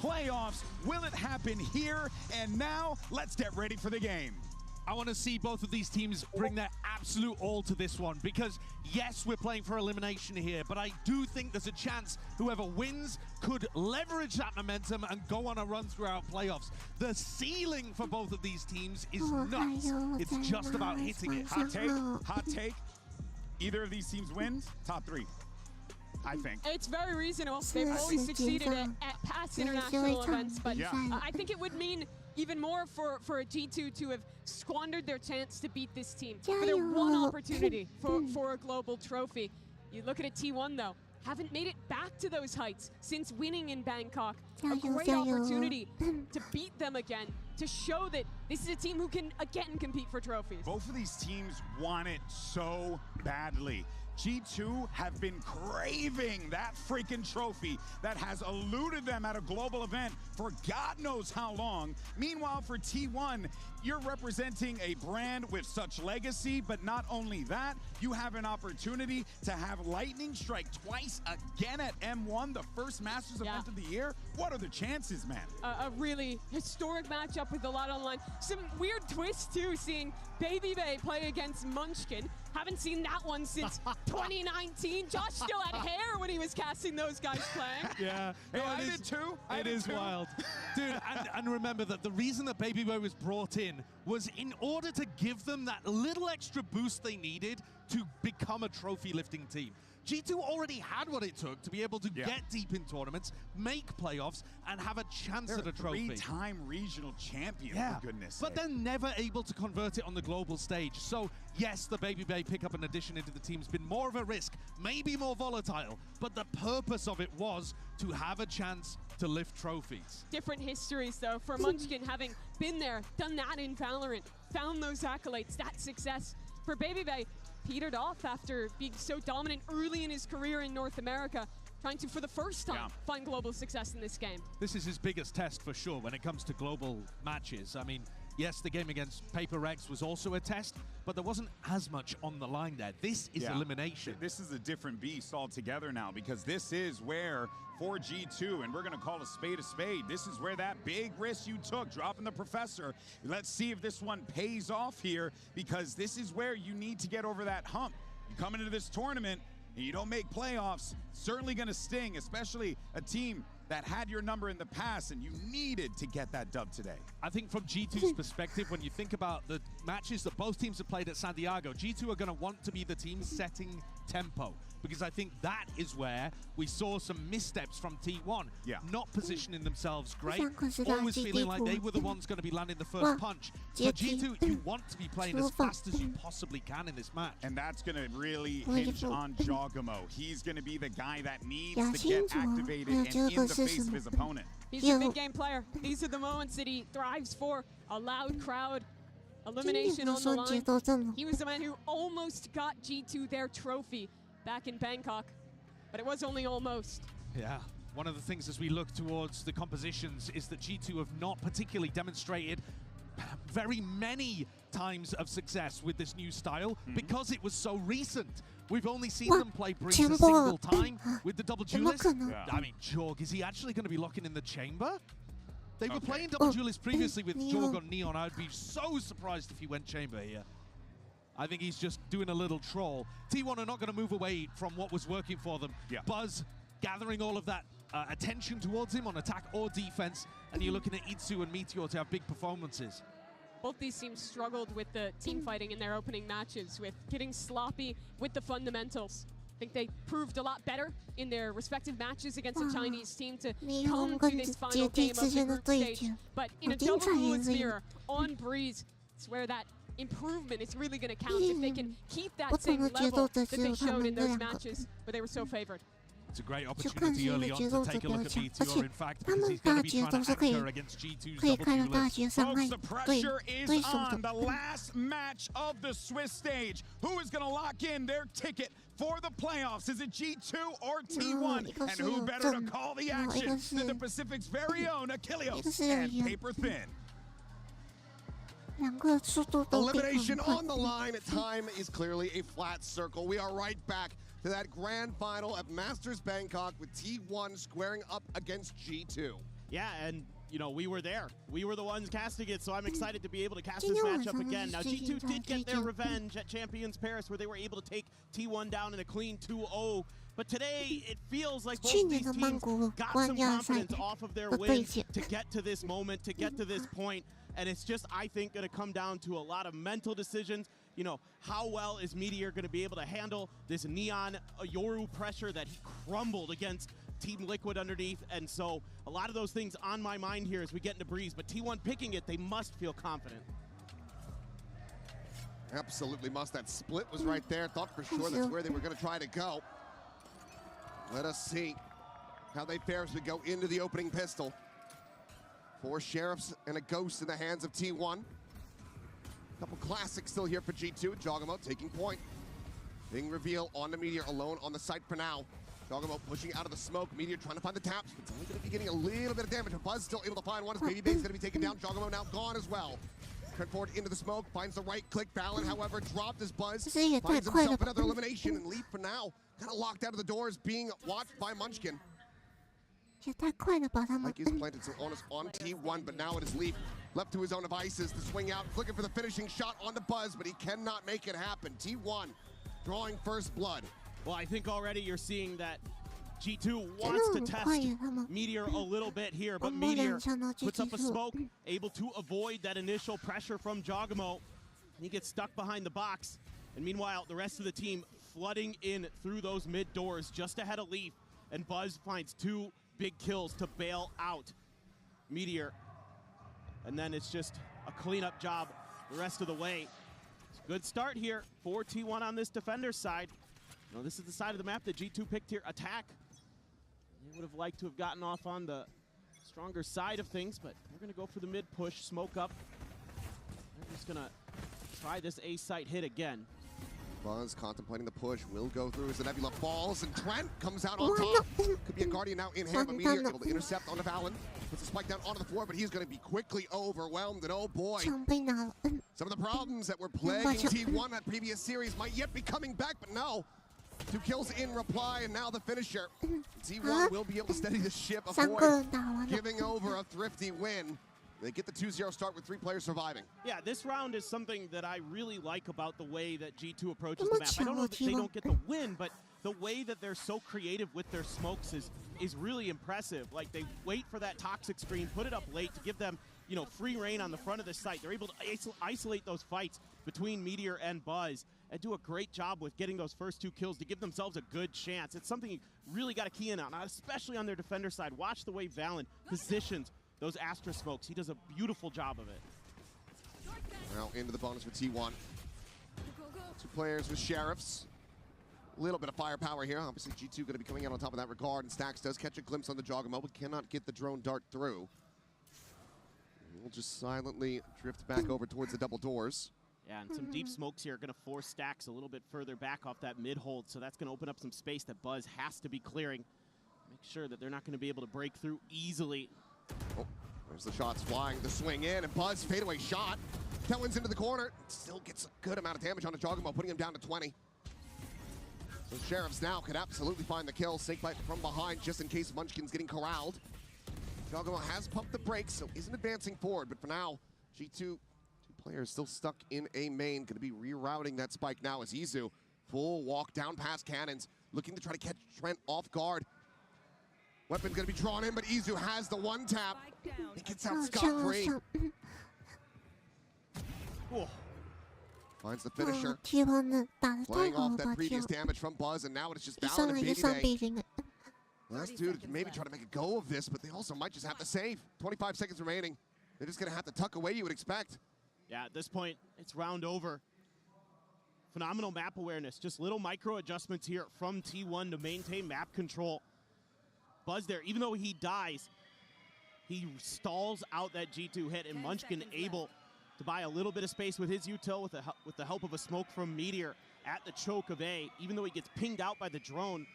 playoffs. Will it happen here and now? Let's get ready for the game. I want to see both of these teams bring their absolute all to this one because, yes, we're playing for elimination here, but I do think there's a chance whoever wins could leverage that momentum and go on a run throughout playoffs. The ceiling for both of these teams is nuts. It's just about hitting it. Hot take. Either of these teams wins, top 3. I think. It's very reasonable. They've always succeeded at past international events, but I think it would mean even more for a G2 to have squandered their chance to beat this team for their one opportunity for a global trophy. You look at a T1 though, haven't made it back to those heights since winning in Bangkok. A great opportunity to beat them again, to show that this is a team who can again compete for trophies. Both of these teams want it so badly. G2 have been craving that freaking trophy that has eluded them at a global event for God knows how long. Meanwhile, for T1, you're representing a brand with such legacy, but not only that, you have an opportunity to have lightning strike twice again at M1, the first Masters event of the year. What are the chances, man? A really historic matchup with a lot on the line. Some weird twists, too, seeing Baby Bay play against Munchkin. Haven't seen that one since 2019. Josh still had hair when he was casting those guys playing. Yeah. Hey, I did too. It is wild. Dude, and remember that the reason that Baby Boy was brought in was in order to give them that little extra boost they needed to become a trophy lifting team. G2 already had what it took to be able to get deep in tournaments, make playoffs, and have a chance at a trophy. 3-time regional champion, for goodness sake. But they're never able to convert it on the global stage. So, yes, the Baby Bay pickup and addition into the team has been more of a risk, maybe more volatile, but the purpose of it was to have a chance to lift trophies. Different histories, though, for Munchkin having been there, done that in Valorant, found those accolades, that success. For Baby Bay, petered off after being so dominant early in his career in North America, trying to, for the first time, find global success in this game. This is his biggest test for sure when it comes to global matches. I mean, yes, the game against Paper Rex was also a test, but there wasn't as much on the line there. This is elimination. This is a different beast altogether now because this is where, for G2, and we're going to call a spade, this is where that big risk you took, dropping the professor. Let's see if this one pays off here because this is where you need to get over that hump. You come into this tournament and you don't make playoffs, certainly going to sting, especially a team that had your number in the past and you needed to get that dub today. I think from G2's perspective, when you think about the matches that both teams have played at San Diego, G2 are going to want to be the team setting tempo because I think that is where we saw some missteps from T1. Not positioning themselves great, always feeling like they were the ones going to be landing the first punch. For G2, you want to be playing as fast as you possibly can in this match. And that's going to really hinge on Jogamo. He's going to be the guy that needs to get activated and in the face of his opponent. He's a big game player. These are the moments that he thrives for. A loud crowd, elimination on the line. He was the man who almost got G2 their trophy back in Bangkok, but it was only almost. Yeah. One of the things as we look towards the compositions is that G2 have not particularly demonstrated very many times of success with this new style because it was so recent. We've only seen them play Breeze a single time with the double duelist. I mean, Jorg, is he actually going to be locking in the chamber? They were playing double duelist previously with Jorg on Neon. I'd be so surprised if he went chamber here. I think he's just doing a little troll. T1 are not going to move away from what was working for them. Buzz gathering all of that attention towards him on attack or defense, and you're looking at Itsu and Meteor to have big performances. Both these teams struggled with the team fighting in their opening matches, with getting sloppy with the fundamentals. I think they proved a lot better in their respective matches against a Chinese team to come to this final game of the group stage. But in a double duelist mirror on Breeze, it's where that improvement is really going to count if they can keep that same level that they showed in those matches where they were so favored. It's a great opportunity early on to take a look at Meteor, in fact, because he's going to be trying to anchor against G2's double duelist. Folks, the pressure is on. The last match of the Swiss stage. Who is going to lock in their ticket for the playoffs? Is it G2 or T1? And who better to call the action than the Pacific's very own Achilleos and Paper Thin? Elimination on the line. Time is clearly a flat circle. We are right back to that grand final at Masters Bangkok with T1 squaring up against G2. Yeah, and you know, we were there. We were the ones casting it, so I'm excited to be able to cast this matchup again. Now, G2 did get their revenge at Champions Paris, where they were able to take T1 down in a clean 2-0. But today, it feels like both these teams got some confidence off of their wins to get to this moment, to get to this point. And it's just, I think, going to come down to a lot of mental decisions. You know, how well is Meteor going to be able to handle this Neon Yoru pressure that he crumbled against Team Liquid underneath? And so a lot of those things on my mind here as we get into Breeze. But T1 picking it, they must feel confident. Absolutely must. That split was right there. Thought for sure that's where they were going to try to go. Let us see how they fare as we go into the opening pistol. 4 Sheriffs and a Ghost in the hands of T1. Couple classics still here for G2. Jogamo taking point. Being reveal on the Meteor, alone on the site for now. Jogamo pushing out of the smoke. Meteor trying to find the taps. It's only going to be getting a little bit of damage. But Buzz still able to find one. His baby base going to be taken down. Jogamo now gone as well. Turn forward into the smoke. Finds the right click. Fallon, however, dropped his Buzz. Finds himself another elimination. And Leaf for now, kind of locked out of the doors, being watched by Munchkin. Mike is planted some onus on T1, but now it is Leaf left to his own devices to swing out, looking for the finishing shot on the Buzz, but he cannot make it happen. T1 drawing first blood. Well, I think already you're seeing that G2 wants to test Meteor a little bit here, but Meteor puts up a smoke, able to avoid that initial pressure from Jogamo. He gets stuck behind the box, and meanwhile, the rest of the team flooding in through those mid doors just ahead of Leaf, and Buzz finds 2 big kills to bail out Meteor. And then it's just a cleanup job the rest of the way. It's a good start here for T1 on this defender's side. You know, this is the side of the map that G2 picked here, attack. They would have liked to have gotten off on the stronger side of things, but we're gonna go for the mid push, smoke up. They're just gonna try this A site hit again. Buzz contemplating the push, will go through as the Nebula falls, and Trent comes out on top. Could be a Guardian now in hand, but Meteor able to intercept onto Fallon. Puts a spike down onto the floor, but he's going to be quickly overwhelmed, and oh boy. Some of the problems that were plaguing T1 that previous series might yet be coming back, but no. 2 kills in reply, and now the finisher. T1 will be able to steady the ship, avoid giving over a thrifty win. They get the 2-0 start with 3 players surviving. Yeah, this round is something that I really like about the way that G2 approaches the map. I don't know that they don't get the win, but the way that they're so creative with their smokes is really impressive. Like, they wait for that toxic screen, put it up late to give them, you know, free reign on the front of the site. They're able to isolate those fights between Meteor and Buzz and do a great job with getting those first 2 kills to give themselves a good chance. It's something you really got to key in on, especially on their defender side. Watch the way Valen positions those Astra smokes. He does a beautiful job of it. Now into the bonus for T1. 2 players with Sheriffs. A little bit of firepower here. Obviously, G2 going to be coming out on top of that regard, and Stax does catch a glimpse on the Jogamo, but cannot get the drone dart through. We'll just silently drift back over towards the double doors. Yeah, and some deep smokes here are going to force Stax a little bit further back off that mid hold, so that's going to open up some space that Buzz has to be clearing. Make sure that they're not going to be able to break through easily. Oh, there's the shots flying, the swing in, and Buzz fadeaway shot. Kellens into the corner, still gets a good amount of damage on the Jogamo, putting him down to 20. So Sheriffs now could absolutely find the kill. Snakebite from behind, just in case Munchkin's getting corralled. Jogamo has pumped the brakes, so isn't advancing forward, but for now, G2, 2 players still stuck in a main, gonna be rerouting that spike now as Izu, full walk down past cannons, looking to try to catch Trent off guard. Weapon's gonna be drawn in, but Izu has the 1 tap. He gets out scot-free. Finds the finisher. Playing off that previous damage from Buzz, and now it's just Valen and Baby. Last 2 to maybe try to make a go of this, but they also might just have to save. 25 seconds remaining. They're just gonna have to tuck away, you would expect. Yeah, at this point, it's round over. Phenomenal map awareness. Just little micro adjustments here from T1 to maintain map control. Buzz there, even though he dies, he stalls out that G2 hit, and Munchkin able to buy a little bit of space with his util with the help of a smoke from Meteor at the choke of A. Even though he gets pinged out by the drone,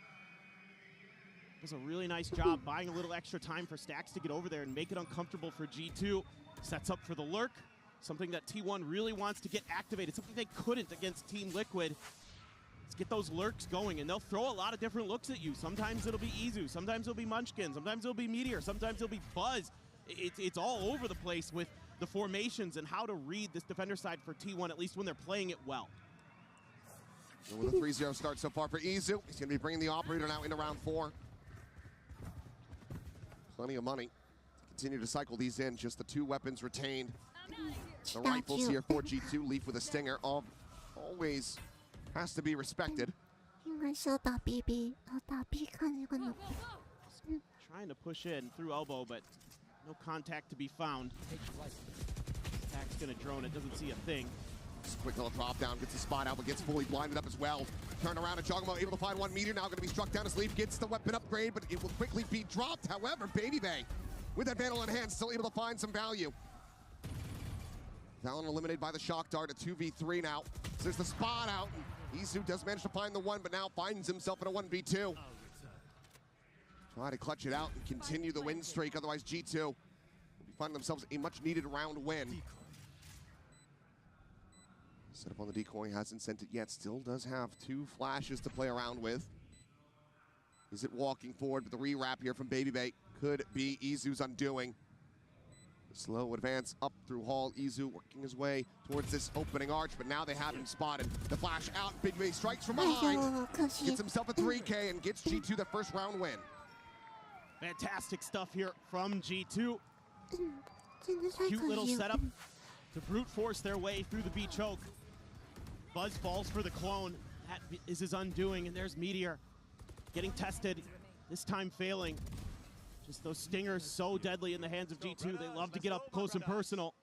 does a really nice job buying a little extra time for Stax to get over there and make it uncomfortable for G2. Sets up for the lurk, something that T1 really wants to get activated, something they couldn't against Team Liquid. Let's get those lurks going, and they'll throw a lot of different looks at you. Sometimes it'll be Izu, sometimes it'll be Munchkin, sometimes it'll be Meteor, sometimes it'll be Buzz. It's all over the place with the formations and how to read this defender side for T1, at least when they're playing it well. With a 3-0 start so far for Izu. He's going to be bringing the operator now into round 4. Plenty of money to continue to cycle these in. Just the 2 weapons retained. The rifles here for G2. Leaf with a stinger. Always has to be respected. Trying to push in through elbow, but no contact to be found. Tag's gonna drone it, doesn't see a thing. Just quick little drop down, gets the spot out, but gets fully blinded up as well. Turn around and Jogamo able to find 1 Meteor, now gonna be struck down as Leaf gets the weapon upgrade, but it will quickly be dropped. However, Baby Bay, with that Vandal in hand, still able to find some value. Valen eliminated by the shock dart, a 2v3 now. So there's the spot out. Izu does manage to find the 1, but now finds himself in a 1v2. Try to clutch it out and continue the win streak, otherwise G2 will be finding themselves a much needed round win. Set up on the decoy, hasn't sent it yet, still does have 2 flashes to play around with. Is it walking forward, but the re-wrap here from Baby Bay could be Izu's undoing. Slow advance up through Hall. Izu working his way towards this opening arch, but now they have him spotted. The flash out, Big Bay strikes from behind, gets himself a 3K and gets G2 the first round win. Fantastic stuff here from G2. Cute little setup to brute force their way through the B choke. Buzz falls for the clone. That is his undoing, and there's Meteor getting tested, this time failing. Just those stingers so deadly in the hands of G2. They love to get up close and personal.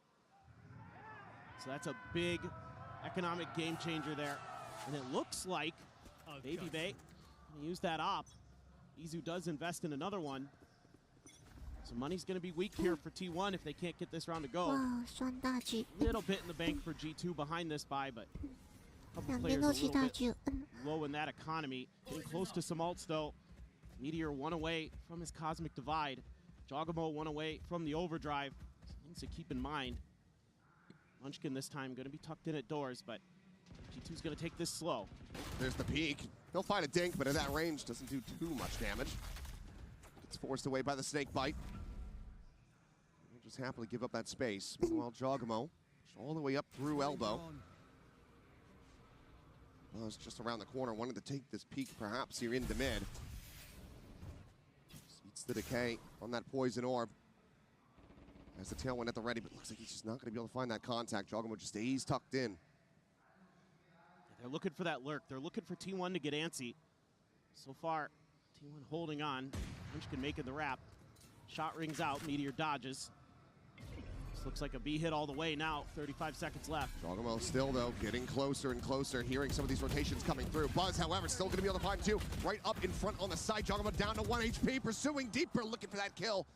So that's a big economic game changer there. And it looks like Baby Bay gonna use that op. Izu does invest in another one. So money's gonna be weak here for T1 if they can't get this round to go. Little bit in the bank for G2 behind this buy, but a couple players a little bit low in that economy. Getting close to some ults though. Meteor 1 away from his Cosmic Divide. Jogamo 1 away from the Overdrive. Things to keep in mind. Munchkin this time going to be tucked in at doors, but G2's going to take this slow. There's the peek. He'll find a dink, but at that range doesn't do too much damage. Gets forced away by the snake bite. He'll just happily give up that space. Meanwhile, Jogamo all the way up through elbow. Buzz just around the corner, wanted to take this peek perhaps here into mid. Eats the decay on that poison orb. Has the tailwind at the ready, but looks like he's just not going to be able to find that contact. Jogamo just stays tucked in. They're looking for that lurk. They're looking for T1 to get antsy. So far, T1 holding on. Munchkin making the wrap. Shot rings out. Meteor dodges. This looks like a B hit all the way now. 35 seconds left. Jogamo still, though, getting closer and closer, hearing some of these rotations coming through. Buzz, however, still going to be able to find 2. Right up in front on the side. Jogamo down to 1 HP, pursuing deeper, looking for that kill.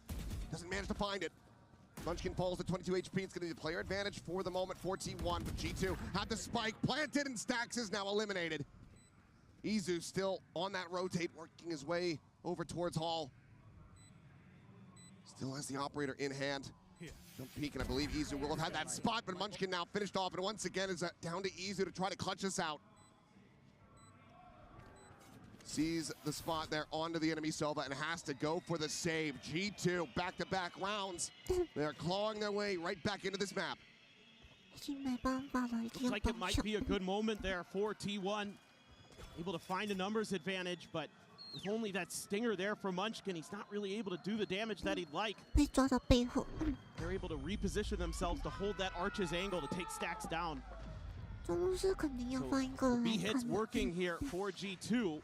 Doesn't manage to find it. Munchkin falls to 22 HP. It's going to be the player advantage for the moment for T1, but G2 had the spike planted, and Stax is now eliminated. Izu still on that rotate, working his way over towards Hall. Still has the operator in hand. Don't peek, and I believe Izu will have had that spot, but Munchkin now finished off, and once again is down to Izu to try to clutch us out. Sees the spot there onto the enemy Sova and has to go for the save. G2 back-to-back rounds. They're clawing their way right back into this map. Looks like it might be a good moment there for T1. Able to find a numbers advantage, but with only that stinger there for Munchkin, he's not really able to do the damage that he'd like. They're able to reposition themselves to hold that Arch's angle to take Stax down. So B hits working here for G2.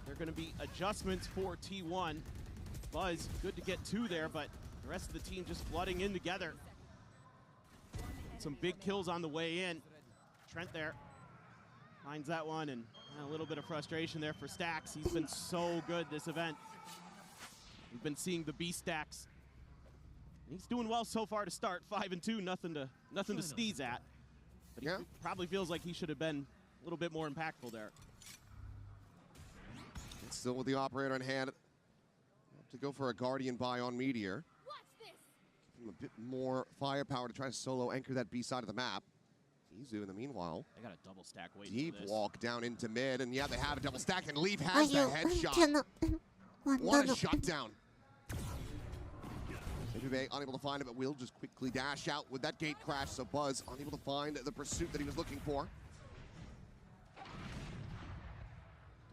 There are going to be adjustments for T1. Buzz, good to get 2 there, but the rest of the team just flooding in together. Some big kills on the way in. Trent there finds that one, and a little bit of frustration there for Stax. He's been so good this event. We've been seeing the B Stax. He's doing well so far to start. 5-2, nothing to sneeze at. But he probably feels like he should have been a little bit more impactful there. Still with the operator in hand to go for a Guardian buy on Meteor. Give him a bit more firepower to try to solo anchor that B side of the map. Izu, in the meanwhile, they got a double stack waiting deep for this. walk down into mid, and yeah, they have a double stack, and Leaf has the headshot. What a shutdown. VCT unable to find it, but will just quickly dash out with that gate crash, so Buzz unable to find the pursuit that he was looking for.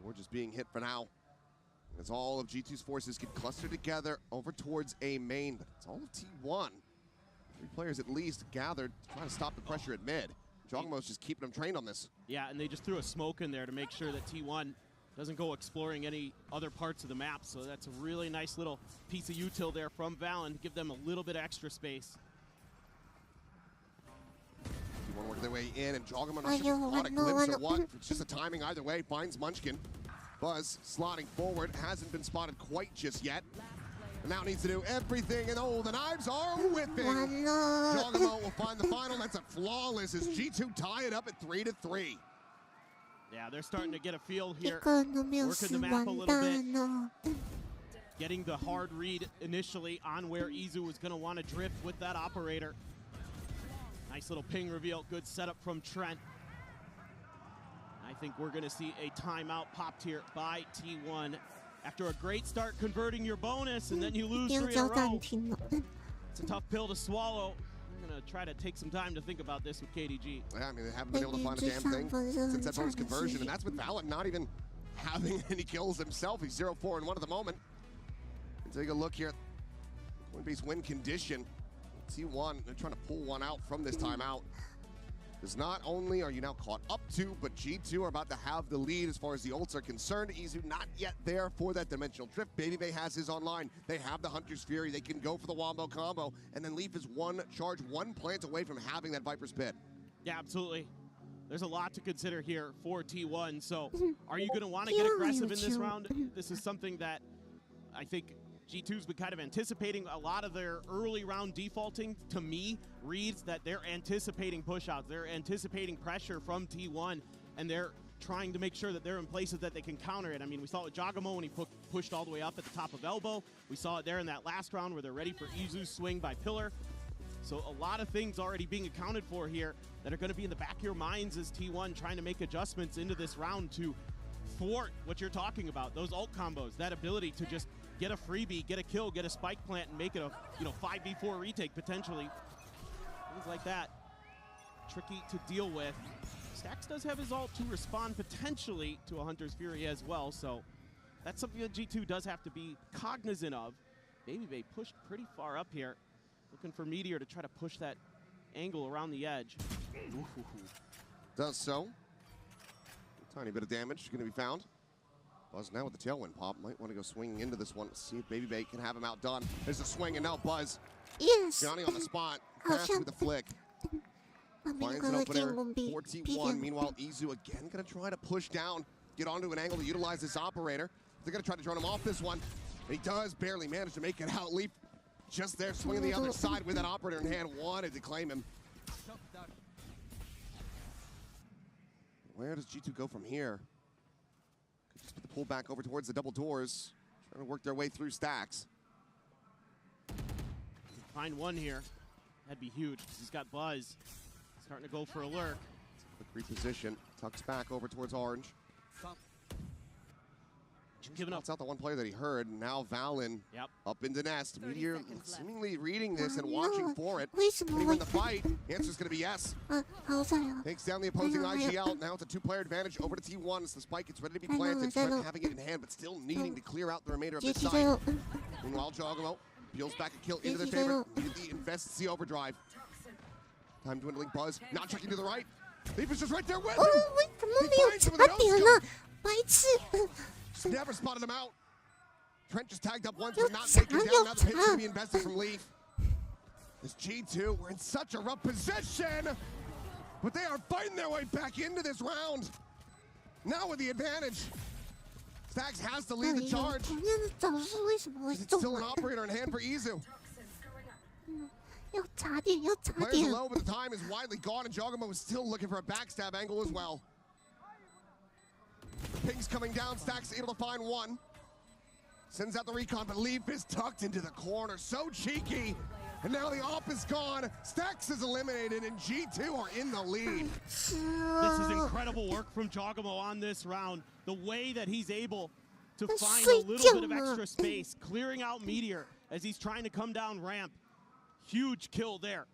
Door just being hit for now. As all of G2's forces get clustered together over towards A main, but it's all of T1. 3 players at least gathered to try to stop the pressure at mid. Jogmo's just keeping them trained on this. Yeah, and they just threw a smoke in there to make sure that T1 doesn't go exploring any other parts of the map. So that's a really nice little piece of util there from Valen to give them a little bit of extra space. T1 working their way in, and Jogmo not sure if caught a glimpse or what. It's just a timing either way. Finds Munchkin. Buzz slotting forward, hasn't been spotted quite just yet. And now needs to do everything, and oh, the knives are whipping. Jogmo will find the final. That's a flawless as G2 tie it up at 3-3. Yeah, they're starting to get a feel here, working the map a little bit, getting the hard read initially on where Izu was going to want to drift with that operator. Nice little ping reveal, good setup from Trent. I think we're going to see a timeout popped here by T1. After a great start converting your bonus, and then you lose 3 in a row. It's a tough pill to swallow. I'm going to try to take some time to think about this with KDG. Yeah, I mean, they haven't been able to find a damn thing since that bonus conversion, and that's with Valen not even having any kills himself. He's 0-4-1 at the moment. And take a look here at Coinbase win condition. T1, they're trying to pull one out from this timeout. Because not only are you now caught up to, but G2 are about to have the lead as far as the ults are concerned. Izu not yet there for that dimensional drift. BabyBay has his online. They have the Hunter's Fury. They can go for the Wombo combo. And then Leaf is one charge, one plant away from having that Viper's Pit. Yeah, absolutely. There's a lot to consider here for T1. So are you going to want to get aggressive in this round? This is something that I think G2's been kind of anticipating. A lot of their early round defaulting, to me, reads that they're anticipating pushouts. They're anticipating pressure from T1, and they're trying to make sure that they're in places that they can counter it. I mean, we saw it with Jogamo when he pushed all the way up at the top of elbow. We saw it there in that last round where they're ready for Izu's swing by pillar. So a lot of things already being accounted for here that are going to be in the back of your minds as T1 trying to make adjustments into this round to thwart what you're talking about, those ult combos, that ability to just get a freebie, get a kill, get a spike plant, and make it a 5v4 retake potentially. Things like that, tricky to deal with. Stax does have his ult to respond potentially to a Hunter's Fury as well, so that's something that G2 does have to be cognizant of. BabyBay pushed pretty far up here, looking for Meteor to try to push that angle around the edge. Ooh. Does so. A tiny bit of damage going to be found. Buzz now with the tailwind pop. Might want to go swinging into this one. See if BabyBay can have him outdone. There's a swing, and now Buzz. Yes. Johnny on the spot. Fast with the flick. Finds an opener for T1. Meanwhile, Izu again going to try to push down, get onto an angle to utilize this operator. They're going to try to drone him off this one. He does barely manage to make it out. Leaf just there, swinging the other side with that operator in hand. Wanted to claim him. Where does G2 go from here? Could just put the pull back over towards the double doors. Trying to work their way through stacks. Find one here. That'd be huge because he's got Buzz. Starting to go for a lurk. Quick reposition. Tucks back over towards orange. Giving up. That's out the one player that he heard. Now Valen up into nest. Meteor seemingly reading this and watching for it. Even the fight, the answer's going to be yes. Takes down the opposing IGL. Now it's a 2-player advantage over to T1 as the spike gets ready to be planted. Trent having it in hand, but still needing to clear out the remainder of this side. Meanwhile, Jogamo peels back a kill into their favor. He invests the overdrive. Time dwindling. Buzz not checking to the right. Leaf is just right there with him. He finds him with a no-scope. Never spotted him out. Trent just tagged up once, but not taken down. Now the pit's going to be invested from Leaf. This G2, we're in such a rough position, but they are fighting their way back into this round. Now with the advantage. Stax has to lead the charge. It's still an operator in hand for Izu. Players low, but the time is widely gone, and Jogamo is still looking for a backstab angle as well. Ping's coming down, Stax able to find one. Sends out the recon, but Leaf is tucked into the corner. So cheeky. And now the op is gone. Stax is eliminated, and G2 are in the lead. This is incredible work from Jogamo on this round. The way that he's able to find a little bit of extra space, clearing out Meteor as he's trying to come down ramp. Huge kill there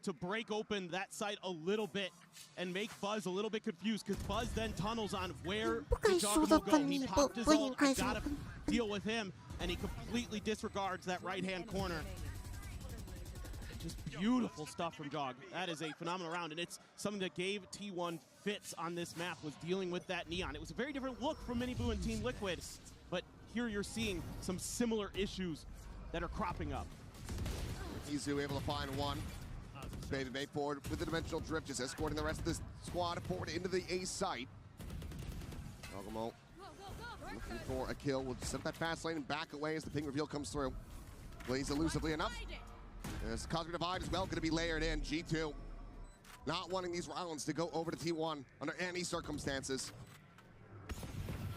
to break open that site a little bit and make Buzz a little bit confused, because Buzz then tunnels on where did Jogamo go. He popped his ult, I gotta deal with him, and he completely disregards that right-hand corner. Just beautiful stuff from Jog. That is a phenomenal round, and it's something that gave T1 fits on this map, was dealing with that Neon. It was a very different look from Miniboo and Team Liquid, but here you're seeing some similar issues that are cropping up. Izu able to find one. Baby Bay forward with the dimensional drift, just escorting the rest of this squad forward into the A site. Jogamo looking for a kill. We'll set up that fast lane and back away as the ping reveal comes through. Plays elusively enough. This Cosmic Divide as well going to be layered in. G2 not wanting these rounds to go over to T1 under any circumstances.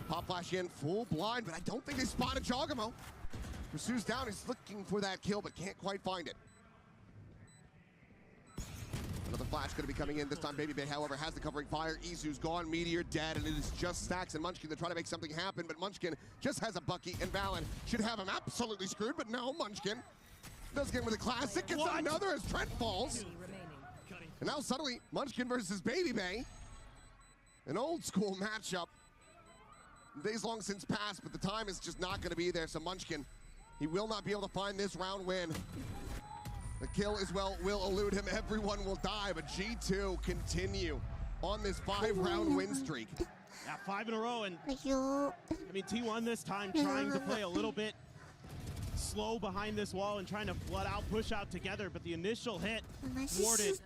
Pop flash in, full blind, but I don't think they spotted Jogamo. Pursues down, he's looking for that kill, but can't quite find it. Another flash going to be coming in. This time Baby Bay, however, has the covering fire. Izu's gone, Meteor dead, and it is just Stax and Munchkin to try to make something happen, but Munchkin just has a Bucky, and Valen should have him absolutely screwed, but no, Munchkin does get with a classic, gets another as Trent falls. And now suddenly, Munchkin versus Baby Bay. An old school matchup. Days long since passed, but the time is just not going to be there, so Munchkin, he will not be able to find this round win. The kill as well will elude him. Everyone will die, but G2 continue on this 5-round win streak. Yeah, 5 in a row, and I mean, T1 this time trying to play a little bit slow behind this wall and trying to flood out, push out together, but the initial hit thwarted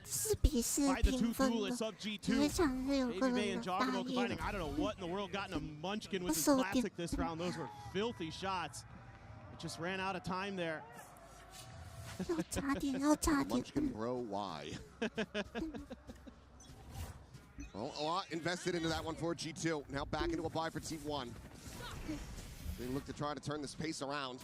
by the two duelists of G2. Baby Bay and Jogamo combining. I don't know what in the world got into Munchkin with his classic this round. Those were filthy shots. It just ran out of time there. Munchkin bro, why? Well, a lot invested into that one for G2. Now back into a buy for T1. They look to try to turn this pace around.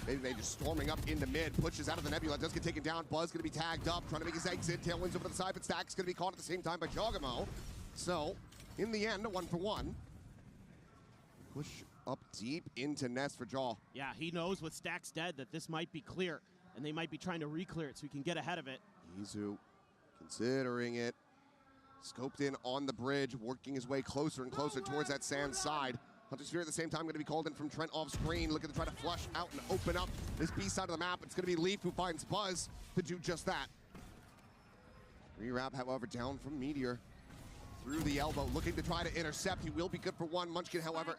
Baby Bay just storming up into mid, pushes out of the nebula, does get taken down. Buzz gonna be tagged up, trying to make his exit. Tailwinds over to the side, but Stack's gonna be caught at the same time by Jogamo. So, in the end, a 1-for-1. Push up deep into Nest for Jaw. Yeah, he knows with Stack's dead that this might be clear, and they might be trying to re-clear it so he can get ahead of it. Izu considering it. Scoped in on the bridge, working his way closer and closer towards that sand side. Hunter Sphere at the same time going to be called in from Trent off screen, looking to try to flush out and open up this B side of the map. It's going to be Leaf who finds Buzz to do just that. Rewrap, however, down from Meteor. Through the elbow, looking to try to intercept. He will be good for one. Munchkin, however,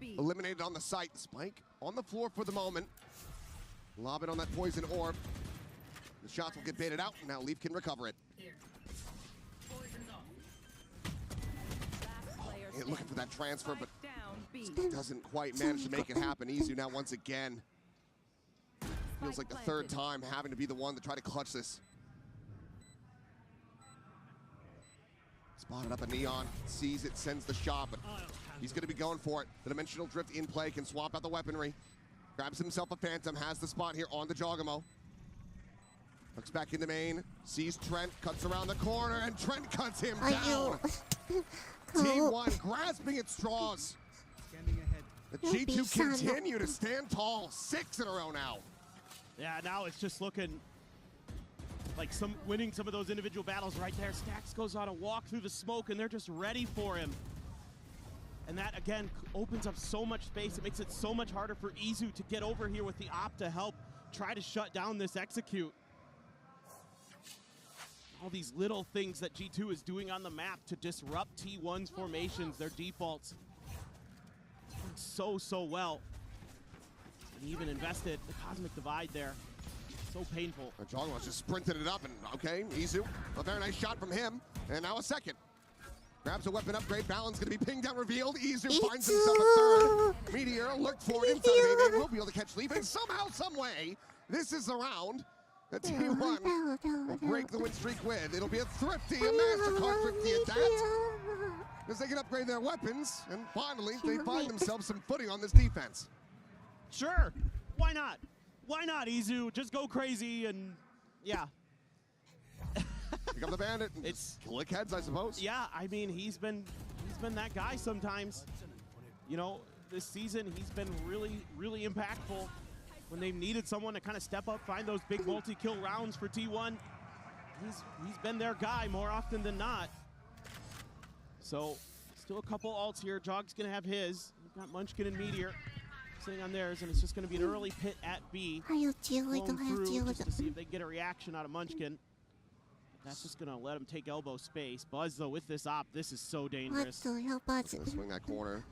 eliminated on the site. Spike on the floor for the moment. Lob it on that poison orb. The shots will get baited out. Now Leaf can recover it. Looking for that transfer, but doesn't quite manage to make it happen. Izu now once again. Feels like the third time having to be the one to try to clutch this. Spotted up a Neon, sees it, sends the shot, but he's going to be going for it. The dimensional drift in play, can swap out the weaponry. Grabs himself a Phantom, has the spot here on the Jogamo. Looks back into main, sees Trent, cuts around the corner, and Trent cuts him down. T1 grasping at straws. The G2 continue to stand tall. 6 in a row now. Yeah, now it's just looking like winning some of those individual battles right there. Stax goes on a walk through the smoke, and they're just ready for him. And that, again, opens up so much space. It makes it so much harder for Izu to get over here with the op to help try to shut down this execute. All these little things that G2 is doing on the map to disrupt T1's formations, their defaults. So well. And even invested the Cosmic Divide there. So painful. Jogamo just sprinted it up, and okay, Izu, a very nice shot from him. And now a second. Grabs a weapon upgrade, Balan's gonna be pinged down, revealed. Izu finds himself a third. Meteor looked for it inside of Baby, will be able to catch Leaf, and somehow, some way, this is the round that T1 will break the win streak with. It'll be a thrifty, a MasterCard thrifty at that, as they can upgrade their weapons, and finally, they find themselves some footing on this defense. Sure, why not? Why not, Izu? Just go crazy and Yeah. Pick up the bandit. It's lick heads, I suppose. Yeah, I mean, he's been that guy sometimes. You know, this season he's been really impactful when they've needed someone to kind of step up, find those big multi-kill rounds for T1. He's been their guy more often than not. So still a couple ults here. Jog's gonna have his. We've got Munchkin and Meteor sitting on theirs, and it's just gonna be an early pit at B. Blown through just to see if they can get a reaction out of Munchkin. That's just gonna let him take elbow space. Buzz though with this op, this is so dangerous. Gonna swing that corner.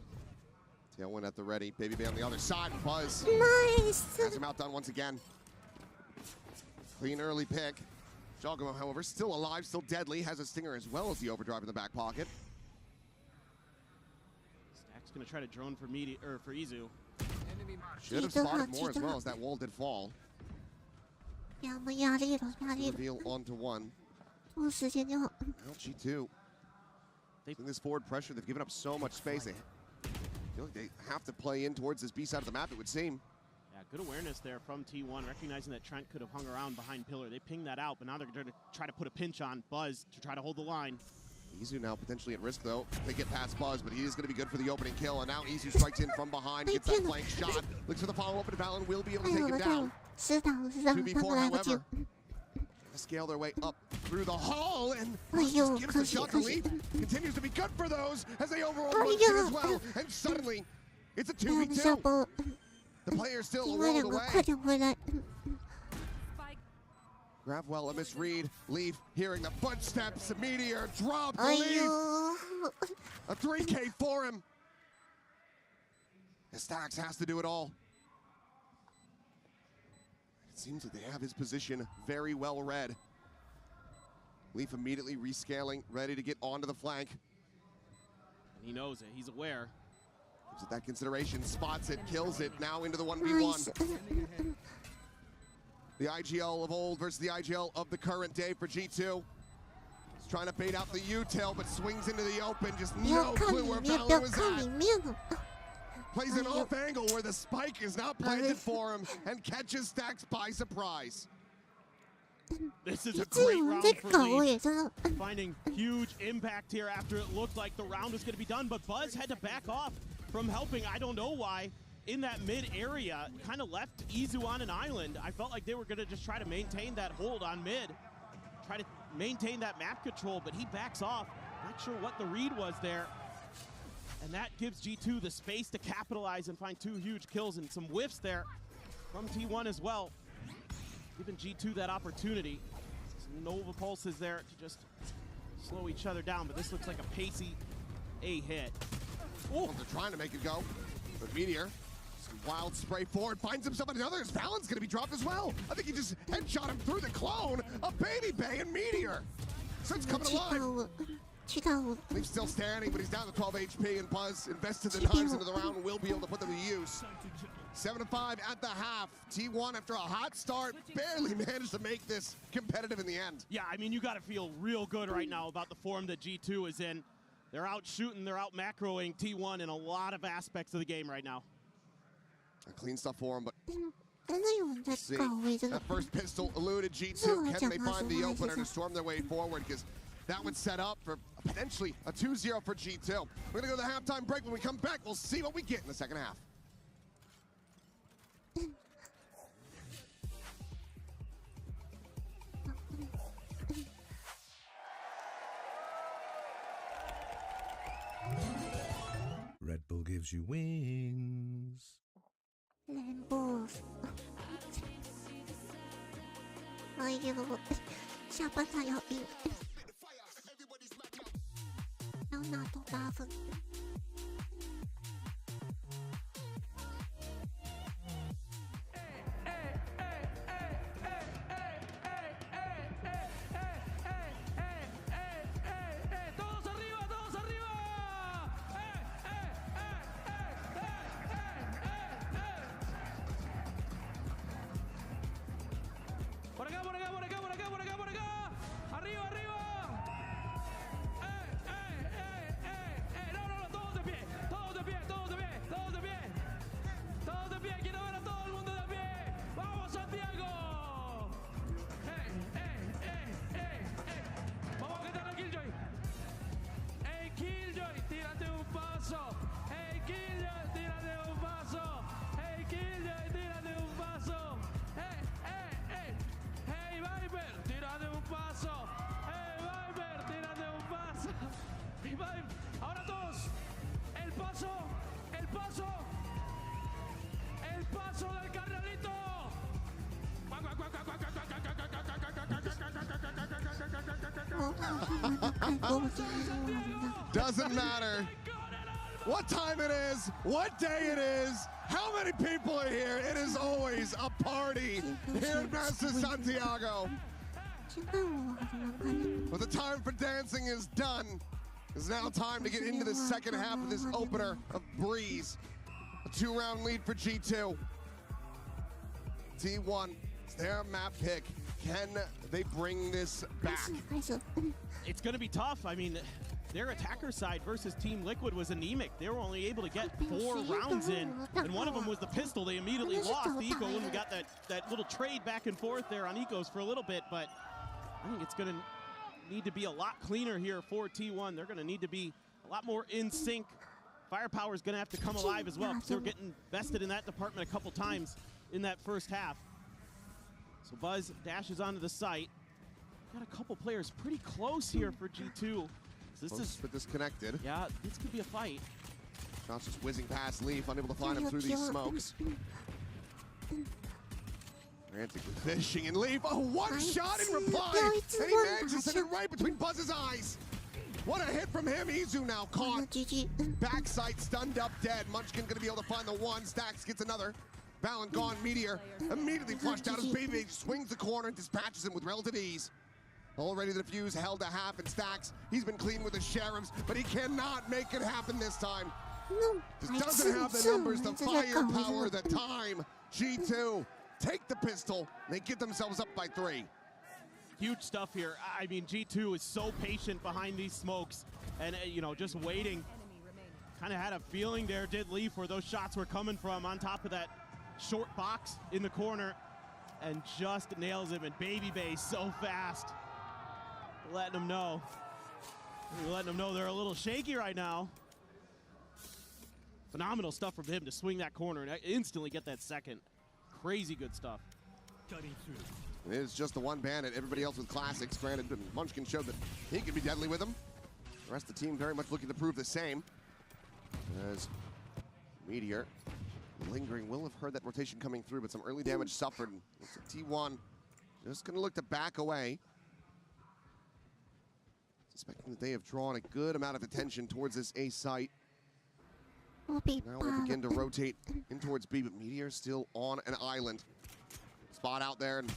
Tailwind at the ready. Baby Bay on the other side. Buzz has him outdone once again. Clean early pick. Jogamo, however, still alive, still deadly. Has a stinger as well as the overdrive in the back pocket. Stack's gonna try to drone for for Izu. Should have spotted more as well as that wall did fall. Reveal onto one. Now G2. In this forward pressure, they've given up so much space. They feel like they have to play in towards this B side of the map, it would seem. Yeah, good awareness there from T1, recognizing that Trent could have hung around behind Pillar. They pinged that out, but now they're going to try to put a pinch on Buzz to try to hold the line. Izu now potentially at risk, though. They get past Buzz, but he is going to be good for the opening kill. And now Izu strikes in from behind, gets that flank shot. Looks for the follow-up, and Valen will be able to take him down. 2v4, however. Scale their way up through the hall, and just gives the shot to lead. Continues to be good for those as they overall Munchkin as well. And suddenly, it's a 2v2. The player's still a world away. Grab well, a misread. Leaf hearing the footsteps. Meteor drop the lead. A 3K for him. Stacks has to do it all. It seems like they have his position very well read. Leaf immediately rescaling, ready to get onto the flank. And he knows it, he's aware. Gives it that consideration, spots it, kills it, now into the 1v1. The IGL of old versus the IGL of the current day for G2. He's trying to bait out the U-tail, but swings into the open, just no clue where Valen was at. Plays an off angle where the spike is now planted for him and catches Stacks by surprise. This is a great round for Leaf. Finding huge impact here after it looked like the round was going to be done, but Buzz had to back off from helping. I don't know why. In that mid area, kind of left Izu on an island. I felt like they were going to just try to maintain that hold on mid, try to maintain that map control, but he backs off. Not sure what the read was there. And that gives G2 the space to capitalize and find two huge kills and some whiffs there from T1 as well. Giving G2 that opportunity. Some Nova pulses there to just slow each other down, but this looks like a pacey A hit. Oh, they're trying to make it go. But Meteor, some wild spray forward, finds himself another. His Valen's gonna be dropped as well. I think he just headshot him through the clone of Baby Bay and Meteor. So it's coming alive. Leaf's still standing, but he's down to 12 HP, and Buzz invested the knives into the round and will be able to put them to use. 7-5 at the half. T1, after a hot start, barely managed to make this competitive in the end. Yeah, I mean, you got to feel real good right now about the form that G2 is in. They're out shooting, they're out macroing T1 in a lot of aspects of the game right now. Clean stuff for him, but let's see. That first pistol eluded G2. Can they find the opener to storm their way forward? Because that would set up for potentially a 2-0 for G2. We're gonna go to the halftime break. When we come back, we'll see what we get in the second half. Red Bull gives you wings. Red Bull. Live. Ahora todos. El paso del carnalito. Doesn't matter what time it is, what day it is, how many people are here. It is always a party here in Master Santiago. But the time for dancing is done. It's now time to get into the second half of this opener of Breeze. A 2-round lead for G2. T1, it's their map pick. Can they bring this back? It's going to be tough. I mean, their attacker side versus Team Liquid was anemic. They were only able to get 4 rounds in, and one of them was the pistol. They immediately lost the eco when we got that little trade back and forth there on ecos for a little bit, but I think it's going to need to be a lot cleaner here for T1. They're going to need to be a lot more in sync. Firepower is going to have to come alive as well, because they were getting vested in that department a couple times in that first half. So Buzz dashes onto the site. Got a couple players pretty close here for G2. This is disconnected. Yeah, this could be a fight. Shots just whizzing past Leaf, unable to find him through these smokes. Frantically fishing, and Leaf, one shot in reply, and he managed to send it right between Buzz's eyes. What a hit from him. Izu now caught. Backside stunned up dead. Munchkin gonna be able to find the one. Stacks gets another. Valen gone. Meteor immediately flushed out as Baby swings the corner and dispatches him with relative ease. Already the defuse held a half, and Stacks, he's been clean with the Sheriffs, but he cannot make it happen this time. Just doesn't have the numbers, the firepower, the time. G2 take the pistol. They get themselves up by 3. Huge stuff here. I mean, G2 is so patient behind these smokes and, you know, just waiting. Kind of had a feeling there, did Leaf, where those shots were coming from on top of that short box in the corner, and just nails him. And Baby Bay so fast. Letting them know. Letting them know they're a little shaky right now. Phenomenal stuff from him to swing that corner and instantly get that second. Crazy good stuff. Cutting through. It is just the one bandit, everybody else with classics. Granted, Munchkin showed that he could be deadly with them. The rest of the team very much looking to prove the same. As Meteor lingering, will have heard that rotation coming through, but some early damage suffered. T1 just gonna look to back away. Suspecting that they have drawn a good amount of attention towards this A site. Now we'll begin to rotate in towards B, but Meteor still on an island. Spot out there, and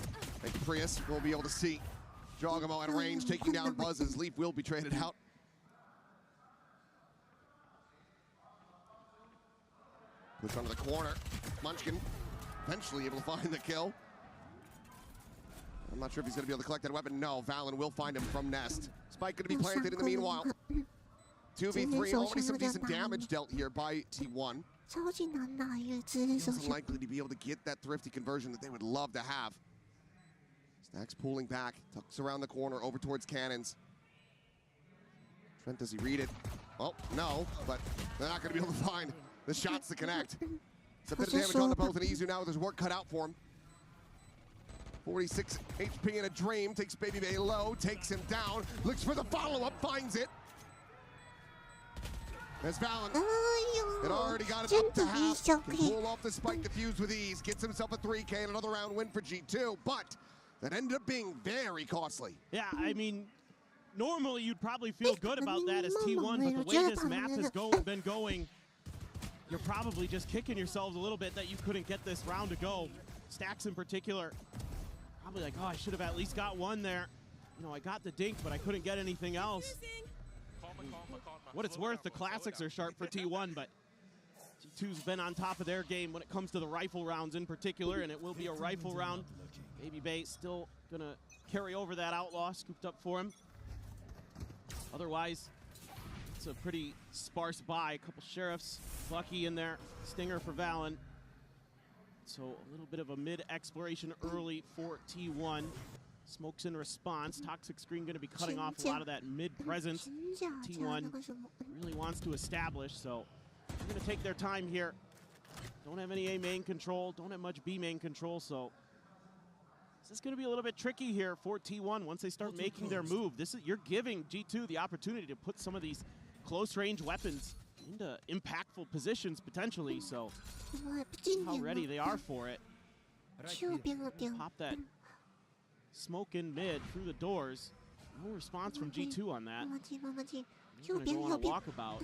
Prius will be able to see Jogamo at range, taking down Buzz as Leaf will be traded out. Push onto the corner. Munchkin eventually able to find the kill. I'm not sure if he's going to be able to collect that weapon. No, Valen will find him from Nest. Spike going to be planted in the meanwhile. 2v3, already some decent damage dealt here by T1. It's unlikely to be able to get that thrifty conversion that they would love to have. Stacks pulling back, tucks around the corner over towards cannons. Trent, does he read it? Oh, no, but they're not going to be able to find the shots to connect. It's a bit of damage on the both, and Izu now with his work cut out for him. 46 HP in a dream, takes Baby Bay low, takes him down, looks for the follow-up, finds it. There's Valen. It already got it up to half. Can pull off the spike defuse with ease. Gets himself a 3K and another round win for G2, but that ended up being very costly. Yeah, I mean, normally you'd probably feel good about that as T1, but the way this map has been going, you're probably just kicking yourselves a little bit that you couldn't get this round to go. Stacks in particular, probably like, oh, I should have at least got one there. You know, I got the dink, but I couldn't get anything else. What it's worth, the classics are sharp for T1, but G2's been on top of their game when it comes to the rifle rounds in particular, and it will be a rifle round. Baby Bay still gonna carry over that outlaw, scooped up for him. Otherwise, it's a pretty sparse buy. A couple sheriffs, Bucky in there, Stinger for Valen. So a little bit of a mid-exploration early for T1. Smokes in response. Toxic Screen going to be cutting off a lot of that mid-presence. T1 really wants to establish, so they're going to take their time here. Don't have any A main control, don't have much B main control, so this is going to be a little bit tricky here for T1 once they start making their move. You're giving G2 the opportunity to put some of these close-range weapons into impactful positions potentially, so how ready they are for it. Pop that smoke in mid through the doors. No response from G2 on that. They're gonna go on a walkabout.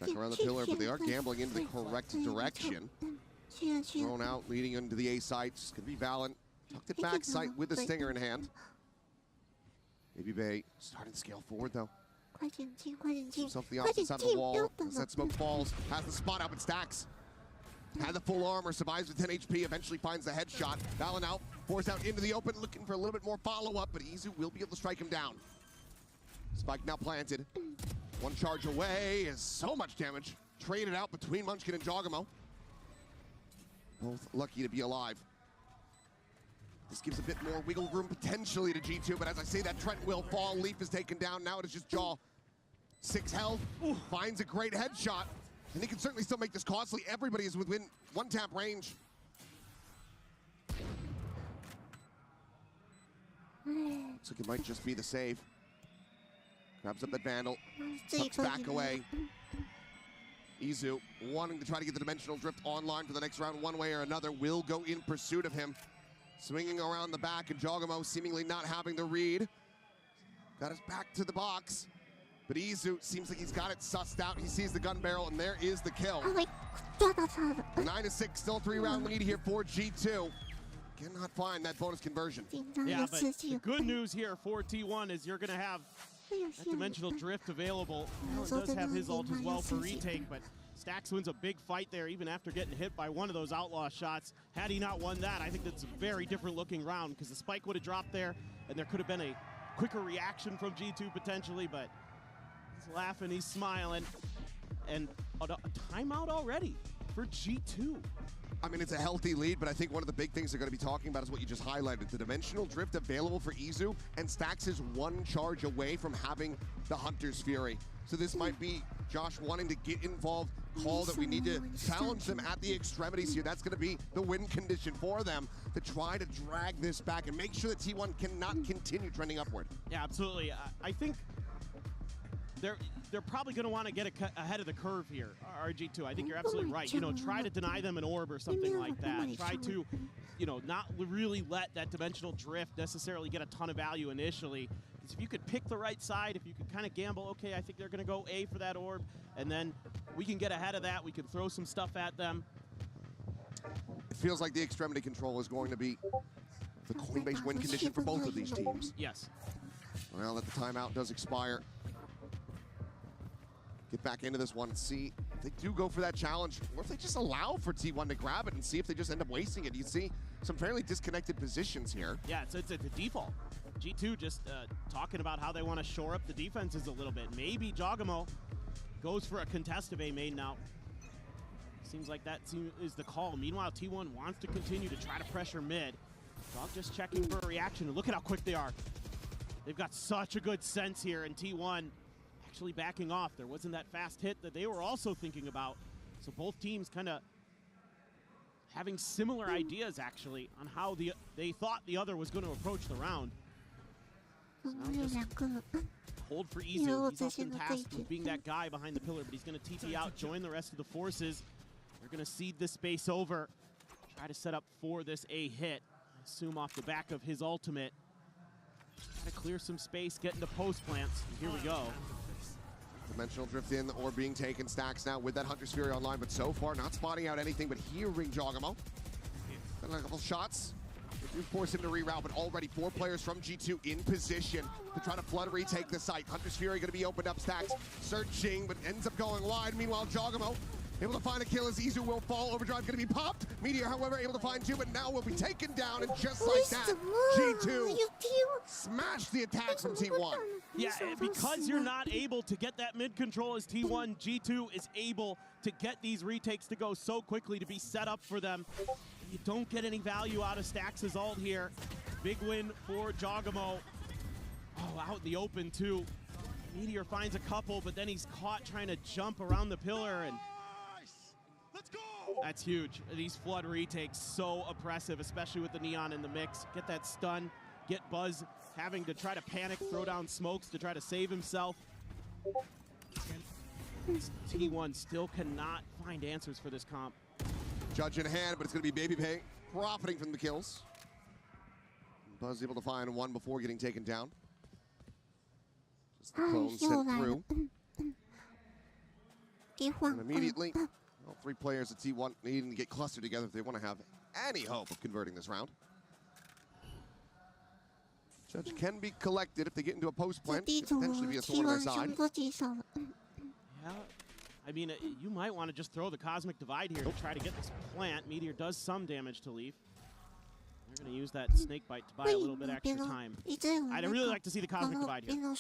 Back around the pillar, but they are gambling into the correct direction. Thrown out, leading into the A site. It's gonna be Valen. Tucked it back sight with the stinger in hand. Maybe Bay starting to scale forward though. Himself to the opposite side of the wall. As that smoke falls, has the spot up and stacks. Had the full armor, survives with 10 HP, eventually finds the headshot. Valen out, forced out into the open, looking for a little bit more follow-up, but Izu will be able to strike him down. Spike now planted. One charge away is so much damage. Traded out between Munchkin and Jogamo. Both lucky to be alive. This gives a bit more wiggle room potentially to G2, but as I say that, Trent will fall. Leaf is taken down. Now it is just Jaw. 6 health. Finds a great headshot. And he can certainly still make this costly. Everybody is within 1-tap range. Looks like it might just be the save. Grabs up that Vandal. Tucks back away. Izu, wanting to try to get the Dimensional Drift online for the next round one way or another, will go in pursuit of him. Swinging around the back, and Jogamo seemingly not having the read. Got his back to the box. But Izu seems like he's got it sussed out. He sees the gun barrel, and there is the kill. 9-6, still 3-round lead here for G2. Cannot find that bonus conversion. Yeah, but the good news here for T1 is you're going to have that Dimensional Drift available. Alan does have his ult as well for retake, but Stax wins a big fight there even after getting hit by one of those outlaw shots. Had he not won that, I think that's a very different looking round because the spike would have dropped there, and there could have been a quicker reaction from G2 potentially, but he's laughing, he's smiling, and a timeout already for G2. I mean, it's a healthy lead, but I think one of the big things they're going to be talking about is what you just highlighted. The Dimensional Drift available for Izu, and Stax is 1 charge away from having the Hunter's Fury. So this might be Josh wanting to get involved, call that we need to challenge them at the extremities here. That's going to be the win condition for them to try to drag this back and make sure that T1 cannot continue trending upward. Yeah, absolutely. I think they're probably going to want to get ahead of the curve here, RG2. I think you're absolutely right. You know, try to deny them an orb or something like that. Try to, you know, not really let that Dimensional Drift necessarily get a ton of value initially. Because if you could pick the right side, if you could kind of gamble, okay, I think they're going to go A for that orb, and then we can get ahead of that. We can throw some stuff at them. It feels like the extremity control is going to be the coin-based win condition for both of these teams. Yes. Well, that the timeout does expire. Get back into this one and see if they do go for that challenge, or if they just allow for T1 to grab it and see if they just end up wasting it. You see some fairly disconnected positions here. Yeah, it's a default. G2 just talking about how they want to shore up the defenses a little bit. Maybe Jogamo goes for a contest of A main now. Seems like that is the call. Meanwhile, T1 wants to continue to try to pressure mid. Dog just checking for a reaction, and look at how quick they are. They've got such a good sense here, and T1 actually backing off. There wasn't that fast hit that they were also thinking about. So both teams kind of having similar ideas, actually, on how they thought the other was going to approach the round. So hold for Izu. He's often tasked with being that guy behind the pillar, but he's going to TP out, join the rest of the forces. They're going to seed this space over, try to set up for this A hit. I assume off the back of his ultimate. Try to clear some space, get into post plants. And here we go. Dimensional Drift in, or being taken. Stax now with that Hunter's Fury online, but so far not spotting out anything, but hearing Jogamo. Then a couple shots. They do force him to reroute, but already 4 players from G2 in position to try to flood retake the site. Hunter's Fury going to be opened up. Stax searching, but ends up going wide. Meanwhile, Jogamo able to find a kill as Izu will fall. Overdrive going to be popped. Meteor, however, able to find 2, but now will be taken down, and just like that, G2 smashed the attack from T1. Yeah, because you're not able to get that mid control as T1, G2 is able to get these retakes to go so quickly to be set up for them. You don't get any value out of Stax's ult here. Big win for Jogamo. Oh, out in the open too. Meteor finds a couple, but then he's caught trying to jump around the pillar, and Let's go! that's huge. These flood retakes, so oppressive, especially with the Neon in the mix. Get that stun, get Buzz having to try to panic, throw down smokes to try to save himself. T1 still cannot find answers for this comp. Judge in hand, but it's going to be Baby Bay profiting from the kills. Buzz able to find one before getting taken down. Just the clone sent through. And immediately, all three players at T1 needing to get clustered together if they want to have any hope of converting this round. Judge can be collected if they get into a post plant. Potentially be a sword on their side. Yeah, I mean, you might want to just throw the Cosmic Divide here to try to get this plant. Meteor does some damage to Leaf. They're going to use that Snake Bite to buy a little bit extra time. I'd really like to see the Cosmic Divide here.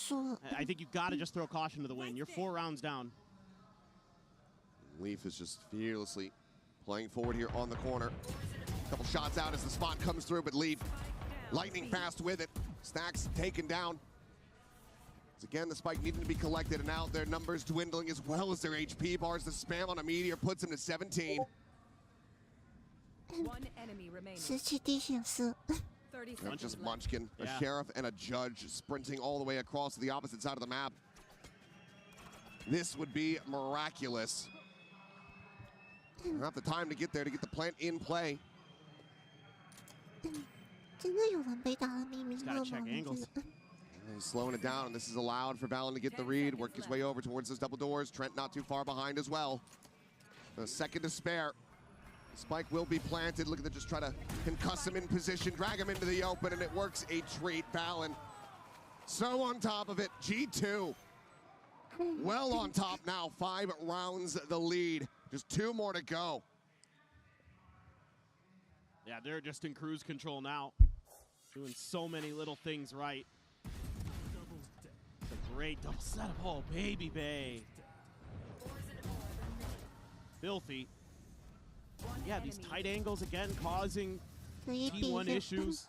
I think you've got to just throw caution to the wind. You're 4 rounds down. Leaf is just fearlessly playing forward here on the corner. A couple shots out as the spot comes through, but Leaf lightning fast with it. Stacks taken down. As again, the spike needing to be collected, and now their numbers dwindling as well as their HP bars. The spam on a Meteor puts him to 17. One enemy remaining. Not just Munchkin, a Sheriff and a Judge sprinting all the way across to the opposite side of the map. This would be miraculous. Not the time to get there to get the plant in play. Just gotta check angles. He's slowing it down, and this is allowed for Valen to get the read, work his way over towards those double doors. Trent not too far behind as well. A second to spare. Spike will be planted. Look at that, just try to concuss him in position, drag him into the open, and it works a treat. Valen so on top of it. G2 well on top now. 5 rounds the lead. Just 2 more to go. Yeah, they're just in cruise control now. Doing so many little things right. It's a great double setup. Oh, Baby Bay. Filthy. Yeah, these tight angles again causing T1 issues.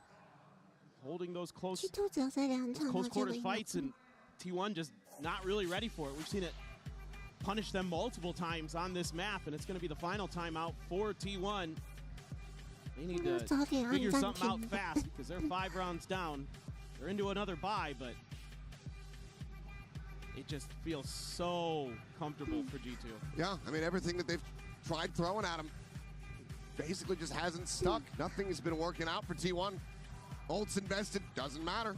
Holding those close quarters fights, and T1 just not really ready for it. We've seen it punish them multiple times on this map, and it's going to be the final timeout for T1. They need to figure something out fast because they're 5 rounds down. They're into another bye, but it just feels so comfortable for G2. Yeah, I mean, everything that they've tried throwing at them basically just hasn't stuck. Nothing has been working out for T1. Ults invested, doesn't matter.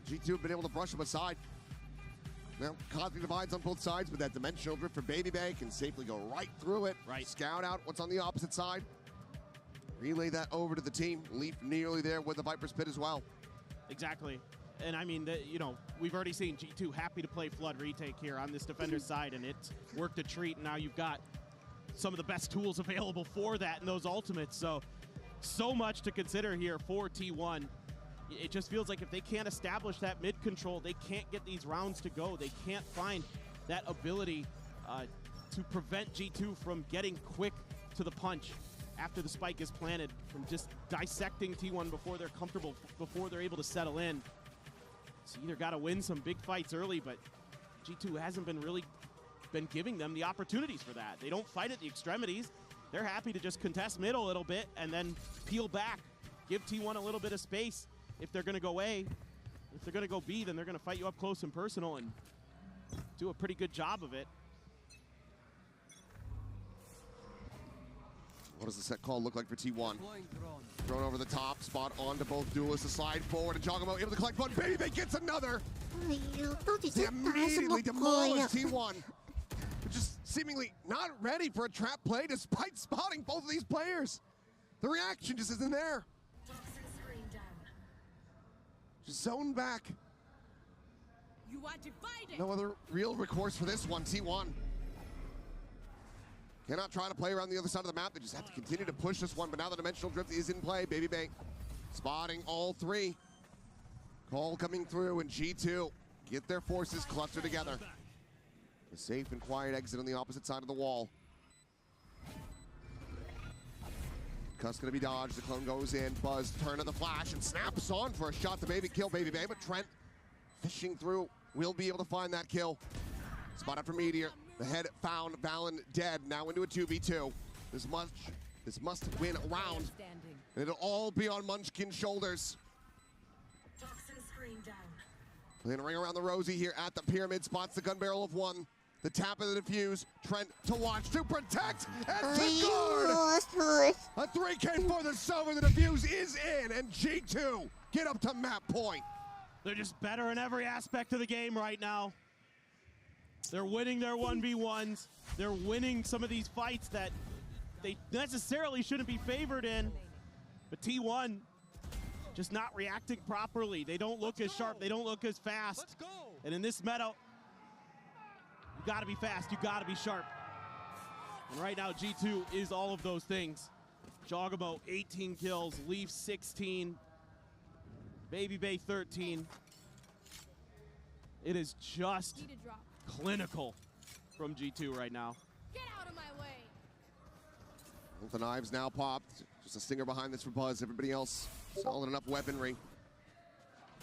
G2 have been able to brush them aside. Now, Cosmic Divides on both sides, but that dimensional drift for Baby Bay can safely go right through it. Right. Scout out what's on the opposite side. Relay that over to the team. Leaf nearly there with the Viper's Pit as well. Exactly. And I mean, you know, we've already seen G2 happy to play Flood retake here on this defender side, and it's worked a treat. And now you've got some of the best tools available for that in those ultimates. So much to consider here for T1. It just feels like if they can't establish that mid control, they can't get these rounds to go. They can't find that ability to prevent G2 from getting quick to the punch after the spike is planted, from just dissecting T1 before they're comfortable, before they're able to settle in. So either got to win some big fights early, but G2 hasn't been giving them the opportunities for that. They don't fight at the extremities. They're happy to just contest mid a little bit and then peel back, give T1 a little bit of space. If they're going to go A, if they're going to go B, then they're going to fight you up close and personal and do a pretty good job of it. What does the set call look like for T1? Thrown over the top, spot onto both duelists, a slide forward, and Jogamo able to collect one. Baby Bay gets another! They immediately demolish T1. They're just seemingly not ready for a trap play despite spotting both of these players. The reaction just isn't there. Just zone back. You are divided. No other real recourse for this one, T1. Cannot try to play around the other side of the map. They just have to continue to push this one, but now the dimensional drift is in play. Baby Bay spotting all 3. Call coming through, and G2 get their forces clustered together. A safe and quiet exit on the opposite side of the wall. Cuss gonna be dodged, the clone goes in, Buzz turn of the flash and snaps on for a shot to kill Baby Bay, but Trent fishing through will be able to find that kill. Spot up for Meteor, the head found, Valen dead, now into a 2v2. This must win a round, and it'll all be on Munchkin's shoulders. Playing a ring around the rosy here at the pyramid, spots the gun barrel of 1. The tap of the defuse. Trent to watch, to protect, and to guard. A 3K for the Sova. The defuse is in, and G2 get up to map point. They're just better in every aspect of the game right now. They're winning their 1v1s. They're winning some of these fights that they necessarily shouldn't be favored in. But T1 just not reacting properly. They don't look as sharp. They don't look as fast. And in this meta, you gotta be fast. You gotta be sharp. And right now, G2 is all of those things. Jogamo, 18 kills. Leaf, 16. Baby Bay, 13. It is just clinical from G2 right now. Get out of my way. The knives now popped. Just a stinger behind this for Buzz. Everybody else, solid enough weaponry.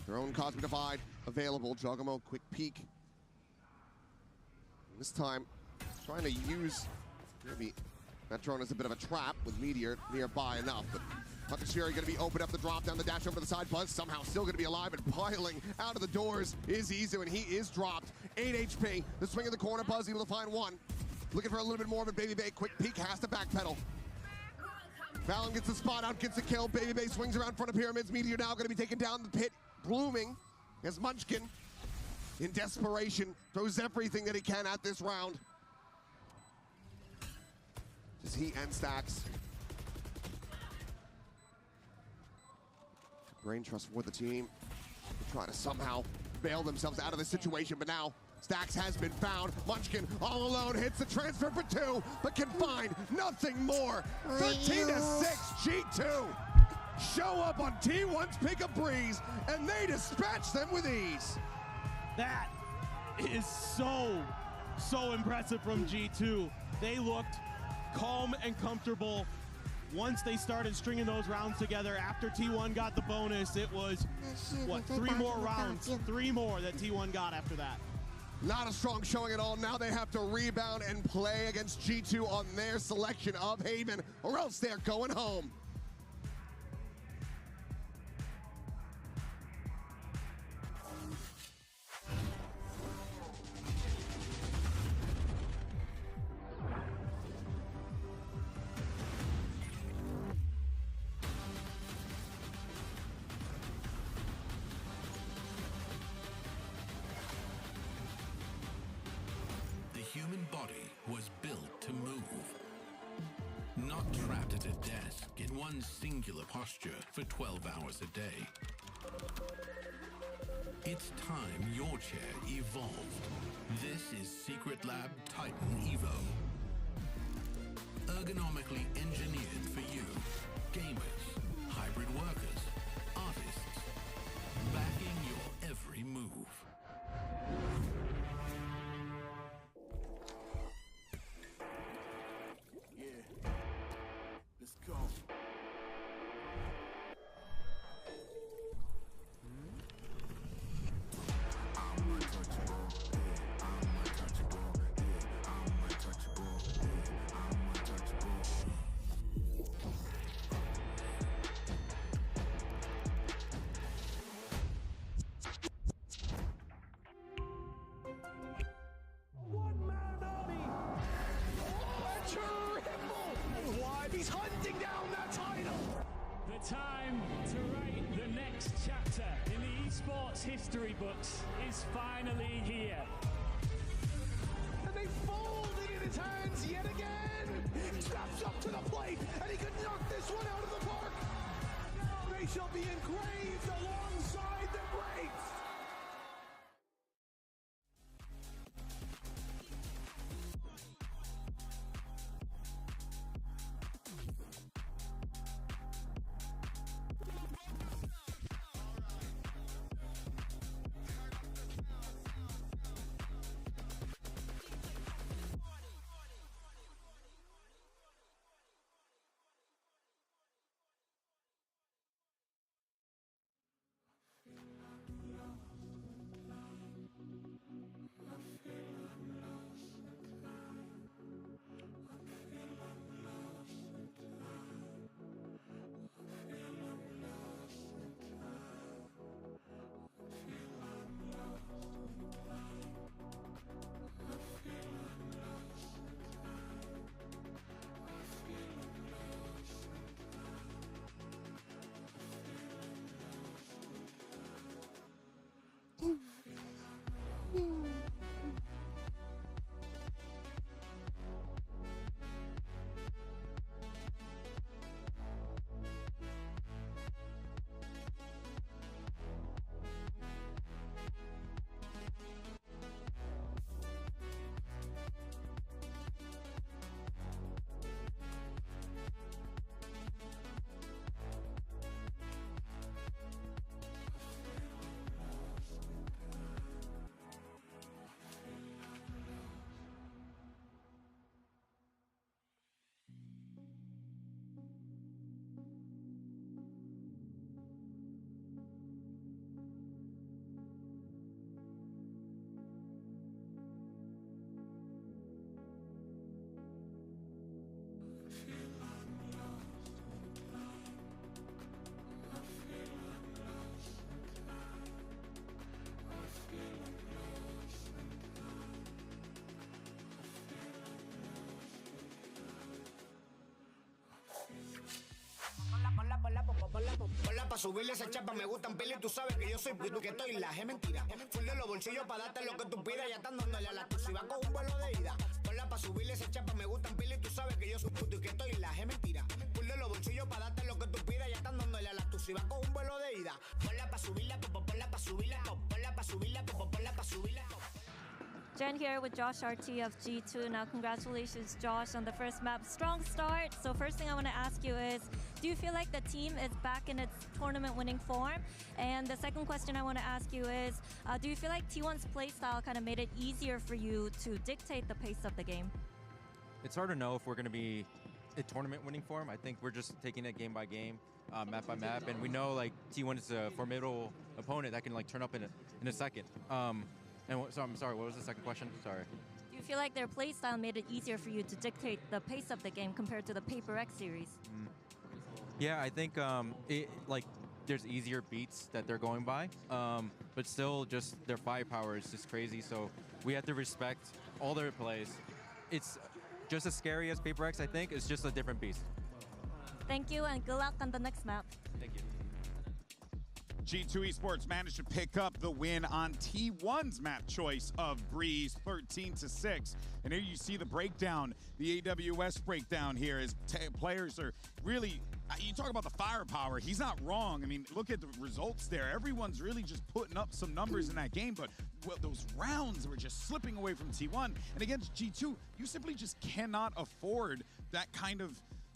Their own Cosmic Divide available. Jogamo, quick peek. This time, trying to use maybe that drone as a bit of a trap with Meteor nearby enough. But Hunter's Fury going to be open up the drop down the dash over to the side. Buzz somehow still going to be alive, and piling out of the doors is Izu, and he is dropped. 8 HP. The swing in the corner. Buzz able to find one. Looking for a little bit more of a Baby Bay. Quick peek, has to backpedal. Fallon gets the spot out, gets the kill. Baby Bay swings around front of Pyramids. Meteor now going to be taken down the pit. Blooming as Munchkin, in desperation, throws everything that he can at this round. Just he and Stacks. Brain trust for the team. They try to somehow bail themselves out of this situation, but now Stacks has been found. Munchkin all alone hits the transfer for 2, but can find nothing more. 13-6, G2 show up on T1's Pick a Breeze, and they dispatch them with ease. That is so impressive from G2. They looked calm and comfortable once they started stringing those rounds together. After T1 got the bonus, it was, what, 3 more rounds? 3 more that T1 got after that. Not a strong showing at all. Now they have to rebound and play against G2 on their selection of Haven, or else they're going home. The human body was built to move, not trapped at a desk in one singular posture for 12 hours a day. It's time your chair evolved. This is Secret Lab Titan Evo. Ergonomically engineered for you, gamers, hybrid workers, artists, backing your every move. Let's go. I'm untouchable. I'm untouchable. I'm untouchable. I'm untouchable. One-man army. A triple. Live. He's hunting down that title. The time to write the next chapter in the esports history books is finally here. And they fold it in his hands yet again. Steps up to the plate, and he could knock this one out of the park. Now they shall be engraved alongside the greats. pa' subirle esa chapa, me gustan pila y tú sabes que yo soy puto que estoy la es mentira. Full de los bolsillos pa' darte lo que tú pidas, ya están dándole a la tu si va con un vuelo de ida. Ponla pa' subirle esa chapa, me gustan pila y tú sabes que yo soy puto y que estoy la es mentira. Full de los bolsillos pa' darte lo que tú pidas, ya están dándole a la tu si va con un vuelo de ida. Ponla pa' subirla, ponla pa' subirla, ponla pa' subirla, ponla pa' subirla. Jen here with Josh RT of G2. Now, congratulations, Josh, on the first map. Strong start. So first thing I want to ask you is, do you feel like the team is back in its tournament-winning form? And the second question I want to ask you is, do you feel like T1's playstyle kind of made it easier for you to dictate the pace of the game? It's hard to know if we're going to be in tournament-winning form. I think we're just taking it game by game, map by map, and we know like T1 is a formidable opponent that can like turn up in a second. So I'm sorry, what was the second question? Sorry. Do you feel like their playstyle made it easier for you to dictate the pace of the game compared to the Paper X series? Yeah, I think there's easier beats that they're going by, but still just their firepower is just crazy. So we have to respect all their plays. It's just as scary as Paper X, I think. It's just a different beast. Thank you, and good luck on the next map. Thank you. G2 Esports managed to pick up the win on T1's map choice of Breeze, 13-6. And here you see the breakdown, the AWS breakdown here as players are really, you talk about the firepower, he's not wrong. I mean, look at the results there. Everyone's really just putting up some numbers in that game, but those rounds were just slipping away from T1. And against G2, you simply just cannot afford that kind of,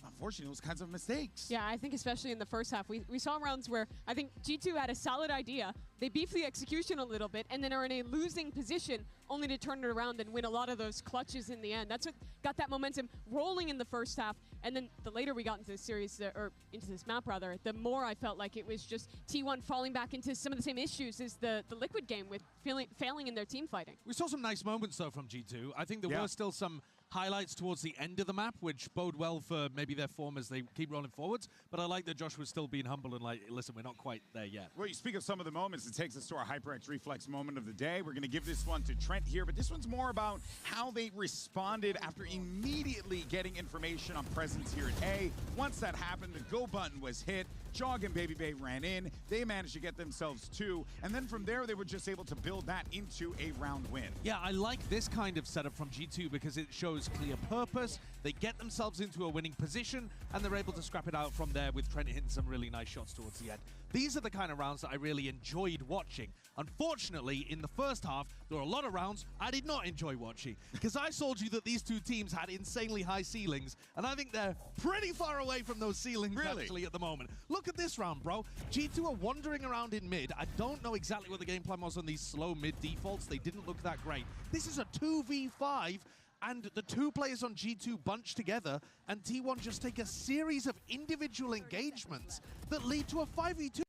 unfortunately, those kinds of mistakes. Yeah, I think especially in the first half, we saw rounds where I think G2 had a solid idea, they beefed the execution a little bit, and then are in a losing position only to turn it around and win a lot of those clutches in the end. That's what got that momentum rolling in the first half, and then the later we got into this series, or into this map rather, the more I felt like it was just T1 falling back into some of the same issues as the Liquid game with failing in their team fighting. We saw some nice moments though from G2. I think there were still some highlights towards the end of the map, which bode well for maybe their form as they keep rolling forwards. But I like that Josh was still being humble and like, listen, we're not quite there yet. Well, you speak of some of the moments. It takes us to our HyperX Reflex moment of the day. We're going to give this one to Trent here, but this one's more about how they responded after immediately getting information on presence here at A. Once that happened, the go button was hit. Jog and Baby Bay ran in. They managed to get themselves 2. And then from there, they were just able to build that into a round win. Yeah, I like this kind of setup from G2 because it shows clear purpose. They get themselves into a winning position, and they're able to scrap it out from there with Trent hitting some really nice shots towards the end. These are the kind of rounds that I really enjoyed watching. Unfortunately, in the first half, there were a lot of rounds I did not enjoy watching because I told you that these two teams had insanely high ceilings, and I think they're pretty far away from those ceilings actually at the moment. Look at this round, bro. G2 are wandering around in mid. I don't know exactly what the game plan was on these slow mid defaults. They didn't look that great. This is a 2v5. And the two players on G2 bunch together, and T1 just take a series of individual engagements that lead to a 5v2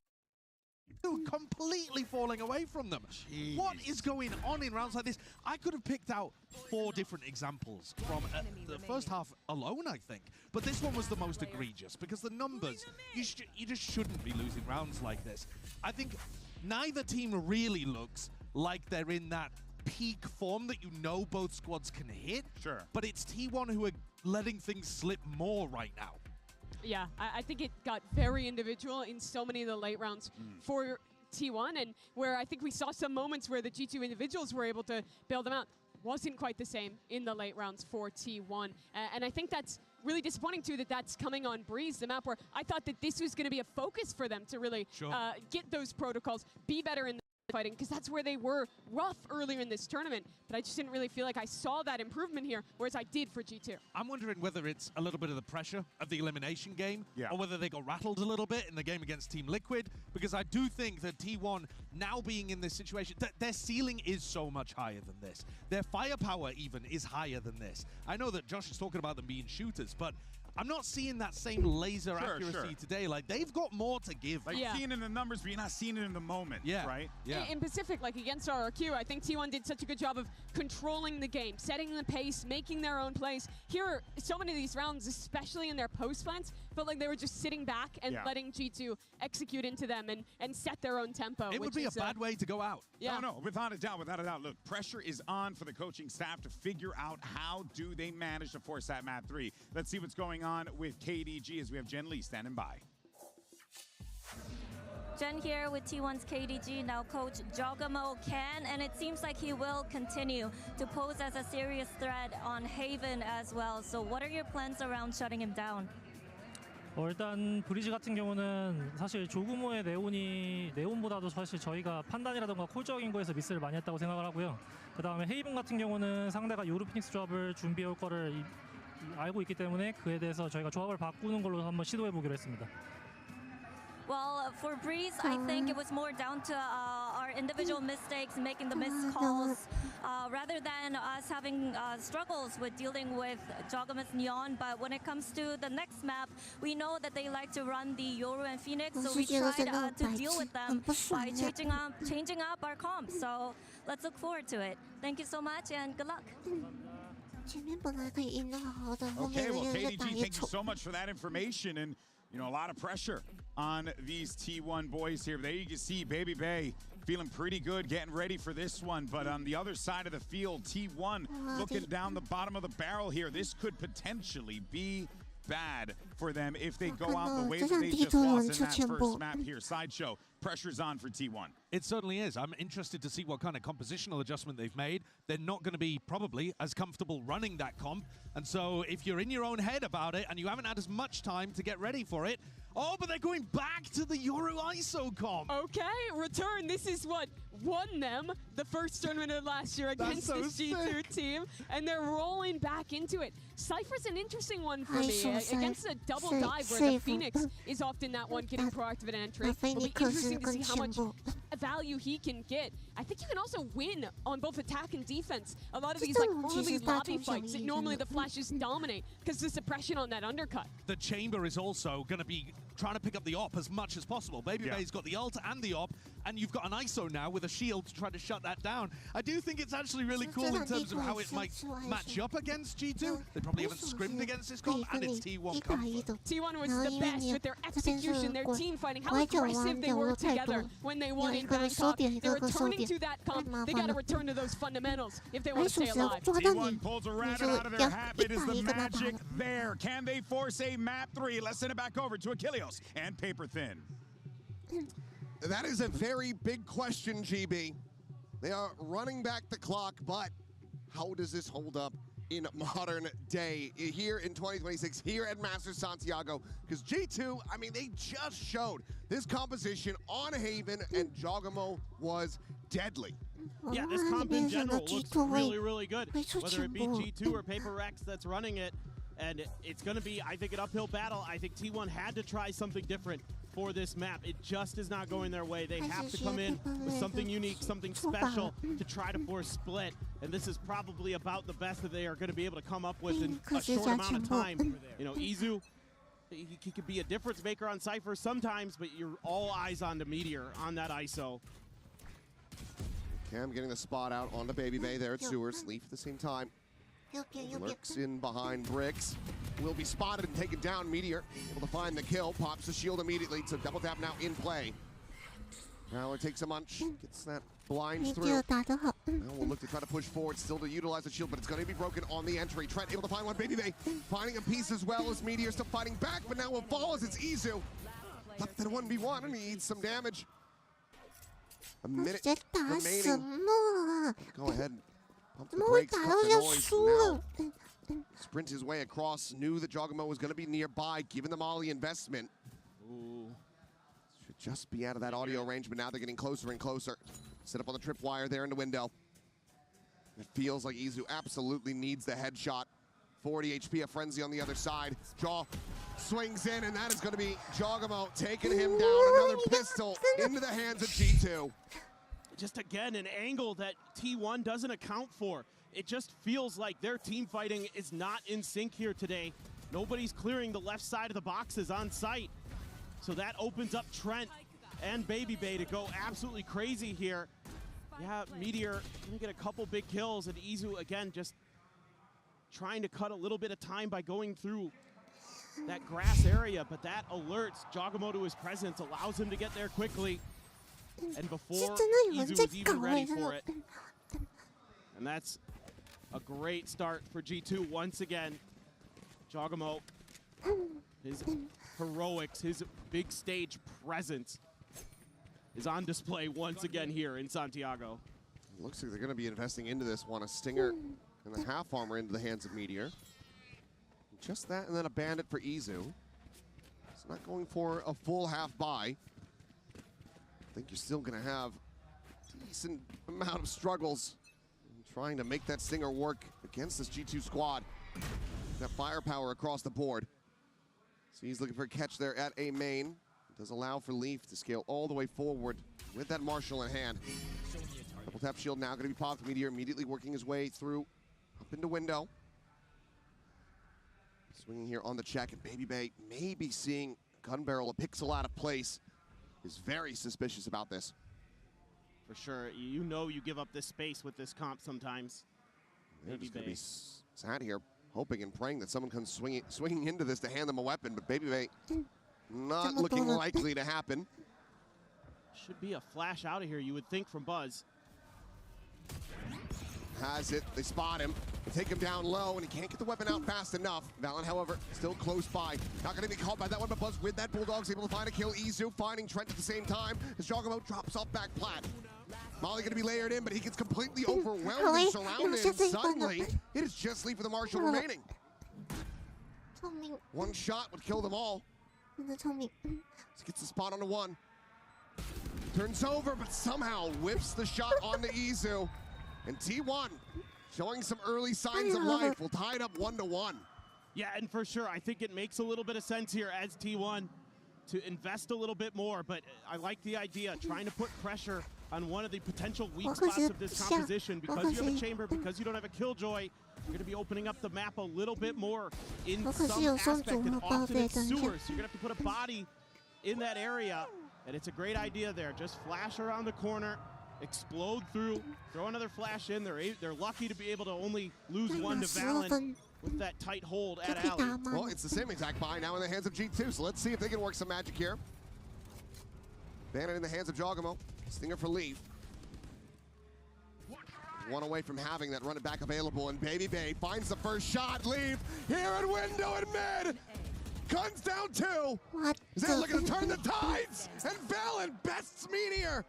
completely falling away from them. Jeez. What is going on in rounds like this? I could have picked out 4 different examples from the first half alone, I think. But this one was the most egregious because the numbers, you just shouldn't be losing rounds like this. I think neither team really looks like they're in that peak form that you know both squads can hit. Sure. But it's T1 who are letting things slip more right now. Yeah, I think it got very individual in so many of the late rounds for T1, and where I think we saw some moments where the G2 individuals were able to bail them out. Wasn't quite the same in the late rounds for T1. And I think that's really disappointing too, that that's coming on Breeze, the map where I thought that this was going to be a focus for them to really get those protocols, be better in the fighting, because that's where they were rough earlier in this tournament, but I just didn't really feel like I saw that improvement here, whereas I did for G2. I'm wondering whether it's a little bit of the pressure of the elimination game, or whether they got rattled a little bit in the game against Team Liquid, because I do think that T1 now being in this situation, their ceiling is so much higher than this. Their firepower even is higher than this. I know that Josh is talking about them being shooters, but I'm not seeing that same laser accuracy today. Like, they've got more to give. Like, seeing it in the numbers, but you're not seeing it in the moment, right? Yeah. In Pacific, like against RRQ, I think T1 did such a good job of controlling the game, setting the pace, making their own plays. Here, so many of these rounds, especially in their post plants, felt like they were just sitting back and letting G2 execute into them and set their own tempo. It would be a bad way to go out. Yeah. No, without a doubt, without a doubt. Look, pressure is on for the coaching staff to figure out how do they manage to force that map 3. Let's see what's going on with KDG as we have Jen Lee standing by. Jen here with T1's KDG. Now Coach Giacomo can, and it seems like he will continue to pose as a serious threat on Haven as well. So what are your plans around shutting him down? 일단 브리지 같은 경우는 사실 조그모의 네온보다도 사실 저희가 판단이라던가 콜적인 거에서 미스를 많이 했다고 생각을 하고요. 그 다음에 헤이븐 같은 경우는 상대가 요르 피닉스 조합을 준비해 올 거를 알고 있기 때문에 그에 대해서 저희가 조합을 바꾸는 걸로 한번 시도해 보기로 했습니다. Well, for Breeze, I think it was more down to our individual mistakes, making the missed calls, rather than us having struggles with dealing with Jogamo's Neon. But when it comes to the next map, we know that they like to run the Yoru and Phoenix, so we tried to deal with them by changing up our comps. So let's look forward to it. Thank you so much and good luck. Okay, well, KDG, thank you so much for that information. And you know, a lot of pressure on these T1 boys here. There you can see Baby Bay feeling pretty good, getting ready for this one. But on the other side of the field, T1 looking down the bottom of the barrel here. This could potentially be bad for them if they go out the way that they just lost in that first map here. Sideshow, pressure's on for T1. It certainly is. I'm interested to see what kind of compositional adjustment they've made. They're not going to be probably as comfortable running that comp. And so if you're in your own head about it and you haven't had as much time to get ready for it, oh, but they're going back to the Yoru ISO comp. Okay, return. This is what won them the first tournament of last year against this G2 team, and they're rolling back into it. Cypher's an interesting one for me. Against a double dive where the Phoenix is often that one getting proactive at entry. It'll be interesting to see how much value he can get. I think you can also win on both attack and defense. A lot of these like early lobby fights that normally the flashes dominate because the suppression on that undercut. The chamber is also going to be trying to pick up the op as much as possible. Baby Bay's got the ult and the op, and you've got an ISO now with a shield to try to shut that down. I do think it's actually really cool in terms of how it might match up against G2. They probably haven't scrimmed against this comp, and it's T1 comfort. T1 was the best with their execution, their team fighting, how aggressive they were together when they won in Bangkok. They're returning to that comp. They got to return to those fundamentals if they want to stay alive. T1 pulls a rabbit out of their hat. It is the magic there. Can they force a map 3? Let's send it back over to Achilles and Paper Thin. That is a very big question, GB. They are running back the clock, but how does this hold up in modern day here in 2026 here at Masters Santiago? Because G2, I mean, they just showed this composition on Haven, and Giacomo was deadly. Yeah, this comp in general looks really, really good. Whether it be G2 or Paper Rex that's running it, and it's going to be, I think, an uphill battle. I think T1 had to try something different for this map. It just is not going their way. They have to come in with something unique, something special to try to force split. And this is probably about the best that they are going to be able to come up with in a short amount of time. You know, Izu, he could be a difference maker on Cypher sometimes, but you're all eyes on the Meteor on that ISO. Cam getting the spot out on the Baby Bay there at Sewers. Leaf at the same time. Lurks in behind bricks. Will be spotted and taken down. Meteor able to find the kill. Pops the shield immediately. So double tap now in play. Prowler takes a munch. Gets that blind through. Now we'll look to try to push forward. Still to utilize the shield, but it's going to be broken on the entry. Trent able to find one. Baby Bay finding a piece as well as Meteor still fighting back, but now will fall as it's Izu. Left at 1v1 and he needs some damage. A minute remaining. Go ahead. Pump the brakes, cut the noise. Now sprint his way across. Knew that Giacomo was going to be nearby, given the Molly investment. Ooh. Should just be out of that audio range, but now they're getting closer and closer. Set up on the tripwire there in the window. It feels like Izu absolutely needs the headshot. 40 HP, a frenzy on the other side. Jaw swings in, and that is going to be Giacomo taking him down. Another pistol into the hands of G2. Just again, an angle that T1 doesn't account for. It just feels like their team fighting is not in sync here today. Nobody's clearing the left side of the boxes on site. So that opens up Trent and Baby Bay to go absolutely crazy here. Yeah, Meteor can get a couple big kills, and Izu again just trying to cut a little bit of time by going through that grass area, but that alerts Giacomo to his presence, allows him to get there quickly. And before Izu was even ready for it. And that's a great start for G2 once again. Giacomo, his heroics, his big stage presence is on display once again here in Santiago. Looks like they're going to be investing into this one. A Stinger and a half armor into the hands of Meteor. Just that, and then a Bandit for Izu. It's not going for a full half buy. I think you're still going to have a decent amount of struggles in trying to make that Stinger work against this G2 squad. That firepower across the board. So he's looking for a catch there at A main. It does allow for Leaf to scale all the way forward with that Marshal in hand. Double tap shield now going to be popped. Meteor immediately working his way through up into window. Swinging here on the check, and Baby Bay maybe seeing gun barrel a pixel out of place. Is very suspicious about this. For sure, you know you give up this space with this comp sometimes. They're just going to be sat here hoping and praying that someone comes swinging into this to hand them a weapon, but Baby Bay not looking likely to happen. Should be a flash out of here, you would think, from Buzz. Has it, they spot him, they take him down low, and he can't get the weapon out fast enough. Valen, however, still close by. Not gonna be caught by that one, but Buzz with that Bulldog's able to find a kill. Izu finding Trent at the same time as Jogamo drops off back plat. Molly gonna be layered in, but he gets completely overwhelmed and surrounded, and suddenly, it is just Leaf with the Marshal remaining. One shot would kill them all. Gets the spot on the one. Turns over, but somehow whips the shot onto Izu. And T1 showing some early signs of life. We'll tie it up 1-1. Yeah, and for sure, I think it makes a little bit of sense here as T1 to invest a little bit more, but I like the idea, trying to put pressure on one of the potential weak spots of this composition. Because you have a chamber, because you don't have a Killjoy, you're going to be opening up the map a little bit more in some aspect, and often it's sewers. So you're going to have to put a body in that area, and it's a great idea there. Just flash around the corner, explode through, throw another flash in. They're lucky to be able to only lose one to Valen with that tight hold at Alley. Well, it's the same exact buy now in the hands of G2, so let's see if they can work some magic here. Bandit in the hands of Jogamo. Stinger for Leaf. One away from having that run it back available, and Baby Bay finds the first shot. Leaf here in window and mid. Guns down two. Is that looking to turn the tides? And Valen bests Meteor.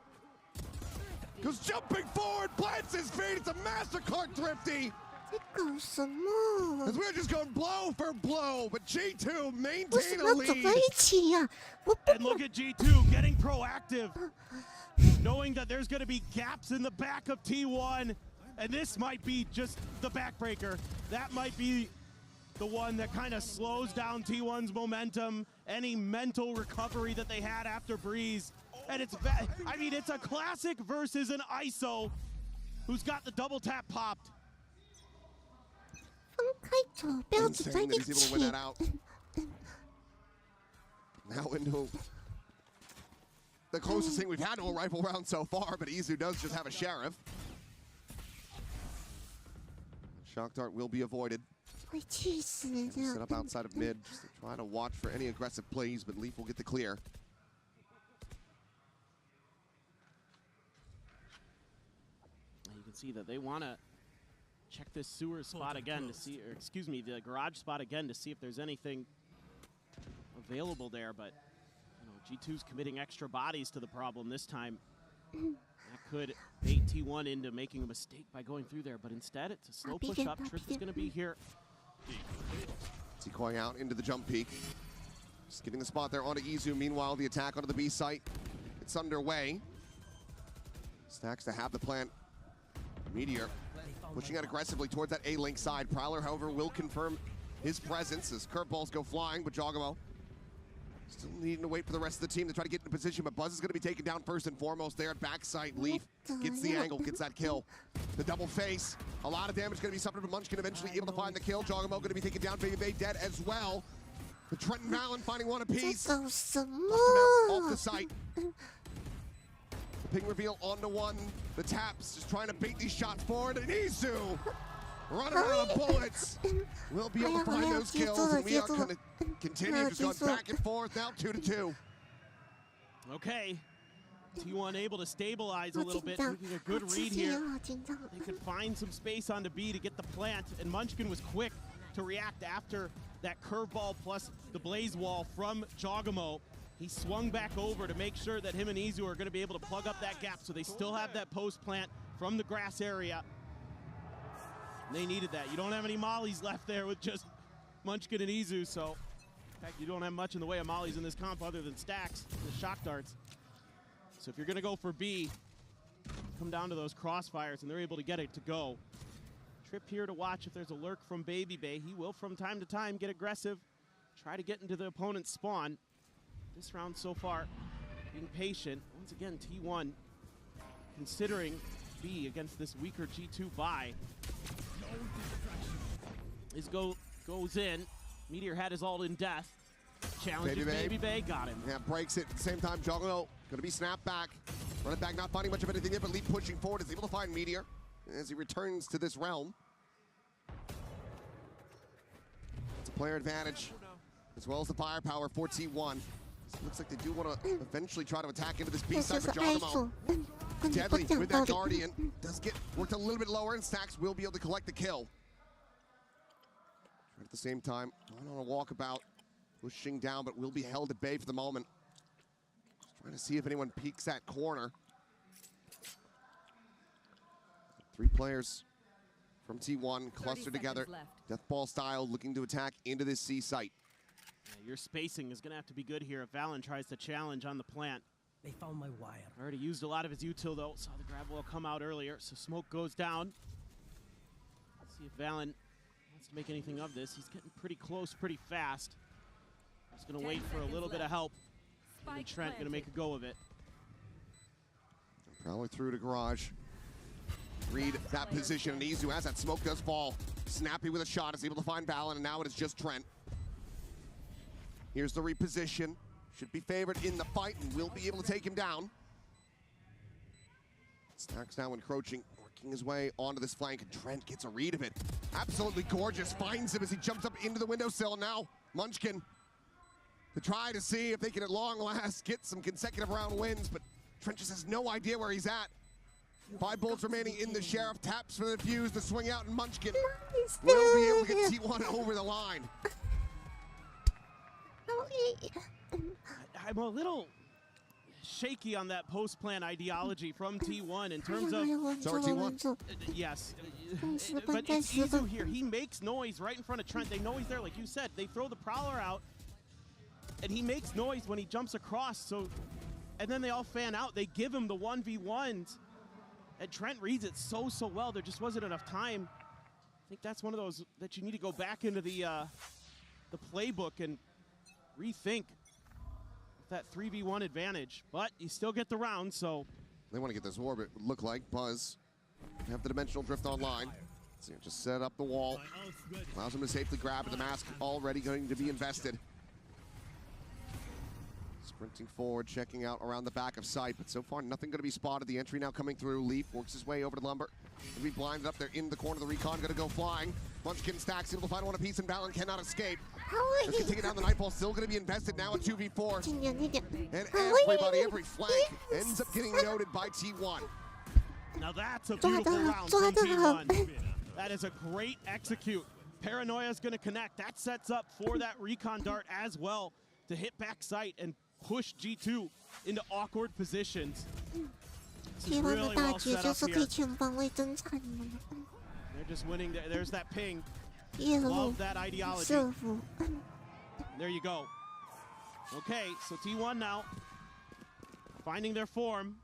Goes jumping forward, plants his feet. It's a mastercard thrifty. As we're just going blow for blow, but G2 maintain a lead. And look at G2 getting proactive, knowing that there's going to be gaps in the back of T1, and this might be just the backbreaker. That might be the one that kind of slows down T1's momentum, any mental recovery that they had after Breeze. And it's a classic versus an ISO who's got the double tap popped. Insane that he's able to win that out. Now into the closest thing we've had to a rifle round so far, but Izu does just have a Sheriff. Shock dart will be avoided. Set up outside of mid just to try to watch for any aggressive plays, but Leaf will get the clear. You can see that they want to check this sewer spot again to see, or excuse me, the garage spot again to see if there's anything available there, but G2's committing extra bodies to the problem this time. That could bait T1 into making a mistake by going through there, but instead it's a slow push up. Trip is going to be here. Decoying out into the jump peak. Just getting the spot there onto Izu. Meanwhile, the attack onto the B site. It's underway. Stacks to have the plant. Meteor pushing out aggressively towards that A-Link side. Prowler, however, will confirm his presence as curveballs go flying, but Jogamo still needing to wait for the rest of the team to try to get into position, but Buzz is going to be taken down first and foremost there at backside. Leaf gets the angle, gets that kill. The double face. A lot of damage going to be suffered, but Munchkin eventually able to find the kill. Jogamo going to be taken down. Baby Bay dead as well. But Trent and Valen finding one apiece. Off the site. The ping reveal onto one. The taps just trying to bait these shots forward. And Izu running out of bullets. We'll be able to find those kills, and we are going to continue just going back and forth now 2-2. Okay. T1 able to stabilize a little bit, taking a good read here. They could find some space onto B to get the plant, and Munchkin was quick to react after that curveball plus the blaze wall from Jogamo. He swung back over to make sure that him and Izu are going to be able to plug up that gap, so they still have that post plant from the grass area. They needed that. You don't have any mollies left there with just Munchkin and Izu, so in fact, you don't have much in the way of mollies in this comp other than stacks, the shock darts. So if you're going to go for B, come down to those crossfires, and they're able to get it to go. Trip here to watch if there's a lurk from Baby Bay. He will, from time to time, get aggressive, try to get into the opponent's spawn. This round so far, being patient. Once again, T1 considering B against this weaker G2 buy. His goes in. Meteor had his ult in death. Challenges Baby Bay, got him. Yeah, breaks it. At the same time, Jogno going to be snapped back. Running back, not finding much of anything there, but Leap pushing forward is able to find Meteor as he returns to this realm. It's a player advantage, as well as the firepower for T1. So it looks like they do want to eventually try to attack into this B side for Jogno. Deadly with that Guardian. Does get worked a little bit lower, and Stacks will be able to collect the kill. At the same time, on a walkabout, pushing down, but will be held at bay for the moment. Just trying to see if anyone peeks that corner. 3 players from T1 clustered together, Deathball style, looking to attack into this C site. Yeah, your spacing is going to have to be good here if Valen tries to challenge on the plant. They found my wire. Already used a lot of his util though. Saw the grab wall come out earlier, so smoke goes down. Let's see if Valen wants to make anything of this. He's getting pretty close pretty fast. He's going to wait for a little bit of help. And Trent going to make a go of it. Prowler through to garage. Read that position, and Izu, as that smoke does fall. Snappy with a shot, is able to find Valen, and now it is just Trent. Here's the reposition. Should be favored in the fight and will be able to take him down. Stacks now encroaching, working his way onto this flank, and Trent gets a read of it. Absolutely gorgeous, finds him as he jumps up into the windowsill. Now Munchkin to try to see if they can at long last get some consecutive round wins, but Trent just has no idea where he's at. 5 bullets remaining in the Sheriff, taps for the fuse to swing out, and Munchkin will be able to get T1 over the line. I'm a little shaky on that post-plan ideology from T1 in terms of... Sorry, T1. Yes. But it's Izu here. He makes noise right in front of Trent. They know he's there, like you said. They throw the Prowler out, and he makes noise when he jumps across. So, and then they all fan out. They give him the 1v1s, and Trent reads it so well. There just wasn't enough time. I think that's one of those that you need to go back into the playbook and rethink that 3v1 advantage, but you still get the round, so. They want to get this orbit, would look like. Buzz have the dimensional drift online. So just set up the wall. Allows him to safely grab it. The mask already going to be invested. Sprinting forward, checking out around the back of sight, but so far nothing going to be spotted. The entry now coming through. Leaf works his way over to Lumber. Going to be blinded up there in the corner. The recon going to go flying. Munchkin Stacks able to find one apiece, and Valen cannot escape. Just taking down the Nightfall, still going to be invested now at 2v4. And everybody, every flank ends up getting noted by T1. Now that's a beautiful round from T1. That is a great execute. Paranoia is going to connect. That sets up for that recon dart as well to hit back sight and push G2 into awkward positions. This is really well set up here. They're just winning. There's that ping. Love that ideology. There you go. Okay, so T1 now finding their form.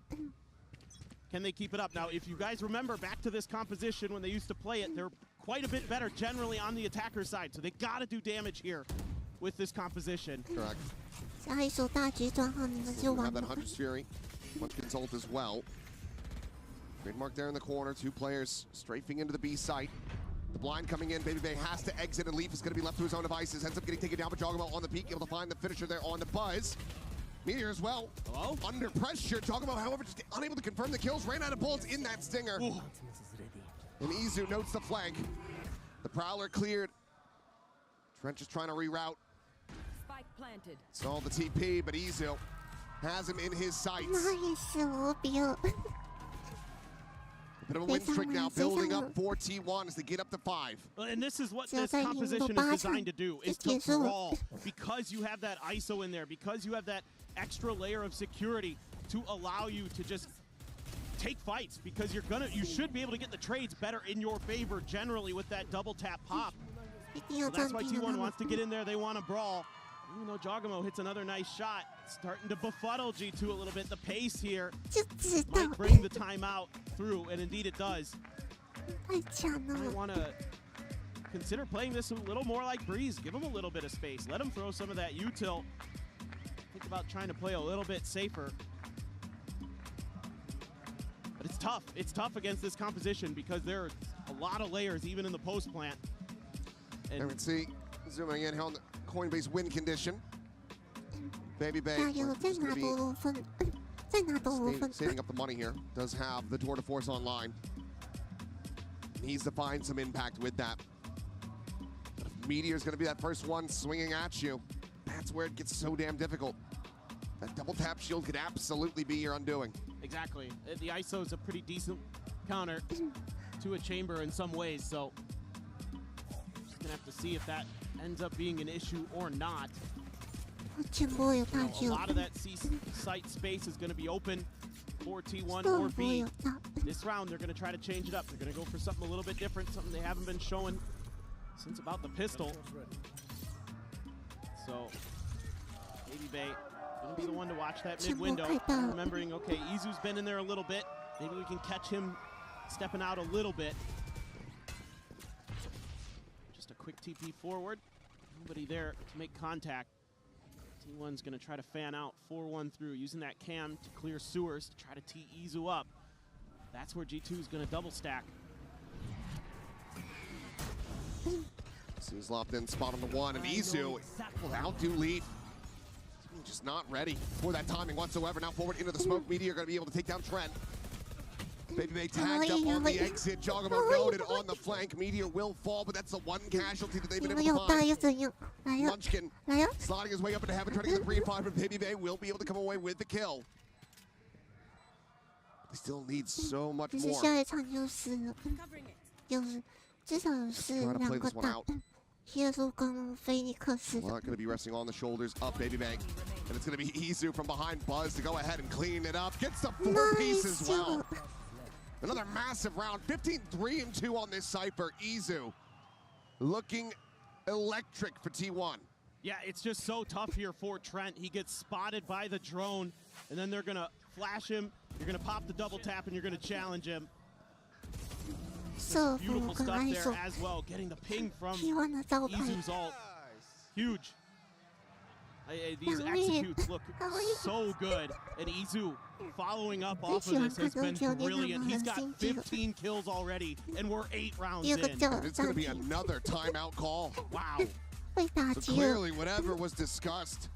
Can they keep it up? Now, if you guys remember back to this composition when they used to play it, they're quite a bit better generally on the attacker side. So they got to do damage here with this composition. Correct. Have that Hunter's Fury. Munchkin's ult as well. Trademark there in the corner. 2 players strafing into the B site. The blind coming in. Baby Bay has to exit, and Leaf is going to be left to his own devices. Ends up getting taken down by Jogamo on the peak, able to find the finisher there on the Buzz. Meteor as well. Hello? Under pressure. Jogamo, however, just unable to confirm the kills. Ran out of bullets in that stinger. Ooh. And Izu notes the flank. The Prowler cleared. Trent just trying to reroute. Spike planted. Saw the TP, but Izu has him in his sights. A bit of a win streak now building up for T1 as they get up to 5. And this is what this composition is designed to do, is to brawl. Because you have that ISO in there, because you have that extra layer of security to allow you to just take fights, because you should be able to get the trades better in your favor generally with that double tap pop. So that's why T1 wants to get in there. They want to brawl. Even though Jogamo hits another nice shot, starting to befuddle G2 a little bit. The pace here might bring the timeout through, and indeed it does. I want to consider playing this a little more like Breeze. Give him a little bit of space. Let him throw some of that util. Think about trying to play a little bit safer. But it's tough. It's tough against this composition because there are a lot of layers even in the post plant. And we can see, zooming in here on the Coinbase win condition. Baby Bay saving up the money here. Does have the tour de force online. Needs to find some impact with that. But if Meteor's going to be that first one swinging at you, that's where it gets so damn difficult. That double tap shield could absolutely be your undoing. Exactly. The ISO is a pretty decent counter to a chamber in some ways, so just gonna have to see if that ends up being an issue or not. A lot of that C site space is gonna be open for T1 or B. This round, they're gonna try to change it up. They're gonna go for something a little bit different, something they haven't been showing since about the pistol. So, Baby Bay gonna be the one to watch that mid window. Remembering, okay, Izu's been in there a little bit. Maybe we can catch him stepping out a little bit. Just a quick TP forward. Nobody there to make contact. T1's gonna try to fan out 4-1 through, using that cam to clear sewers to try to tee Izu up. That's where G2's gonna double stack. Izu's lopped in, spot on the one, and Izu will outdo Leaf. Just not ready for that timing whatsoever. Now forward into the smoke. Meteor gonna be able to take down Trent. Baby Bay tagged up on the exit. Jogamo noted on the flank. Meteor will fall, but that's the one casualty that they've been able to find. Munchkin sliding his way up into heaven, trying to get the free fire, but Baby Bay will be able to come away with the kill. They still need so much more. Try to play this one out. Not going to be resting on the shoulders of Baby Bay. And it's going to be Izu from behind Buzz to go ahead and clean it up. Gets the 4-piece as well. Another massive round. 15-3-2 on this Cypher. Izu looking electric for T1. Yeah, it's just so tough here for Trent. He gets spotted by the drone, and then they're going to flash him. You're going to pop the double tap, and you're going to challenge him. So beautiful stuff there as well. Getting the ping from Izu's ult. Huge. These executes look so good. And Izu following up off of this has been brilliant. He's got 15 kills already, and we're 8 rounds in. It's going to be another timeout call. Wow. So clearly whatever was discussed,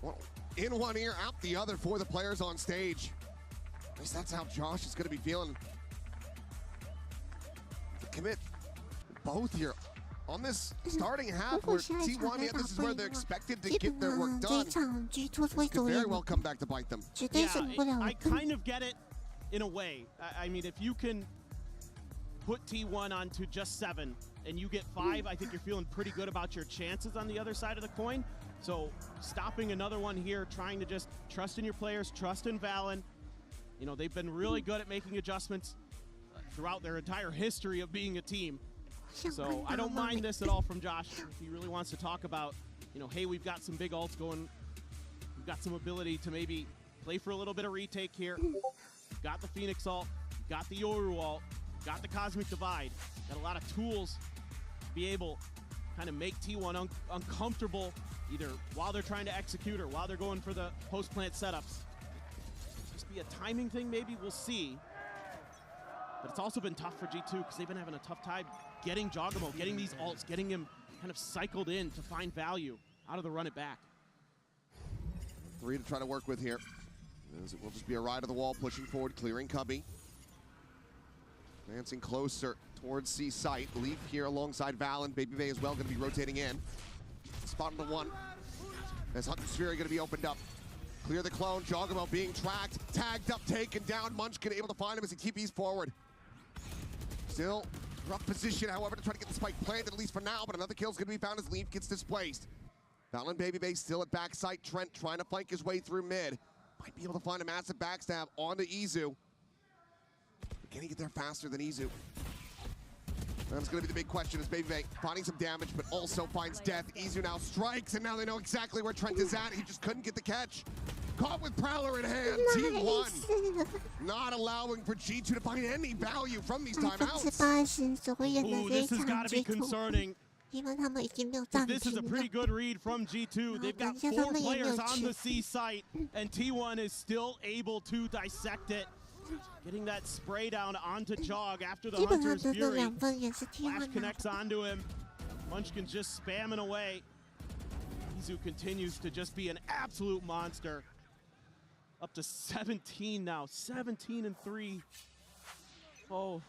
well, in one ear, out the other for the players on stage. At least that's how Josh is going to be feeling. Commit both here on this starting half where T1, this is where they're expected to get their work done. This could very well come back to bite them. Yeah, I kind of get it in a way. I mean, if you can put T1 onto just 7 and you get 5, I think you're feeling pretty good about your chances on the other side of the coin. So stopping another one here, trying to just trust in your players, trust in Valen. You know, they've been really good at making adjustments throughout their entire history of being a team. So I don't mind this at all from Josh. If he really wants to talk about, you know, hey, we've got some big ults going. We've got some ability to maybe play for a little bit of retake here. We've got the Phoenix ult, got the Yoru ult, got the Cosmic Divide. Got a lot of tools to be able to kind of make T1 uncomfortable either while they're trying to execute or while they're going for the post-plant setups. Just be a timing thing maybe, we'll see. But it's also been tough for G2 because they've been having a tough time getting Jogamo, getting these ults, getting him kind of cycled in to find value out of the run it back. 3 to try to work with here. As it will just be a ride of the wall, pushing forward, clearing Cubby. Advancing closer towards C site. Leaf here alongside Valen. Baby Bay as well going to be rotating in. Spot on the 1. As Hunter Sphere going to be opened up. Clear the clone. Jogamo being tracked, tagged up, taken down. Munchkin able to find him as he TPs forward. Still rough position, however, to try to get the spike planted, at least for now, but another kill's going to be found as Leaf gets displaced. Valen Baby still at backside. Trent trying to flank his way through mid. Might be able to find a massive backstab onto Izu. Can he get there faster than Izu? That's going to be the big question as Baby finding some damage, but also finds death. Izu now strikes, and now they know exactly where Trent is at. He just couldn't get the catch. Caught with Prowler in hand. Nice. Team 1 not allowing for G2 to find any value from these timeouts. Ooh, this has got to be concerning. This is a pretty good read from G2. They've got 4 players on the C site, and T1 is still able to dissect it. Getting that spray down onto Jog after the Hunter's Fury. Flash connects onto him. Munchkin's just spamming away. Izu continues to just be an absolute monster. Up to 17 now, 17-3. Oh.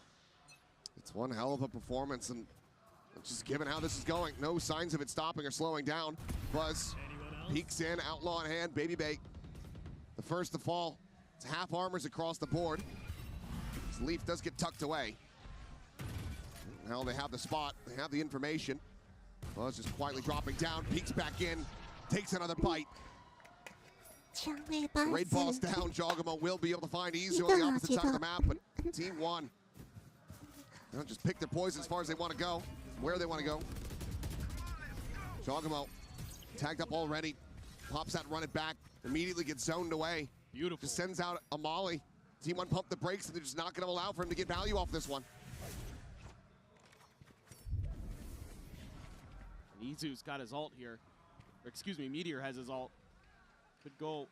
It's one hell of a performance, and just given how this is going, no signs of it stopping or slowing down. Buzz peeks in, Outlaw in hand, Baby the first to fall. It's half armors across the board. Leaf does get tucked away. Now they have the spot, they have the information. Buzz just quietly dropping down, peeks back in, takes another bite. Raid boss down, Jogamo will be able to find Izu on the opposite side of the map, but Team 1 they'll just pick their poison as far as they want to go, where they want to go. Jogamo tagged up already, pops that, run it back, immediately gets zoned away. Beautiful. Just sends out a molly. Team 1 pumped the brakes, and they're just not going to allow for him to get value off this one. Izu's got his ult here. Or excuse me, Meteor has his ult. Could go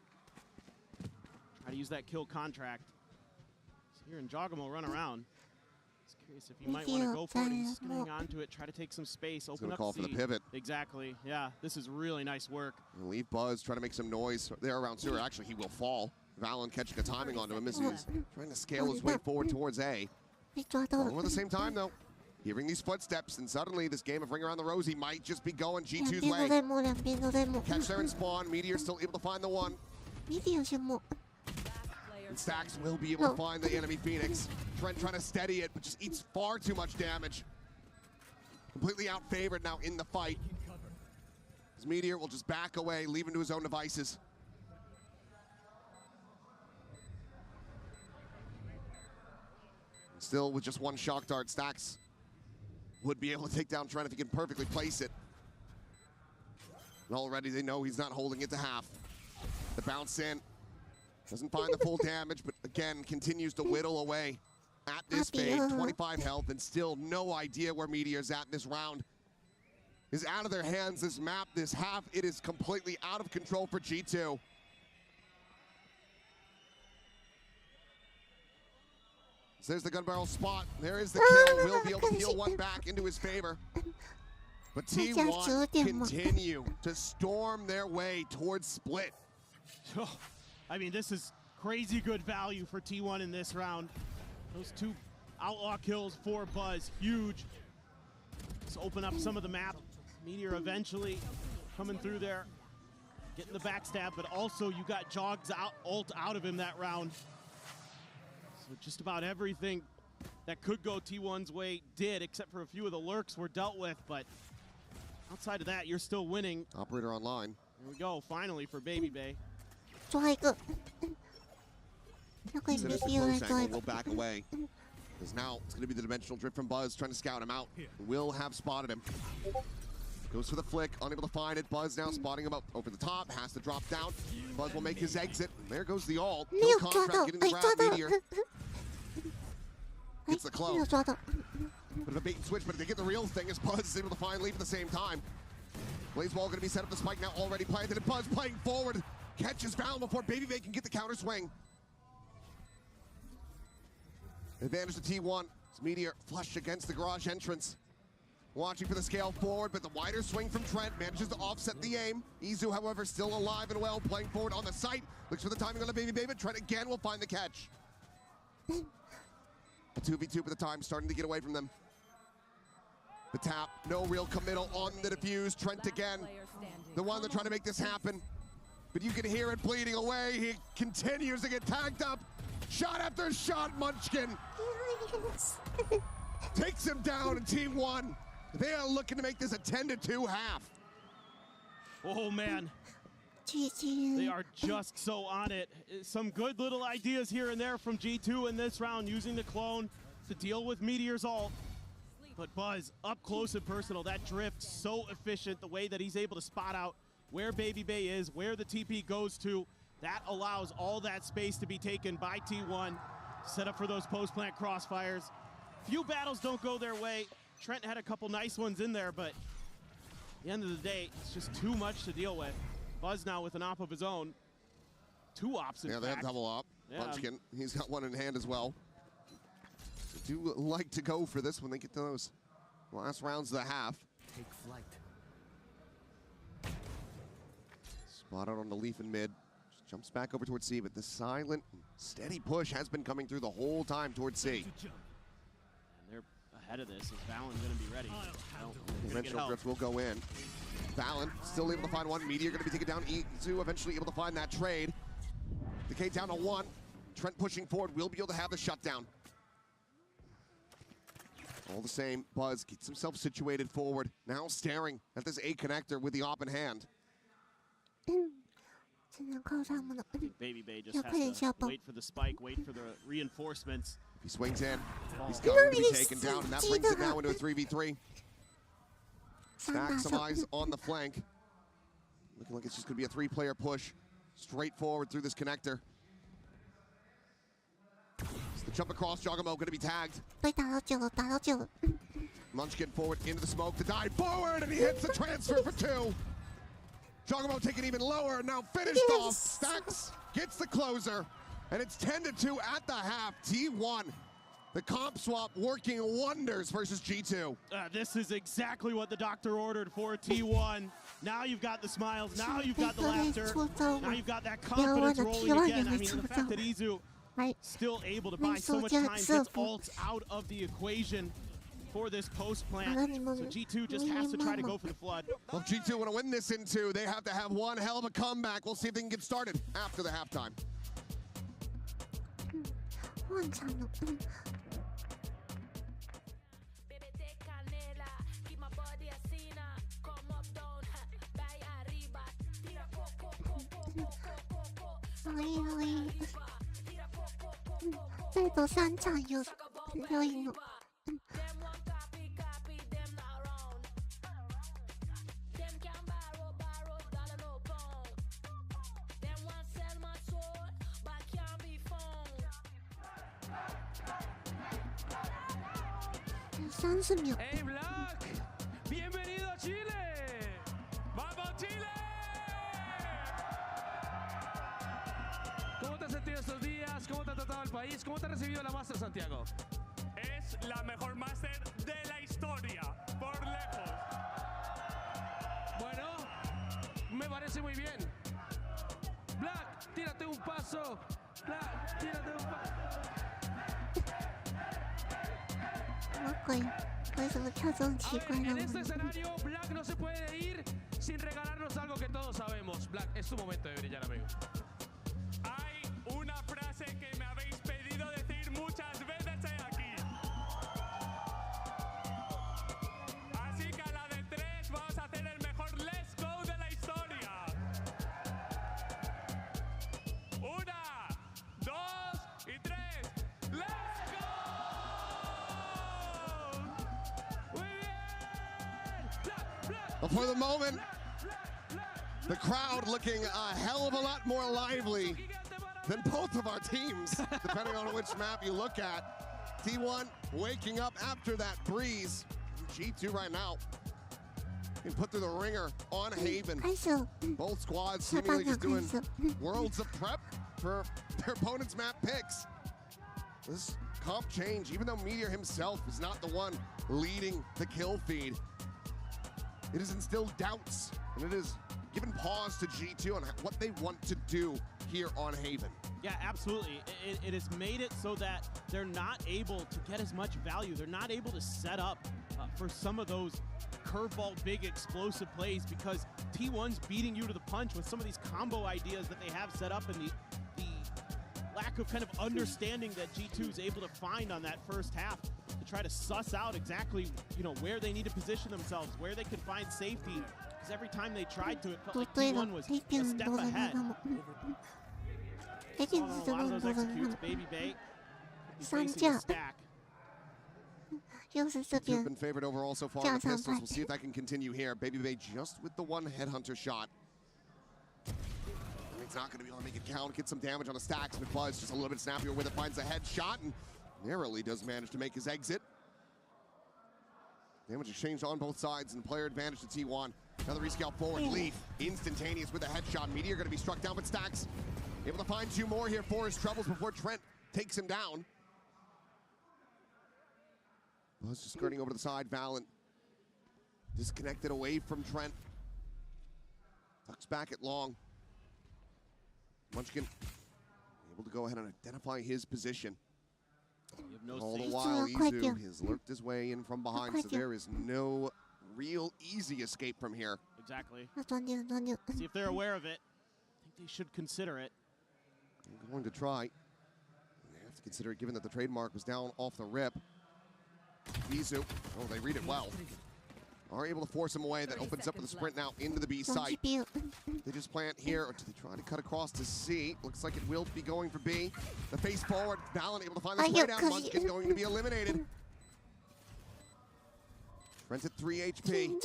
try to use that kill contract. He's hearing Jogamo run around. Just curious if he might want to go for it. He's just going to hang on to it, try to take some space, open up call for the pivot. Exactly. Yeah, this is really nice work. And leave Buzz trying to make some noise there around Sewer. Actually, he will fall. Valen catching a timing onto him as he's trying to scale his way forward towards A. All at the same time, though, hearing these footsteps, and suddenly this game of Ring Around the Rosie might just be going G2's way. Catch there and spawn. Meteor still able to find the one. And Stacks will be able to find the enemy Phoenix. Trent trying to steady it, but just eats far too much damage. Completely outfavored now in the fight. As Meteor will just back away, leave him to his own devices. Still with just one shock dart, Stacks would be able to take down Trent if he can perfectly place it. And already they know he's not holding it to half. The bounce in, doesn't find the full damage, but again, continues to whittle away at this fade. 25 health, and still no idea where Meteor's at this round. Is out of their hands, this map, this half, it is completely out of control for G2. So there's the gun barrel spot. There is the kill. Will be able to peel one back into his favor. But T1 continue to storm their way towards split. Oh, I mean, this is crazy good value for T1 in this round. Those 2 outlaw kills for Buzz, huge. Let's open up some of the map. Meteor eventually coming through there, getting the backstab, but also you got Jog's ult out of him that round. So just about everything that could go T1's way did, except for a few of the lurks were dealt with, but outside of that, you're still winning. Operator online. Here we go, finally for Baby Bay. Will back away. Because now it's going to be the dimensional drift from Buzz trying to scout him out. Will have spotted him. Goes for the flick, unable to find it. Buzz now spotting him up over the top, has to drop down. Buzz will make his exit. There goes the ult. Kill contract getting the grab. Meteor gets the close. Bit of a bait and switch, but they get the real thing as Buzz is able to find Leaf at the same time. Blaze Wall going to be set up. The spike now already planted, and Buzz playing forward. Catches Valen before Baby Bay can get the counter swing. Advantage to T1. It's Meteor flushed against the garage entrance. Watching for the scale forward, but the wider swing from Trent manages to offset the aim. Izu, however, still alive and well, playing forward on the site. Looks for the timing on the Baby Bay, but Trent again will find the catch. A 2v2 for the time, starting to get away from them. The tap, no real committal on the defuse. Trent again, the one that's trying to make this happen. But you can hear it bleeding away. He continues to get tagged up. Shot after shot, Munchkin. Takes him down in Team 1. They are looking to make this a 10-2 half. Oh, man. They are just so on it. Some good little ideas here and there from G2 in this round, using the clone to deal with Meteor's ult. But Buzz, up close and personal, that drift so efficient, the way that he's able to spot out where Baby Bay is, where the TP goes to. That allows all that space to be taken by T1, set up for those post-plant crossfires. Few battles don't go their way. Trent had a couple nice ones in there, but at the end of the day, it's just too much to deal with. Buzz now with an op of his own. 2 ops in fact. They have double op. Yeah. Munchkin, he's got one in hand as well. They do like to go for this when they get to those last rounds of the half. Take flight. Spotted on the leaf in mid. Just jumps back over towards C, but the silent, steady push has been coming through the whole time towards C. And they're ahead of this. Is Valen going to be ready? Conventional drift will go in. Valen still able to find one. Meteor going to be taken down. E2 eventually able to find that trade. Decay down to 1. Trent pushing forward will be able to have the shutdown. All the same, Buzz gets himself situated forward. Now staring at this A connector with the op in hand. Baby Bay just has to wait for the spike, wait for the reinforcements. He swings in. He's going to be taken down, and that brings it now into a 3v3. Stack some eyes on the flank. Looking like it's just going to be a 3-player push straight forward through this connector. It's the jump across. Jogamo going to be tagged. Munchkin forward into the smoke to dive forward, and he hits the transfer for 2. Jogamo taking even lower, and now finished off. Stacks gets the closer, and it's 10-2 at the half. T1. The comp swap working wonders versus G2. This is exactly what the doctor ordered for T1. Now you've got the smiles, now you've got the laughter, now you've got that confidence rolling again. I mean, the fact that Izu still able to buy so much time, gets ults out of the equation for this post plant. So G2 just has to try to go for the flood. Well, if G2 want to win this in 2, they have to have one hell of a comeback. We'll see if they can get started after the halftime. ¡Hey, Black! ¡Bienvenido a Chile! ¡Vamos, Chile! ¿Cómo te has sentido estos días? ¿Cómo te ha tratado el país? ¿Cómo te ha recibido la Master, Santiago? Es la mejor Master de la historia, por lejos. Bueno, me parece muy bien. Black, tírate un paso. Black, tírate un paso. En este escenario, Black no se puede ir sin regalarnos algo que todos sabemos. Black, es tu momento de brillar, amigo. Hay una frase que me habéis pedido decir muchas veces aquí. Así que a la de 3 vamos a hacer el mejor Let's Go de la historia. 1, 2 y 3. ¡Let's go! Well, for the moment, the crowd looking a hell of a lot more lively than both of our teams, depending on which map you look at. T1 waking up after that breeze. G2 right now can put through the ringer on Haven. Both squads seemingly just doing worlds of prep for their opponent's map picks. This comp change, even though Meteor himself is not the one leading the kill feed, it has instilled doubts, and it has given pause to G2 on what they want to do here on Haven. Yeah, absolutely. It has made it so that they're not able to get as much value. They're not able to set up for some of those curveball, big, explosive plays because T1's beating you to the punch with some of these combo ideas that they have set up and the lack of kind of understanding that G2 is able to find on that first half to try to suss out exactly, where they need to position themselves, where they can find safety, Because every time they tried to, it felt like T1 was a step ahead. A lot of those executes, Baby Bay facing a stack. Have been favored overall so far in the pistols. We'll see if that can continue here. Baby Bay just with the one headhunter shot. It's not going to be able to make it count. Get some damage on the stacks, but Buzz just a little bit snappier with it. Finds a headshot and narrowly does manage to make his exit. Damage exchange on both sides and player advantage to T1. Another rescale forward. Leaf instantaneous with a headshot. Meteor going to be struck down, but Stacks able to find 2 more here for his troubles before Trent takes him down. Buzz just skirting over to the side. Valiant disconnected away from Trent. Tucks back at long. Munchkin able to go ahead and identify his position. All the while, Izu has lurked his way in from behind, so there is no real easy escape from here. Exactly. See if they're aware of it. I think they should consider it. I'm going to try. They have to consider it given that the trademark was down off the rip. Izu, oh, they read it well. Are able to force him away. That opens up with a sprint now into the B site. They just plant here, or do they try to cut across to C? Looks like it will be going for B. The face forward, Valen able to find this way down. Munchkin going to be eliminated. Trent at 3 HP.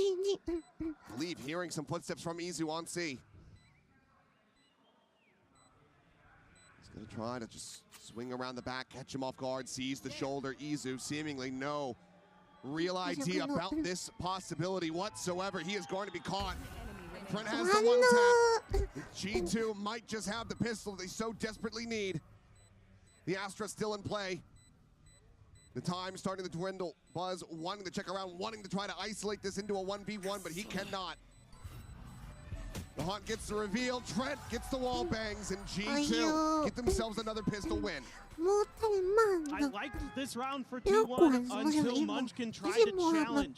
Believe hearing some footsteps from Izu on C. He's gonna try to just swing around the back, catch him off guard, sees the shoulder. Izu seemingly no real idea about this possibility whatsoever. He is going to be caught. Trent has the one tap. G2 might just have the pistol they so desperately need. The Astra still in play. The time starting to dwindle. Buzz wanting to check around, wanting to try to isolate this into a 1v1, but he cannot. The Hunt gets the reveal. Trent gets the wall bangs, and G2 get themselves another pistol win. I liked this round for T1 until Munchkin tried to challenge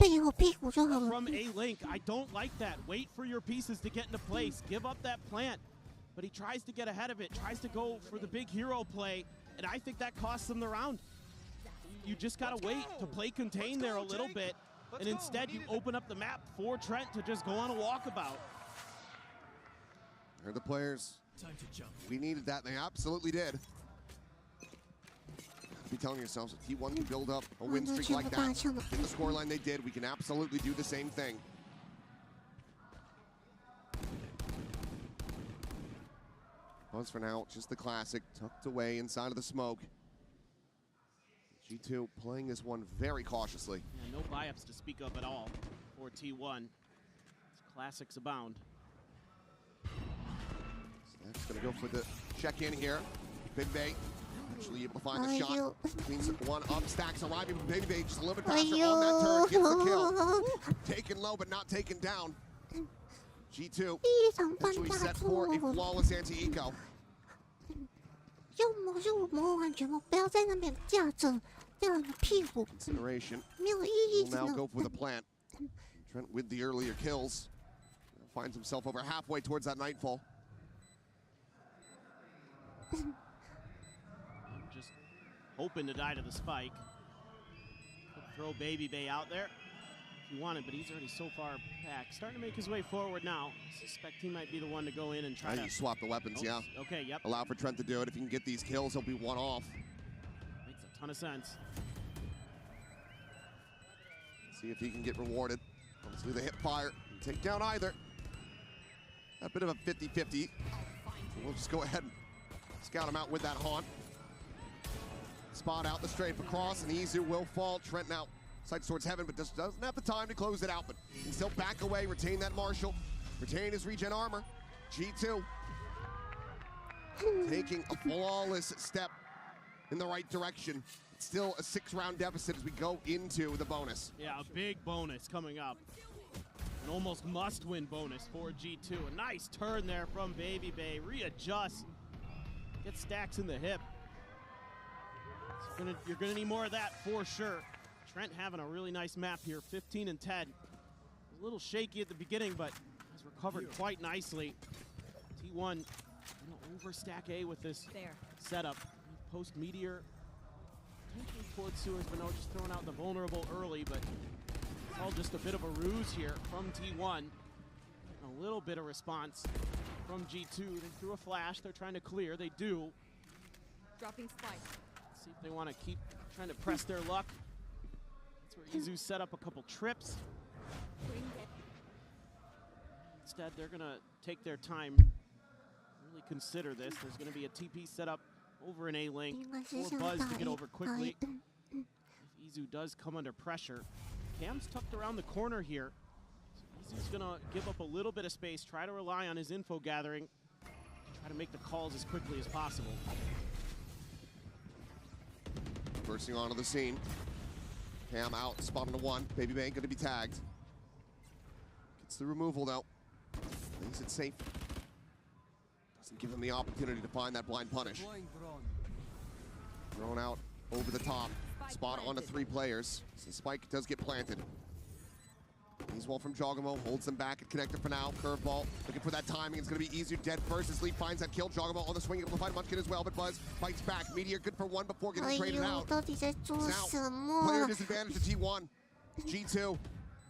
from A-Link. I don't like that. Wait for your pieces to get into place. Give up that plant. But he tries to get ahead of it, tries to go for the big hero play, and I think that costs them the round. You just gotta wait to play contain there a little bit, and instead you open up the map for Trent to just go on a walkabout. They're the players. We needed that, they absolutely did. Be telling yourselves if T1 can build up a win streak like that, in the scoreline they did, we can absolutely do the same thing. Buzz for now, just the classic, tucked away inside of the smoke. G2 playing this one very cautiously. Yeah, no buy-ups to speak of at all for T1. Classics abound. That's gonna go for the check-in here. Big Bay actually able to find the shot. Cleans one up, Stacks arriving. Baby Bay just a little bit faster on that turret, gets the kill. Taken low, but not taken down. G2 actually set for a flawless anti-eco. Consideration. Will now go for the plant. Trent with the earlier kills. Finds himself over halfway towards that nightfall. I'm just hoping to die to the spike. Could throw Baby Bay out there if you wanted, but he's already so far back. Starting to make his way forward now. I suspect he might be the one to go in and try to swap the weapons, yeah. Okay, yep. Allow for Trent to do it. If he can get these kills, he'll be one off. Makes a ton of sense. See if he can get rewarded. Obviously the hip fire and take down either. A bit of a 50-50. We'll just go ahead and scout him out with that haunt. Spot out the strafe across, and Izu will fall. Trent now sights towards heaven, but just doesn't have the time to close it out. But he can still back away, retain that Marshall, retain his regen armor. G2 taking a flawless step in the right direction. It's still a 6-round deficit as we go into the bonus. Yeah, a big bonus coming up. An almost must-win bonus for G2. A nice turn there from Baby Bay. Readjust. Get Stacks in the hip. You're gonna need more of that for sure. Trent having a really nice map here, 15 and 10. A little shaky at the beginning, but has recovered quite nicely. T1 gonna overstack A with this setup. Post Meteor towards Sewers, but no, just throwing out the vulnerable early, but it's all just a bit of a ruse here from T1. a little bit of response from G2. They threw a flash. They're trying to clear. They do. Dropping spike. Let's see if they want to keep trying to press their luck. That's where Izu set up a couple trips. Instead, they're going to take their time, really consider this. There's going to be a TP set up over an A-link for Buzz to get over quickly. If Izu does come under pressure. Cam's tucked around the corner here. So Izu's going to give up a little bit of space, try to rely on his info gathering, try to make the calls as quickly as possible. Bursting onto the scene. Cam out, spot on the one. Baby Bang going to be tagged. Gets the removal though. Thinks it's safe. Doesn't give him the opportunity to find that blind punish. Thrown out over the top. Spot onto 3 players. So spike does get planted. He's well from Jogamo, holds them back at connector for now. Curveball, looking for that timing. It's going to be easier. Dead first as Lee finds that kill. Jogamo on the swing, able to find Munchkin as well, but Buzz fights back. Meteor good for 1 before getting traded out. Now, player disadvantage to T1. G2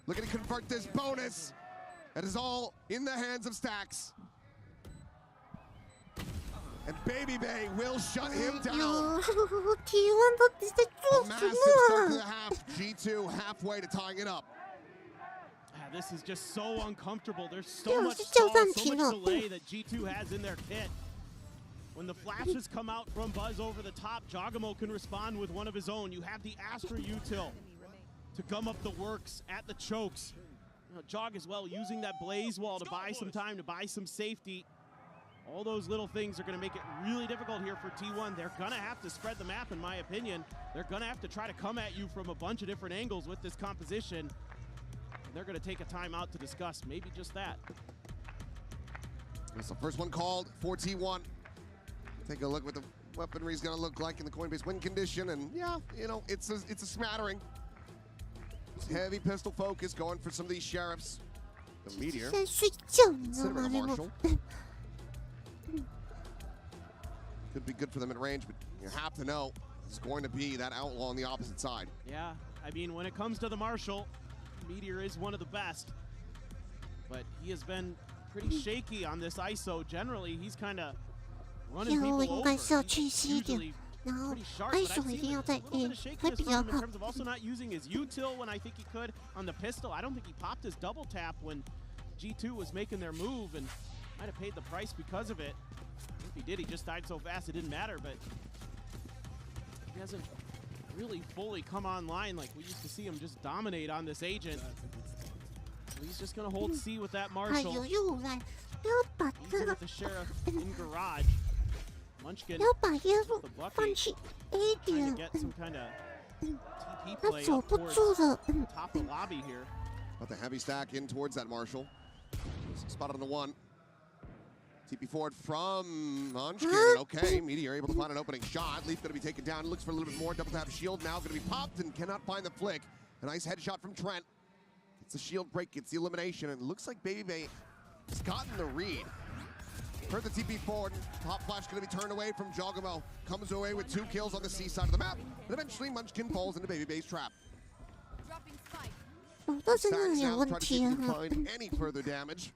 looking to convert this bonus. That is all in the hands of Stacks. And Baby Bay will shut him down. A massive start to the half. G2 halfway to tying it up. This is just so uncomfortable. There's so much stall, so much delay that G2 has in their kit. When the flashes come out from Buzz over the top, Jogamo can respond with one of his own. You have the Astra util to gum up the works at the chokes. You know, Jog as well, using that Blaze Wall to buy some time, to buy some safety. All those little things are going to make it really difficult here for T1. They're going to have to spread the map, in my opinion. They're going to have to try to come at you from a bunch of different angles with this composition. They're going to take a timeout to discuss maybe just that. It's the first one called for T1. Take a look what the weaponry is going to look like in the Coinbase win condition, and yeah, you know, it's a smattering. It's heavy pistol focus going for some of these sheriffs. The Meteor, consider it a Marshall. Could be good for them at range, but you have to know it's going to be that outlaw on the opposite side. Yeah, I mean, when it comes to the Marshall, Meteor is one of the best, but he has been pretty shaky on this ISO. Generally, he's kind of running people over. He's usually pretty sharp, but I've seen a little bit of shakiness from him in terms of also not using his util when I think he could on the pistol. I don't think he popped his double tap when G2 was making their move, and might have paid the price because of it. If he did, he just died so fast it didn't matter, but he hasn't really fully come online like we used to see him just dominate on this agent. So he's just gonna hold C with that Marshall. Easy with the Sheriff in garage. Munchkin with the bucket, trying to get some kind of TP play up towards top of the lobby here. But the heavy stack in towards that Marshall. Spotted on the one. TP forward from Munchkin. Okay, Meteor able to find an opening shot. Leaf going to be taken down. Looks for a little bit more. Double tap shield now going to be popped and cannot find the flick. A nice headshot from Trent. It's the shield break. It's the elimination. And it looks like Baby Bay has gotten the read. Heard the TP forward. Top flash going to be turned away from Jogamo. Comes away with 2 kills on the C side of the map. And eventually Munchkin falls into Baby Bay's trap. Stacks now try to see if he can find any further damage.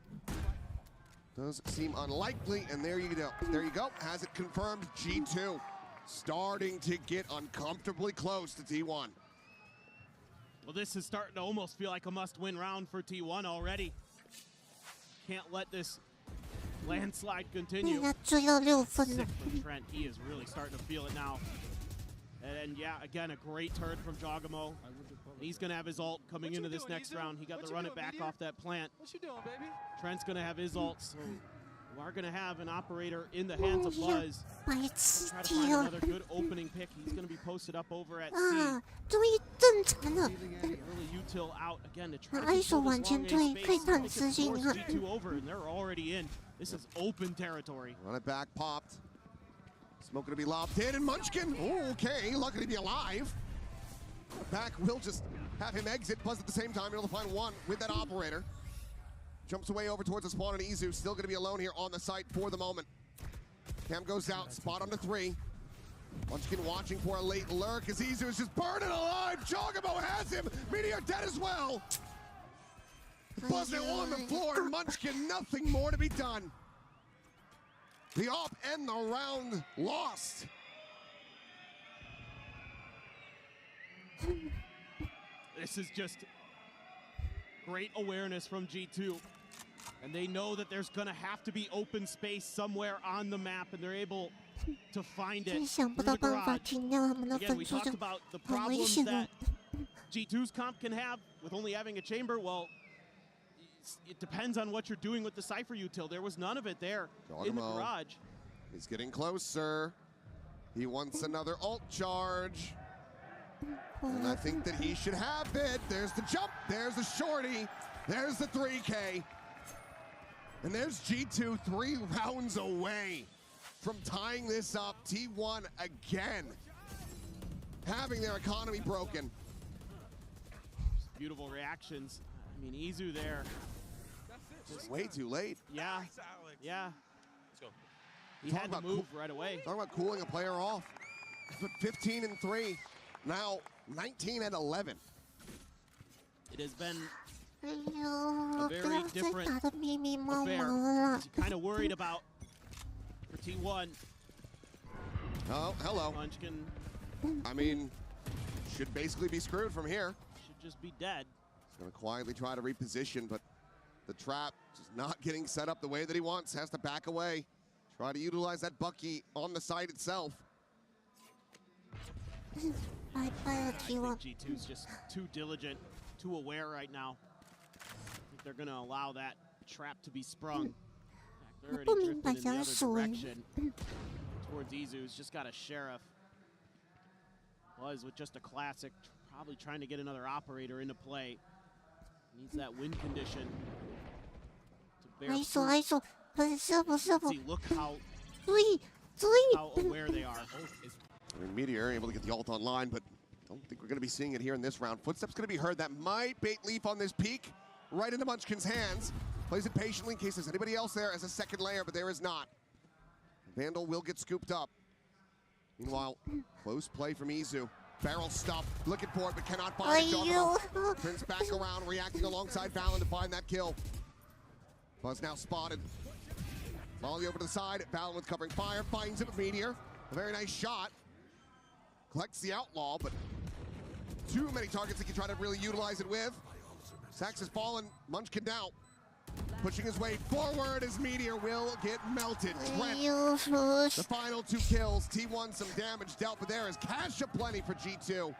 Does seem unlikely, and there you go. There you go. Has it confirmed? G2 starting to get uncomfortably close to T1. Well, this is starting to almost feel like a must-win round for T1 already. Can't let this landslide continue. 6 from Trent. He is really starting to feel it now. And yeah, again, a great turn from Jogamo. He's going to have his ult coming into this next round. He got to run it back off that plant. What you doing, baby? Trent's going to have his ult, so we are going to have an operator in the hands of Buzz. Try to find another good opening pick. He's going to be posted up over at C. Early util out again to try to control this long A space. They can force G2 over, and they're already in. This is open territory. Run it back, popped. Smoke going to be lobbed in, and Munchkin, okay, lucky to be alive. Back will just have him exit. Buzz at the same time, able to find one with that operator. Jumps away over towards the spawn, and Izu still going to be alone here on the site for the moment. Cam goes out, spot on the 3. Munchkin watching for a late lurk as Izu is just burning alive. Jogamo has him. Meteor dead as well. Buzz now on the floor, and Munchkin, nothing more to be done. The op and the round lost. This is just great awareness from G2. And they know that there's going to have to be open space somewhere on the map, and they're able to find it through the garage. Again, we talked about the problems that G2's comp can have with only having a chamber. Well, it depends on what you're doing with the Cypher util. There was none of it there in the garage. He's getting closer. He wants another ult charge. And I think that he should have it. There's the jump. There's the shorty. There's the 3K. And there's G2 3 rounds away from tying this up. T1 again having their economy broken. Beautiful reactions. I mean, Izu there. Just way too late. Yeah. Yeah. Let's go. He had to move right away. Talking about cooling a player off. But 15-3. Now 19-11. It has been a very different affair. You're kind of worried about for T1. Oh, hello. Munchkin I mean, should basically be screwed from here. should just be dead. He's going to quietly try to reposition, but the trap just not getting set up the way that he wants. Has to back away. Try to utilize that Bucky on the side itself. I think G2's just too diligent, too aware right now. I think they're going to allow that trap to be sprung. They're already drifting in the other direction towards Izu, who's just got a Sheriff. Was with just a classic, probably trying to get another operator into play. Needs that win condition to bear fruit. See, look how aware they are. I mean, Meteor able to get the ult online, but don't think we're going to be seeing it here in this round. Footsteps going to be heard. That might bait Leaf on this peak. Right into Munchkin's hands. Plays it patiently in case there's anybody else there as a second layer, but there is not. Vandal will get scooped up. Meanwhile, close play from Izu. Barrel stuff, looking for it, but cannot find it. Prince back around, reacting alongside Valen to find that kill. Buzz now spotted. Volley over to the side. Valen with covering fire, finds it with Meteor. A very nice shot. Collects the Outlaw, but too many targets he can try to really utilize it with. Sax has fallen, Munchkin down. Pushing his way forward as Meteor will get melted. Trent, the final 2 kills. T1 some damage dealt, but there is cash aplenty for G2.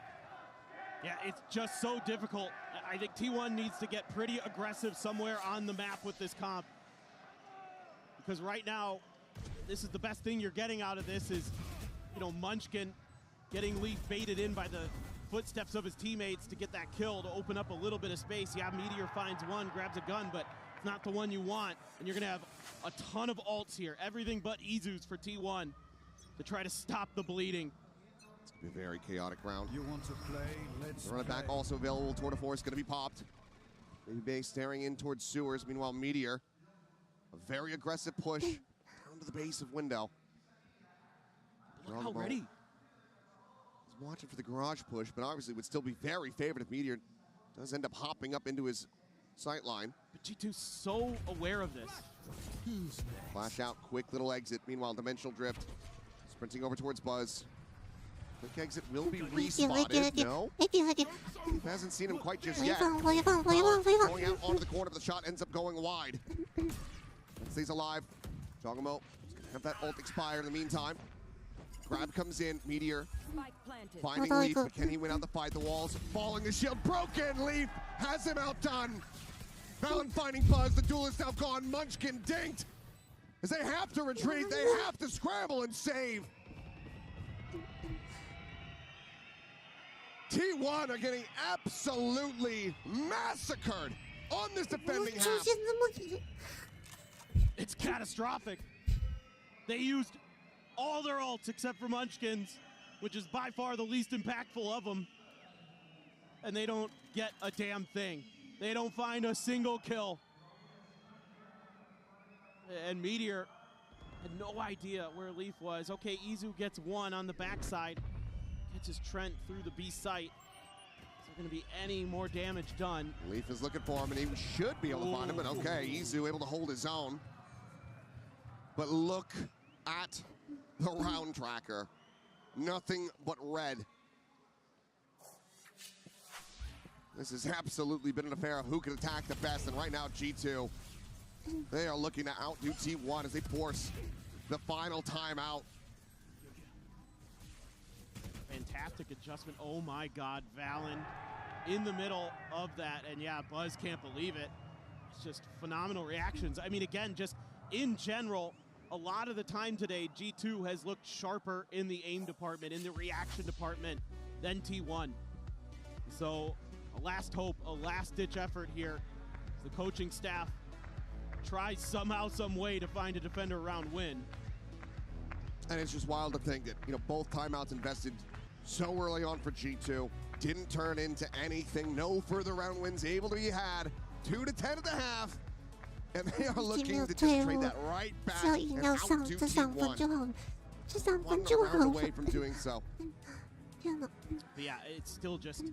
Yeah, it's just so difficult. I think T1 needs to get pretty aggressive somewhere on the map with this comp. Because right now, this is the best thing you're getting out of this is, you know, Munchkin getting Leaf baited in by the footsteps of his teammates to get that kill, to open up a little bit of space. Yeah, Meteor finds one, grabs a gun, but it's not the one you want. And you're gonna have a ton of ults here. Everything but Izu's for T1 to try to stop the bleeding. It's gonna be a very chaotic round. You want to play? Let's the running back also available. Tour de Force gonna be popped. Baby Bay staring in towards sewers. Meanwhile, Meteor, a very aggressive push down to the base of window. Look already. He's watching for the garage push, but obviously would still be very favored if Meteor does end up hopping up into his sight line. But G2's so aware of this. Flash out, quick little exit. Meanwhile, Dimensional Drift sprinting over towards Buzz. Quick exit will be respotted. No, he hasn't seen him quite just yet. Going out onto the corner, but the shot ends up going wide. Stays alive. Jogamo have that ult expire in the meantime. Grab comes in, Meteor finding Leaf, but can he win out the fight? The walls falling, the shield broken. Leaf has him outdone. Valen finding Buzz, the duelist now gone. Munchkin dinked. As they have to retreat, they have to scramble and save. T1 are getting absolutely massacred on this defending half. It's catastrophic. They used all their ults except for Munchkin's, which is by far the least impactful of them. And they don't get a damn thing. They don't find a single kill. And Meteor had no idea where Leaf was. Okay, Izu gets one on the backside. Catches Trent through the B site. there going to be any more damage done. Leaf is looking for him, and he should be able to find him, but okay, Izu able to hold his own. But look at the round tracker. Nothing but red. This has absolutely been an affair of who can attack the best, and right now G2, they are looking to outdo T1 as they force the final timeout. Fantastic adjustment. Oh my God, Valen in the middle of that, and yeah, Buzz can't believe it. It's just phenomenal reactions. I mean, again, just in general, a lot of the time today, G2 has looked sharper in the aim department, in the reaction department, than T1. So a last hope, a last-ditch effort here. The coaching staff tries somehow, some way to find a defender round win. And it's just wild to think that, both timeouts invested so early on for G2 didn't turn into anything. No further round wins able to be had. 2-10 at the half. And they are looking to just trade that right back and outdo T1. 1 round away from doing so. But yeah, it's still just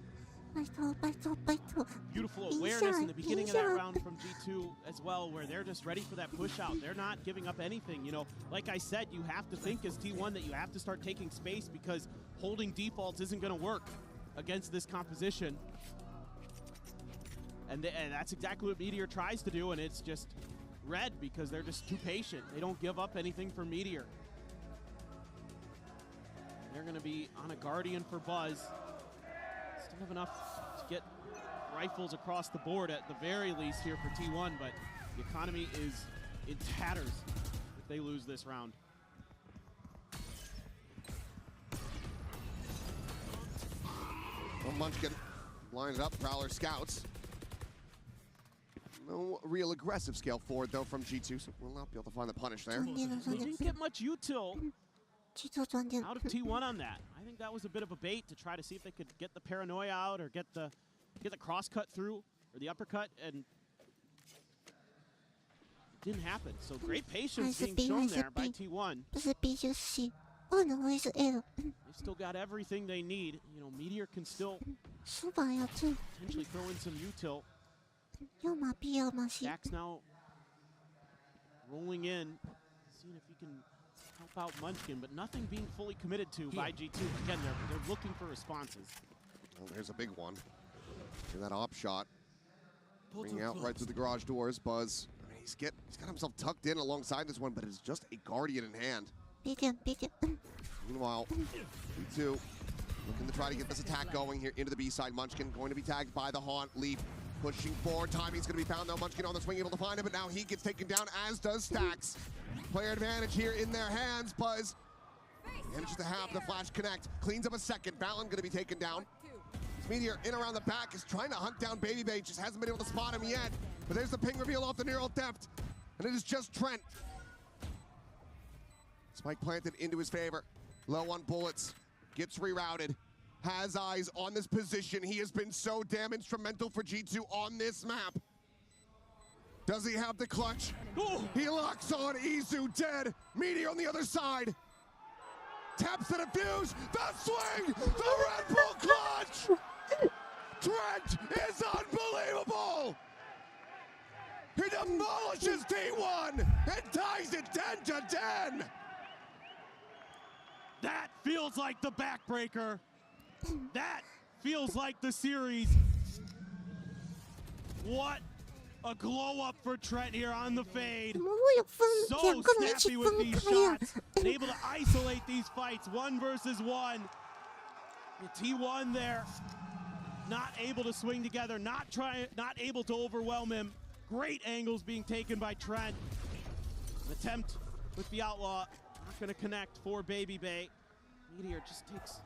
beautiful awareness in the beginning of that round from G2 as well, where they're just ready for that push out. They're not giving up anything. Like I said, you have to think as T1 that you have to start taking space, because holding defaults isn't going to work against this composition. And that's exactly what Meteor tries to do, and it's just red because they're just too patient. They don't give up anything for Meteor. They're going to be on a Guardian for Buzz. Still have enough to get rifles across the board at the very least here for T1, but the economy is in tatters if they lose this round. Well, Munchkin lines up, Prowler scouts. No real aggressive scale forward, though, from G2, so we'll not be able to find the punish there. They didn't get much util out of T1 on that. I think that was a bit of a bait to try to see if they could get the paranoia out or get the cross cut through or the uppercut, and it didn't happen. So great patience being shown there by T1. They've still got everything they need. Meteor can still potentially throw in some util. Jack's now rolling in, seeing if he can help out Munchkin, but nothing being fully committed to by G2. Again, they're looking for responses. Well, there's a big one. And that op shot. Bringing out right through the garage doors. Buzz, he's got himself tucked in alongside this one, but it's just a Guardian in hand. Meanwhile, G2 looking to try to get this attack going here into the B side. Munchkin going to be tagged by the Haunt. Leaf pushing forward. Timing's going to be found, though. Munchkin on the swing, able to find him, but now he gets taken down, as does Stacks. Player advantage here in their hands. Buzz manages to have the flash connect. Cleans up a second. Valen going to be taken down. Meteor in around the back is trying to hunt down Baby Bay. Just hasn't been able to spot him yet. But there's the ping reveal off the neural depth. And it is just Trent. Spike planted into his favor. Low on bullets. Gets rerouted. Has eyes on this position. He has been so damn instrumental for G2 on this map. Does he have the clutch? Ooh. He locks on. Izu dead. Meteor on the other side. Taps the defuse. The swing. The Red Bull clutch. Trent is unbelievable. He demolishes T1 and ties it 10-10. That feels like the backbreaker. That feels like the series. What a glow up for Trent here on the fade. So snappy with these shots and able to isolate these fights 1 versus 1. The T1 there, not able to swing together, not able to overwhelm him. Great angles being taken by Trent. An attempt with the Outlaw, not going to connect for Baby Bay. Meteor just takes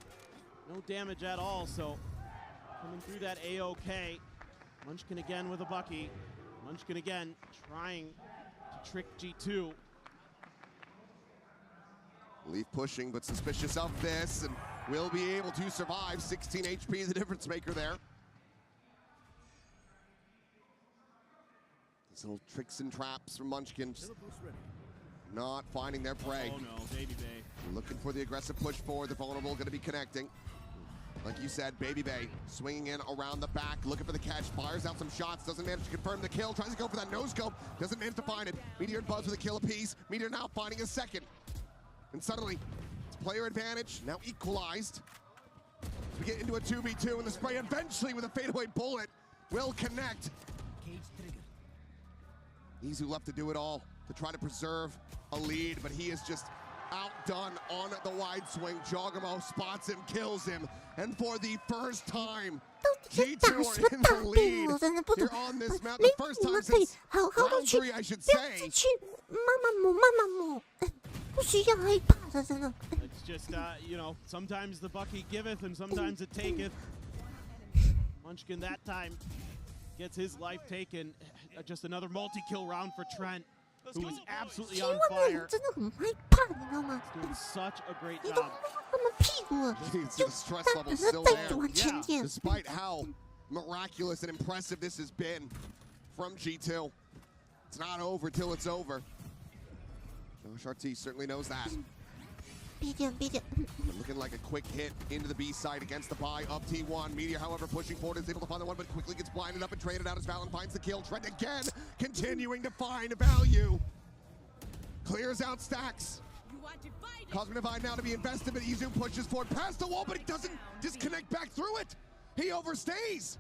no damage at all, so coming through that A-OK. Munchkin again with a Bucky. Munchkin again trying to trick G2. Leaf pushing, but suspicious of this, and will be able to survive. 16 HP, the difference maker there. These little tricks and traps from Munchkin, just not finding their prey. Oh no, Baby Bay. Looking for the aggressive push forward. The vulnerable going to be connecting. Like you said, Baby Bay swinging in around the back, looking for the catch, fires out some shots, doesn't manage to confirm the kill, tries to go for that no-scope, doesn't manage to find it. Meteor and Buzz with a kill apiece. Meteor now finding a second. And suddenly, it's player advantage, now equalized. As we get into a 2v2, and the spray eventually with a fadeaway bullet will connect. Izu left to do it all, to try to preserve a lead, but he is just outdone on the wide swing. Jogamo spots him, kills him, and for the first time, G2 are in the lead here on this map. The first time since round 3, I should say. It's just, you know, sometimes the buck he giveth and sometimes it taketh. Munchkin that time gets his life taken. Just another multi-kill round for Trent, who is absolutely on fire. Doing such a great job. The stress level still there. Yeah. Despite how miraculous and impressive this has been from G2. It's not over till it's over. Josh RT certainly knows that. Looking like a quick hit into the B side against the buy of T1. Meteor, however, pushing forward, is able to find the one, but quickly gets blinded up and traded out as Valen finds the kill. Trent again, continuing to find value. Clears out stacks. Cosmic Divide now to be invested, but Izu pushes forward past the wall, but he doesn't disconnect back through it. He overstays.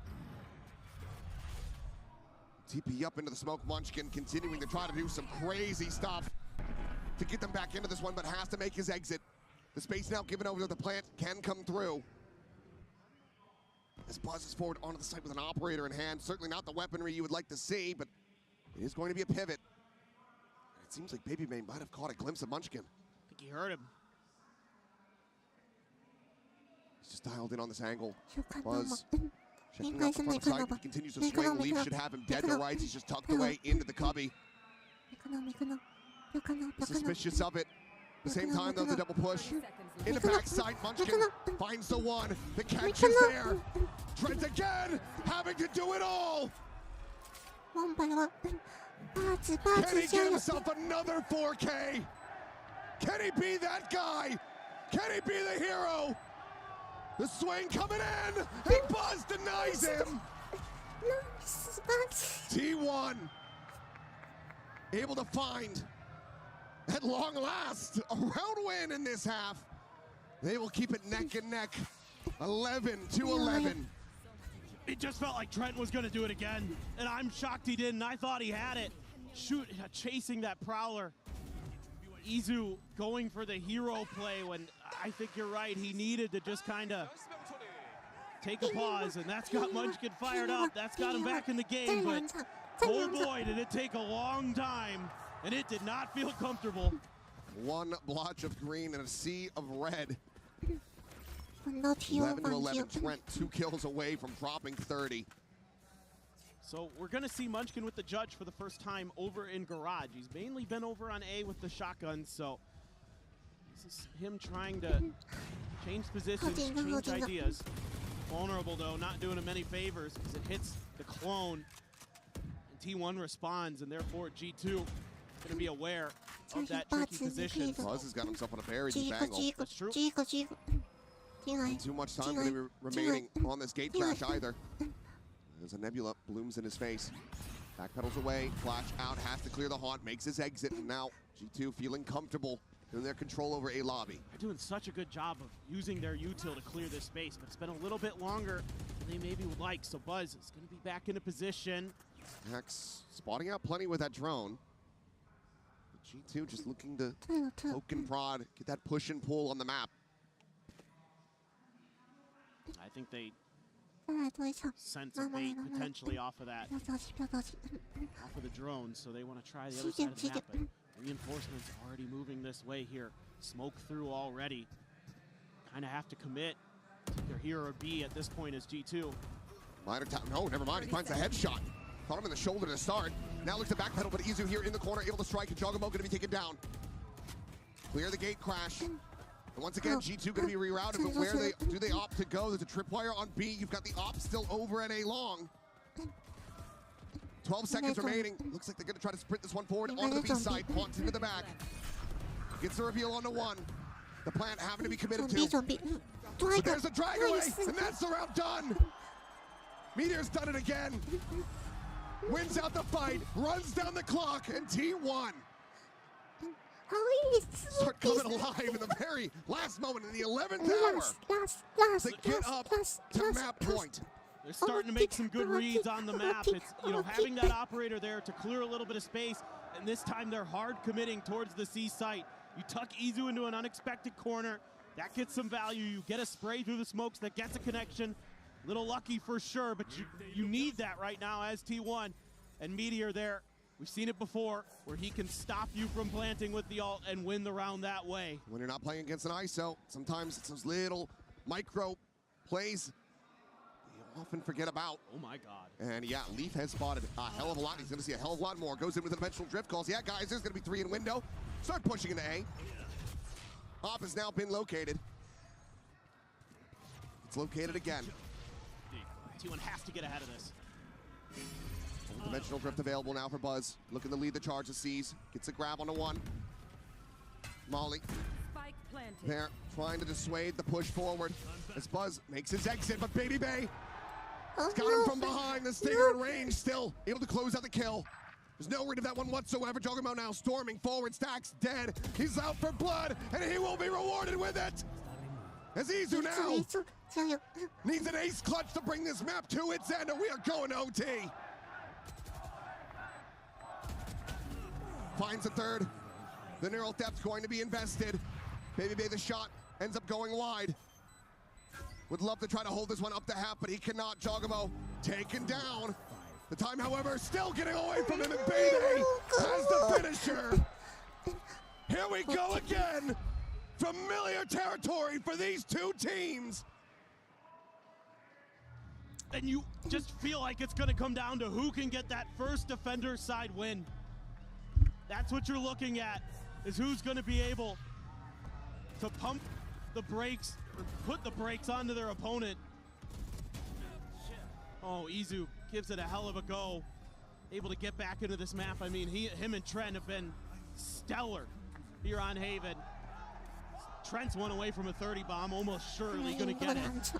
TP up into the smoke. Munchkin continuing to try to do some crazy stuff to get them back into this one, but has to make his exit. The space now given over to the plant can come through. As Buzz is forward onto the site with an operator in hand. Certainly not the weaponry you would like to see, but it is going to be a pivot. It seems like Baby Bay might have caught a glimpse of Munchkin. I think he heard him. He's just dialed in on this angle. Buzz checking out the front side. He continues to swing. Leaf should have him dead to rights. He's just tucked away into the cubby. Suspicious of it. At the same time, though, the double push. In the backside, Munchkin finds the one. The catch is there. Trent again, having to do it all. Can he get himself another 4K? Can he be that guy? Can he be the hero? The swing coming in, and Buzz denies him. T1 able to find, at long last, a round win in this half. They will keep it neck and neck, 11-11. It just felt like Trent was going to do it again, and I'm shocked he didn't. I thought he had it. Chasing that Prowler. Izu going for the hero play when I think you're right. He needed to just kind of take a pause, and that's got Munchkin fired up. That's got him back in the game, but oh boy, did it take a long time, and it did not feel comfortable. One blotch of green and a sea of red. 11-11, Trent 2 kills away from dropping 30. So we're going to see Munchkin with the judge for the first time over in Garage. He's mainly been over on A with the shotgun, so this is him trying to change positions, change ideas. Vulnerable, though, not doing him any favors because it hits the clone. And T1 responds, and therefore G2 going to be aware of that tricky position. Buzz has got himself on a very deep angle. That's true. Not too much time going to be remaining on this gate crash either. As a Nebula blooms in his face. Backpedals away, flash out, has to clear the haunt, makes his exit, and now G2 feeling comfortable in their control over A lobby. They're doing such a good job of using their util to clear this space, but it's been a little bit longer than they maybe would like, so Buzz is going to be back into position. Hex spotting out plenty with that drone. G2 just looking to poke and prod, get that push and pull on the map. I think they sense a bait potentially off of that, off of the drone, so they want to try the other side of the map, but reinforcements already moving this way here. Smoke through already. Kind of have to commit to their hero B at this point as G2. Minor tap, no, never mind, he finds a headshot. Caught him in the shoulder to start. Now looks to backpedal, but Izu here in the corner, able to strike, and Jogamo going to be taken down. Clear the gate crash. And once again, G2 going to be rerouted, but where do they opt to go? There's a tripwire on B. You've got the op still over at A long. 12 seconds remaining. Looks like they're going to try to sprint this one forward onto the B side. Haunts into the back. Gets the reveal onto one. The plant having to be committed to. But there's a drag away, and that's the round done. Meteor's done it again. Wins out the fight, runs down the clock, and T1 start coming alive in the very last moment in the 11th hour to get up to map point. They're starting to make some good reads on the map. It's, you know, having that operator there to clear a little bit of space, and this time they're hard committing towards the C site. You tuck Izu into an unexpected corner, that gets some value. You get a spray through the smokes that gets a connection. Little lucky for sure, but you need that right now as T1. And Meteor there, we've seen it before, where he can stop you from planting with the ult and win the round that way. When you're not playing against an ISO, sometimes it's those little micro plays you often forget about. Oh my God. And yeah, Leaf has spotted a hell of a lot. He's gonna see a hell of a lot more. Goes in with a dimensional drift, calls, yeah guys, there's gonna be 3 in window. Start pushing into A. Op has now been located. It's located again. T1 has to get ahead of this. Dimensional drift available now for Buzz. Looking to lead the charge of C's. Gets a grab on the 1. Molly there, trying to dissuade the push forward as Buzz makes his exit, but Baby Bay has got him from behind. The Stinger in range, still able to close out the kill. There's no read of that one whatsoever. Joggermo now storming forward, Stacks dead. He's out for blood, and he will be rewarded with it. As Izu now needs an ace clutch to bring this map to its end, and we are going to OT. Finds a third. The neural depth's going to be invested. Baby Bay, the shot ends up going wide. Would love to try to hold this one up to half, but he cannot. Joggermo taken down. The time, however, still getting away from him, and Baby has the finisher. Here we go again. Familiar territory for these two teams. And you just feel like it's going to come down to who can get that first defender side win. That's what you're looking at, is who's going to be able to pump the brakes, or put the brakes onto their opponent. Oh, Izu gives it a hell of a go. Able to get back into this map. I mean, him and Trent have been stellar here on Haven. Trent's one away from a 30 bomb, almost surely going to get it.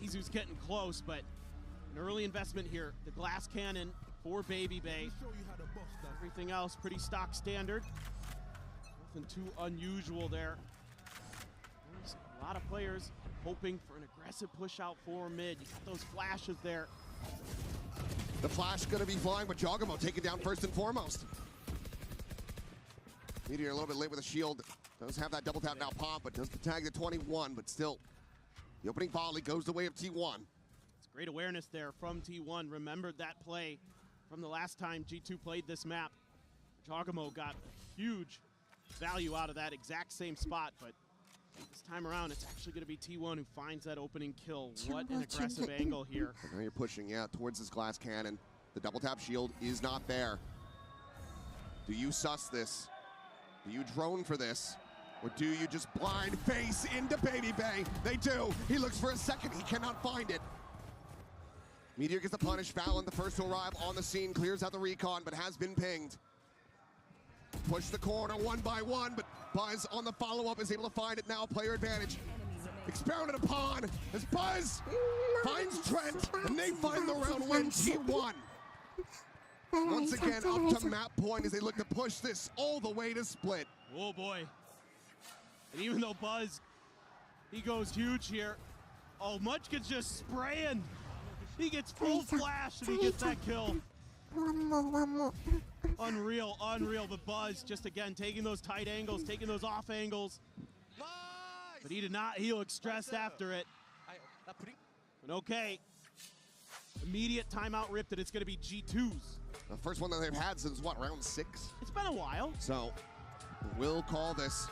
Izu's getting close, but an early investment here. The glass cannon for Baby Bay. Everything else pretty stock standard. Nothing too unusual there. There's a lot of players hoping for an aggressive push out for mid. You got those flashes there. The flash going to be flying, but Joggermo taken down first and foremost. Meteor a little bit late with a shield. Does have that double tap now pop, but does the tag to 21, but still. The opening volley goes the way of T1. It's great awareness there from T1. Remembered that play from the last time G2 played this map. Joggermo got huge value out of that exact same spot, but this time around, it's actually going to be T1 who finds that opening kill. What an aggressive angle here. And now you're pushing, yeah, towards this glass cannon. The double tap shield is not there. Do you suss this? Do you drone for this? Or do you just blind face into Baby Bay? They do. He looks for a second. He cannot find it. Meteor gets the punish. Fallon, the first to arrive on the scene, clears out the recon, but has been pinged. Push the corner one by one, but Buzz on the follow-up is able to find it now. Player advantage expounded upon as Buzz finds Trent, and they find the round win. T1 once again up to map point as they look to push this all the way to split. Oh boy. And even though Buzz, he goes huge here, oh, Munchkin's just spraying. He gets full flash and he gets that kill. One more. Unreal, but Buzz just again taking those tight angles, taking those off angles. But he did not, he looked stressed after it. But okay, immediate timeout ripped, and it's gonna be G2's. The first one that they've had since what, round 6? It's been a while. So, we'll call this.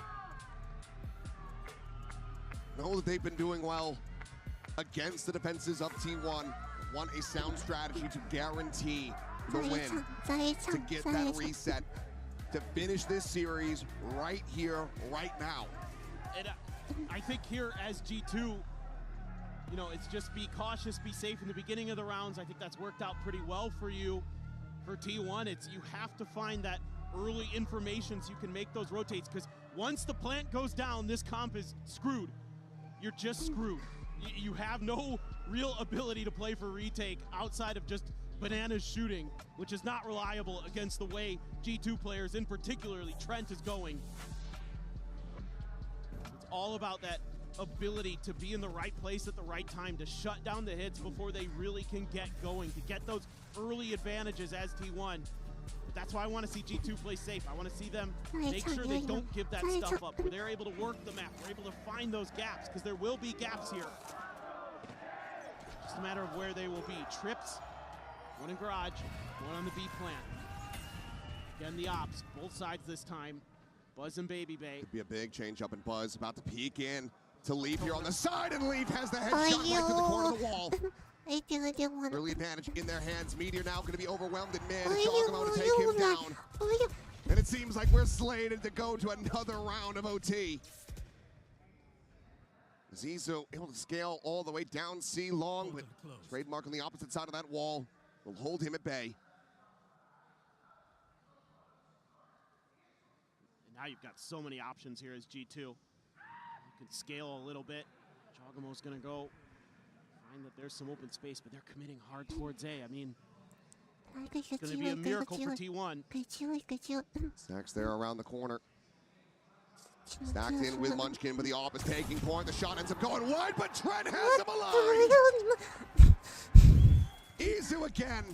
Know that they've been doing well against the defenses of T1. Want a sound strategy to guarantee the win, to get that reset, to finish this series right here, right now. And I think here as G2, you know, it's just be cautious, be safe in the beginning of the rounds. I think that's worked out pretty well for you. For T1, it's you have to find that early information so you can make those rotates, because once the plant goes down, this comp is screwed. you're just screwed. You have no real ability to play for retake outside of just bananas shooting, which is not reliable against the way G2 players, in particularly Trent, is going. It's all about that ability to be in the right place at the right time, to shut down the hits before they really can get going, to get those early advantages as T1. But that's why I want to see G2 play safe. I want to see them make sure they don't give that stuff up, where they're able to work the map, they're able to find those gaps, because there will be gaps here. Just a matter of where they will be. Trips, one in garage, one on the B plant. Again, the ops, both sides this time. Buzz and Baby Bay. Could be a big change up in Buzz, about to peek in to Leaf here on the side, and Leaf has the headshot right to the corner of the wall. Early advantage in their hands. Meteor now going to be overwhelmed and manage Jogamo to take him down. And it seems like we're slated to go to another round of OT. Zizou able to scale all the way down C long, but trademark on the opposite side of that wall will hold him at bay. And now you've got so many options here as G2. You can scale a little bit. Jogamo's going to go find that there's some open space, but they're committing hard towards A. I mean, it's going to be a miracle for T1. Stacks there around the corner. Stacked in with Munchkin, but the AWP is taking point. The shot ends up going wide, but Trent has him alive. Izu again,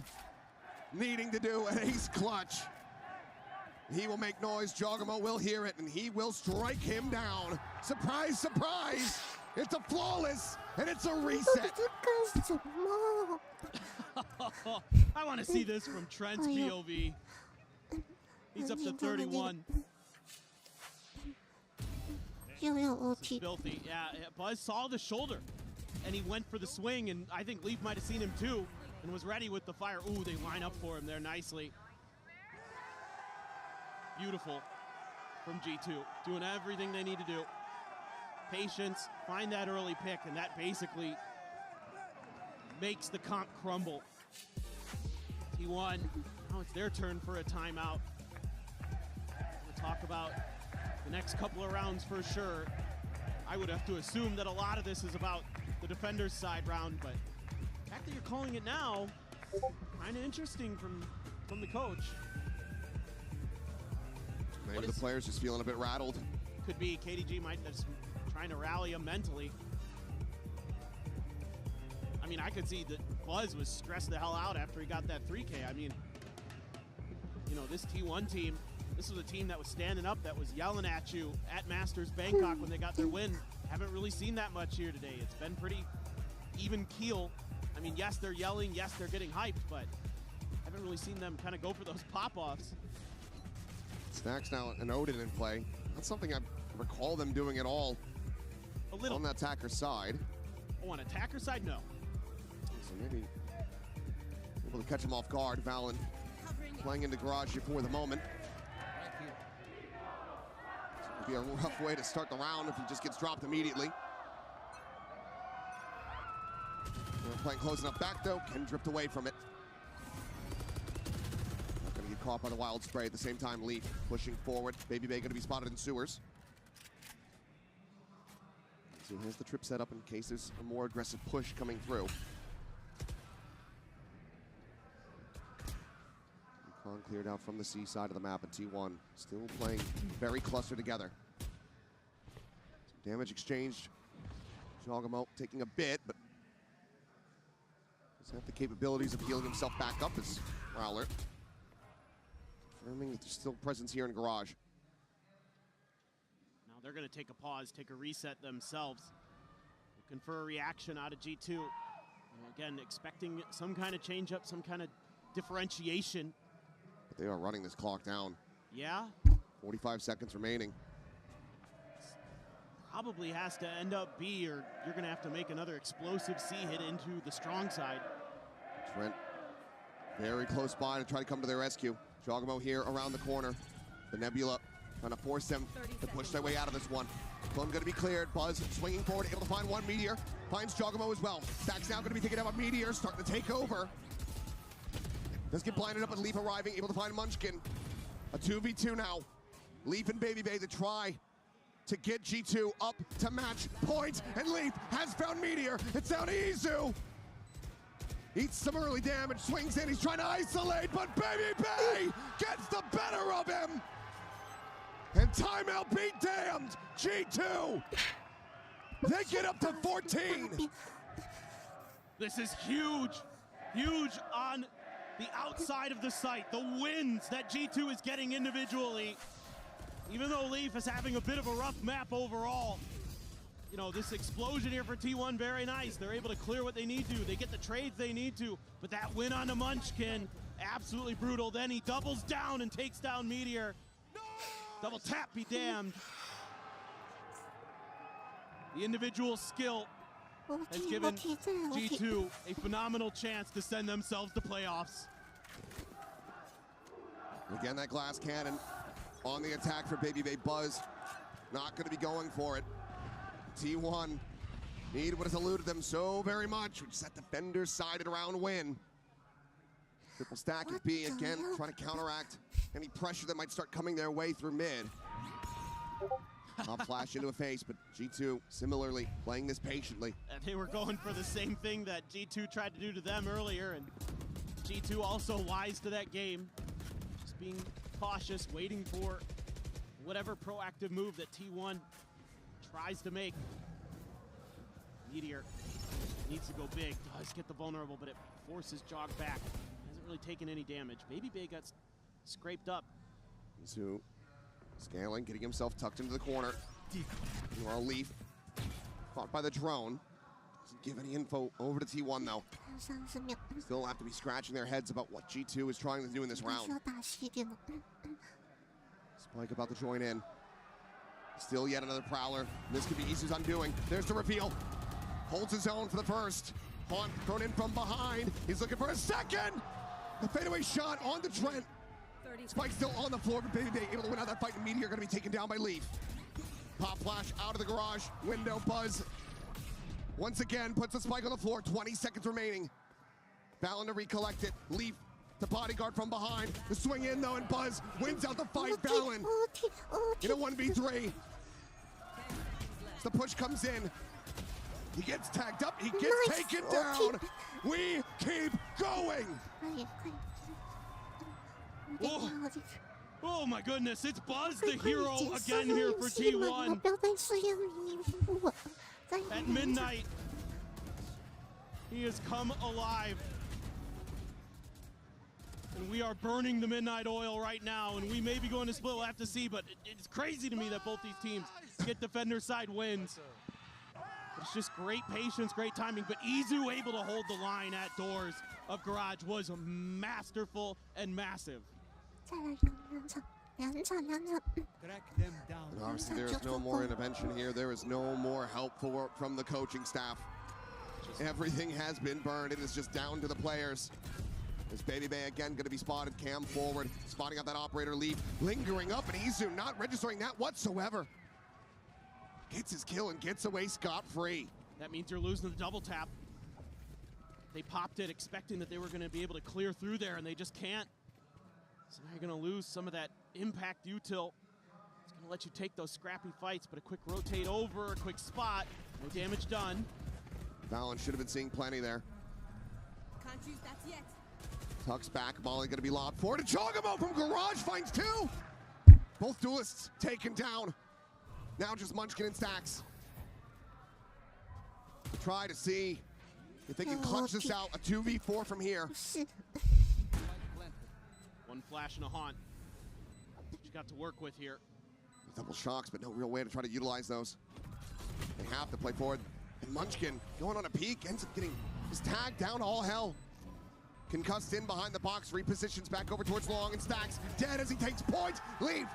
needing to do an ace clutch. He will make noise, Jogamo will hear it, and he will strike him down. Surprise, surprise! It's a flawless, and it's a reset. I want to see this from Trent's POV. He's up to 31. This is filthy. Yeah, Buzz saw the shoulder, and he went for the swing, and I think Leaf might have seen him too, and was ready with the fire. Ooh, they line up for him there nicely. Beautiful from G2, doing everything they need to do. Patience, find that early pick, and that basically makes the comp crumble. T1, now it's their turn for a timeout. We'll talk about the next couple of rounds for sure. I would have to assume that a lot of this is about the defender's side round, but the fact that you're calling it now, kind of interesting from the coach. Maybe the players just feeling a bit rattled. Could be. KDG might just trying to rally him mentally. I mean, I could see that Buzz was stressed the hell out after he got that 3K. I mean, you know, this T1 team, this was a team that was standing up, that was yelling at you at Masters Bangkok when they got their win. Haven't really seen that much here today. It's been pretty even keel. I mean, yes, they're yelling, yes, they're getting hyped, but haven't really seen them kind of go for those pop-offs. Stacks now an Odin in play. That's something I recall them doing at all. A little. On the attacker side. Oh, on attacker side, no. So maybe able to catch him off guard. Valen playing into garage here for the moment. It would be a rough way to start the round if he just gets dropped immediately. They're playing close enough back though. Can drift away from it. Not going to get caught by the wild spray. At the same time, Leaf pushing forward. Baby Bay going to be spotted in sewers. So here's the trip set up in case there's a more aggressive push coming through. Con cleared out from the C side of the map, and T1 still playing very clustered together. Damage exchanged. Jogamo taking a bit, but doesn't have the capabilities of healing himself back up as Rowler. Confirming that there's still presence here in garage. Now they're going to take a pause, take a reset themselves. Looking for a reaction out of G2. And again, expecting some kind of change up, some kind of differentiation. But they are running this clock down. Yeah. 45 seconds remaining. Probably has to end up B, or you're going to have to make another explosive C hit into the strong side. Trent very close by to try to come to their rescue. Jogamo here around the corner. The Nebula trying to force them to push their way out of this one. Clone going to be cleared. Buzz swinging forward, able to find one Meteor. Finds Jogamo as well. Stack's now going to be taking out a Meteor, starting to take over. Does get blinded up with Leaf arriving, able to find Munchkin. A 2v2 now. Leaf and Baby Bay to try to get G2 up to match point, and Leaf has found Meteor. It's down to Izu. Eats some early damage, swings in, he's trying to isolate, but Baby Bay gets the better of him. And timeout be damned, G2. They get up to 14. This is huge, huge on the outside of the site. The wins that G2 is getting individually, even though Leaf is having a bit of a rough map overall. You know, this explosion here for T1, very nice. They're able to clear what they need to. They get the trades they need to, but that win on the Munchkin, absolutely brutal. Then he doubles down and takes down Meteor. Double tap be damned. The individual skill has given G2 a phenomenal chance to send themselves to playoffs. Again, that glass cannon on the attack for Baby Bay Buzz. Not going to be going for it. T1 need what has eluded them so very much, which is that defender-sided round win. Triple stack of B again, trying to counteract any pressure that might start coming their way through mid. Top flash into a face, but G2 similarly playing this patiently. They were going for the same thing that G2 tried to do to them earlier, and G2 also wise to that game. Just being cautious, waiting for whatever proactive move that T1 tries to make. Meteor needs to go big, does get the vulnerable, but it forces Jog back. Hasn't really taken any damage. Baby Bay got scraped up. Izu scaling, getting himself tucked into the corner. Meanwhile, Leaf caught by the drone. Doesn't give any info over to T1 though. Still have to be scratching their heads about what G2 is trying to do in this round. Spike about to join in. Still yet another Prowler. This could be Izu's undoing. There's the reveal. Holds his own for the first. Haunt thrown in from behind. He's looking for a second. The fadeaway shot on the Trent. Spike still on the floor, but Baby Bay able to win out that fight. And Meteor going to be taken down by Leaf. Pop flash out of the garage. Window Buzz. Once again, puts the Spike on the floor. 20 seconds remaining. Valen to recollect it. Leaf the bodyguard from behind. The swing in though, and Buzz wins out the fight. Valen in a 1v3. The push comes in. He gets tagged up. He gets taken down. We keep going. Oh. Oh my goodness, it's Buzz the hero again here for T1. At midnight, he has come alive. And we are burning the midnight oil right now, and we may be going to split, we'll have to see, but it's crazy to me that both these teams get defender side wins. It's just great patience, great timing, but Izu able to hold the line at doors of Garage was masterful and massive. And obviously there is no more intervention here. There is no more help from the coaching staff. Everything has been burned. It is just down to the players. This Baby Bay again going to be spotted. Cam forward, spotting out that operator Leaf, lingering up, and Izu not registering that whatsoever. Gets his kill and gets away scot-free. That means you're losing the double tap. They popped it expecting that they were going to be able to clear through there, and they just can't. So now you're going to lose some of that impact util. It's going to let you take those scrappy fights, but a quick rotate over, a quick spot, no damage done. Valen should have been seeing plenty there. Can't use that yet. Tucks back, Molly going to be lobbed forward. Jogamo from Garage finds two. Both duelists taken down. Now just Munchkin and Stacks. Try to see if they can clutch this out. A 2v4 from here. One flash and a haunt. What you got to work with here. Double shocks, but no real way to try to utilize those. They have to play forward. And Munchkin going on a peek, ends up getting his tag down to all hell. Concussed in behind the box, repositions back over towards Long, and Stacks dead as he takes points. Leaf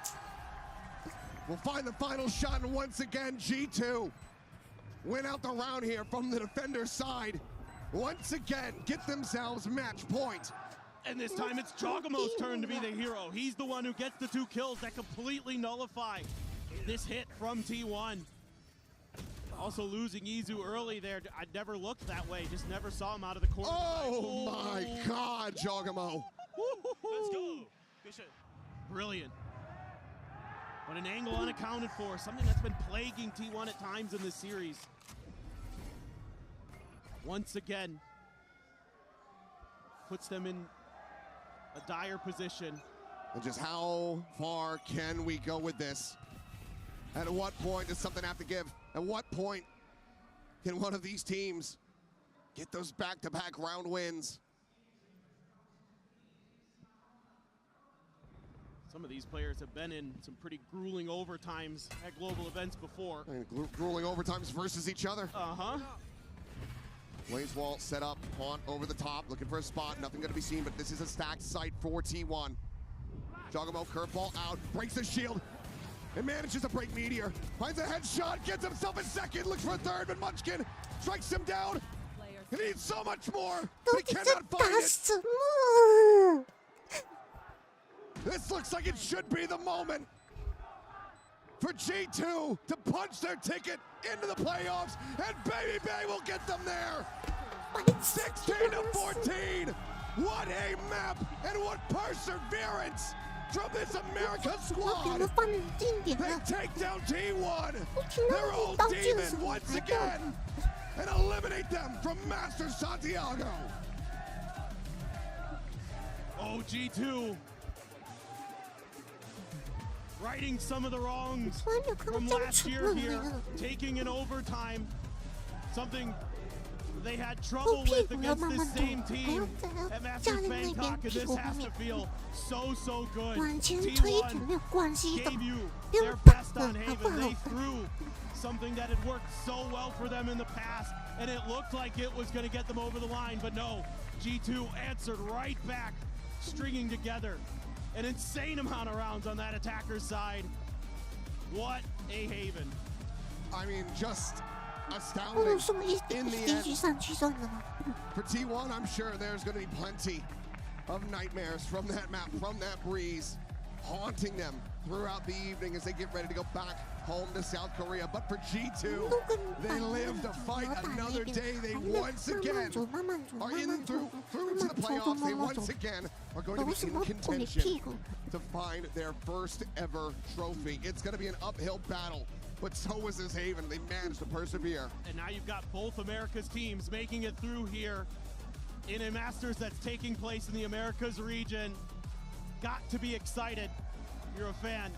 will find the final shot, and once again, G2 win out the round here from the defender's side. Once again, get themselves match point. And this time it's Jogamo's turn to be the hero. He's the one who gets the two kills that completely nullify this hit from T1. Also losing Izu early there. I never looked that way, just never saw him out of the corner. Oh my God, Jogamo. Let's go. Brilliant. But an angle unaccounted for, something that's been plaguing T1 at times in this series. Once again, puts them in a dire position. And just how far can we go with this? At what point does something have to give? At what point can one of these teams get those back-to-back round wins? Some of these players have been in some pretty grueling overtimes at global events before. Grueling overtimes versus each other. Uh-huh. Blaze wall set up, Haunt over the top, looking for a spot, nothing gonna be seen, but this is a stacked site for T1. Jogamo curveball out, breaks the shield, and manages to break Meteor. Finds a headshot, gets himself a second, looks for a third, but Munchkin strikes him down. He needs so much more, but he cannot find it. This looks like it should be the moment for G2 to punch their ticket into the playoffs, and Baby Bay will get them there. 16-14. What a map and what perseverance from this America squad. They take down T1, their old demon once again, and eliminate them from Master Santiago. Oh, G2. Righting some of the wrongs from last year here, taking an overtime, something they had trouble with against this same team at Masters Bangkok, and this has to feel so good. T1 gave you their best on Haven. They threw something that had worked so well for them in the past, and it looked like it was going to get them over the line, but no, G2 answered right back, stringing together an insane amount of rounds on that attacker's side. What a Haven. I mean, just astounding in the end. For T1, I'm sure there's going to be plenty of nightmares from that map, from that breeze, haunting them throughout the evening as they get ready to go back home to South Korea. But for G2, they live to fight another day. They once again are through into the playoffs. They once again are going to be in contention to find their first ever trophy. It's going to be an uphill battle, but so is this Haven. They managed to persevere. And now you've got both America's teams making it through here in a Masters that's taking place in the Americas region. Got to be excited. You're a fan.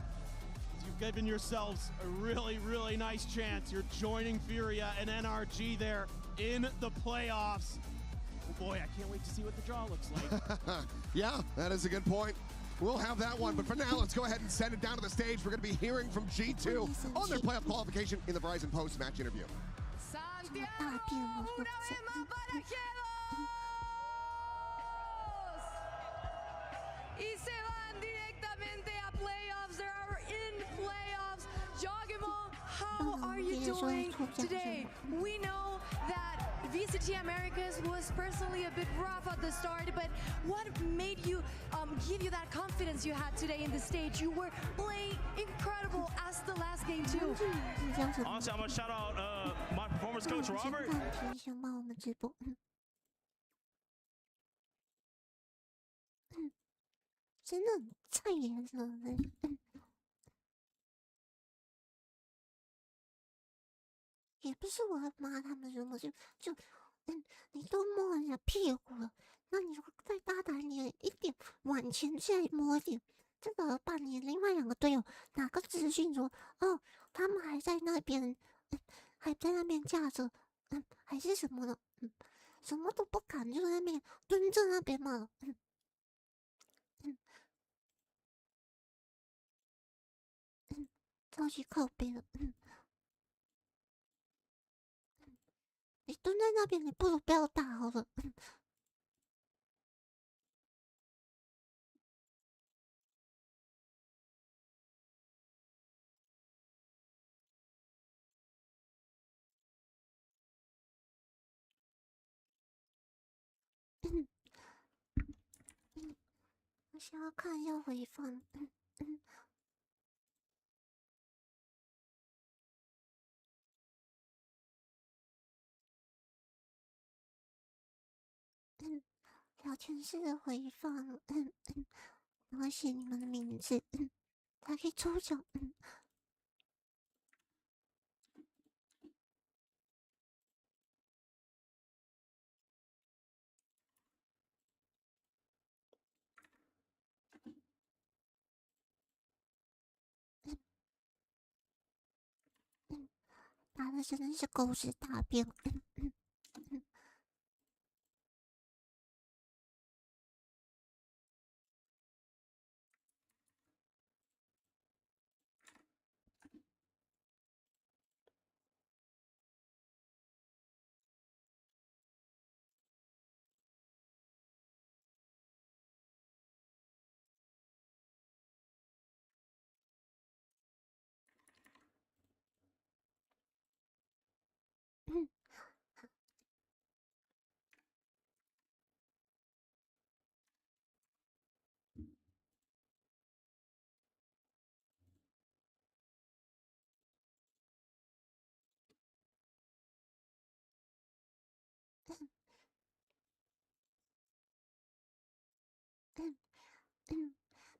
You've given yourselves a really nice chance. You're joining Furia and NRG there in the playoffs. Oh boy, I can't wait to see what the draw looks like. Yeah, that is a good point. We'll have that one, but for now, let's go ahead and send it down to the stage. We're going to be hearing from G2 on their playoff qualification in the Verizon post-match interview. Y se van directamente a playoffs. They are in playoffs. Jogamo, how are you doing today? We know that VCT Americas was personally a bit rough at the start, but what made you give you that confidence you had today in the stage? You were playing incredible as the last game too. Honestly, I'm gonna shout out my performance coach, Robert. 真的很菜耶，真的。也不是我要骂他们什么，你都摸人家屁股了，那你就再大胆一点，往前再摸一点。这个把你另外两个队友拿个资讯说，哦，他们还在那边，还在那边架着，还是什么的，什么都不敢，就在那边蹲在那边嘛，超级靠背了，你蹲在那边，你不如不要打好了。我想要看一下回放。聊天室的回放，然后写你们的名字，才可以抽奖。打的真的是狗屎大便。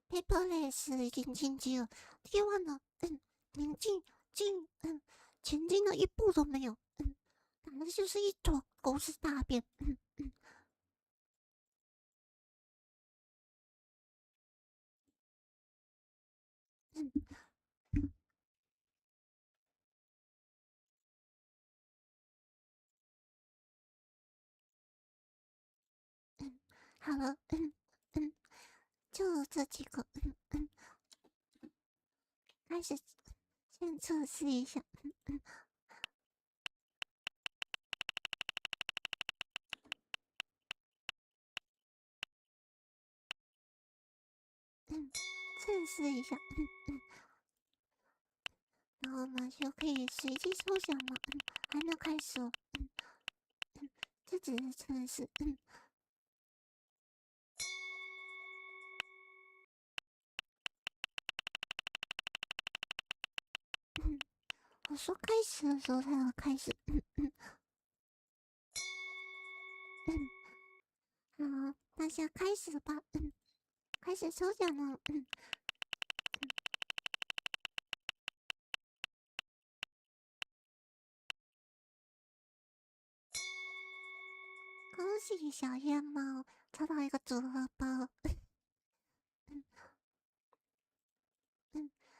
Paperless 已经晋级了，T1呢，连前进的一步都没有，打的就是一坨狗屎大便，好了，就这几个，开始先测试一下，测试一下，然后呢就可以随机抽奖了，还没有开始哦，这只是测试，我说开始的时候才要开始，好，大家开始吧，开始抽奖了，恭喜小燕猫抽到一个组合包，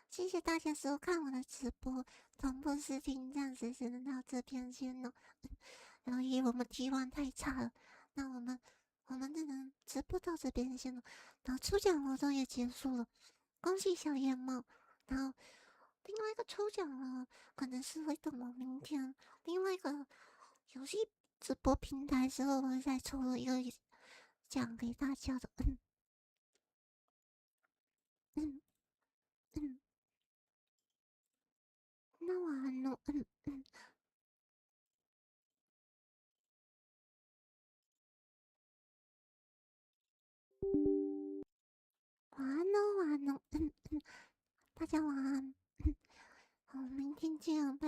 谢谢大家收看我的直播，同步视听，这样子只能到这边先了。然后因为我们T1太差了，那我们只能直播到这边先了。然后抽奖活动也结束了，恭喜小燕猫。然后另外一个抽奖呢，可能是会等到明天另外一个游戏直播平台之后，我会再抽一个奖给大家的。那晚安喽，晚安喽，晚安喽，大家晚安，好，明天见，拜拜。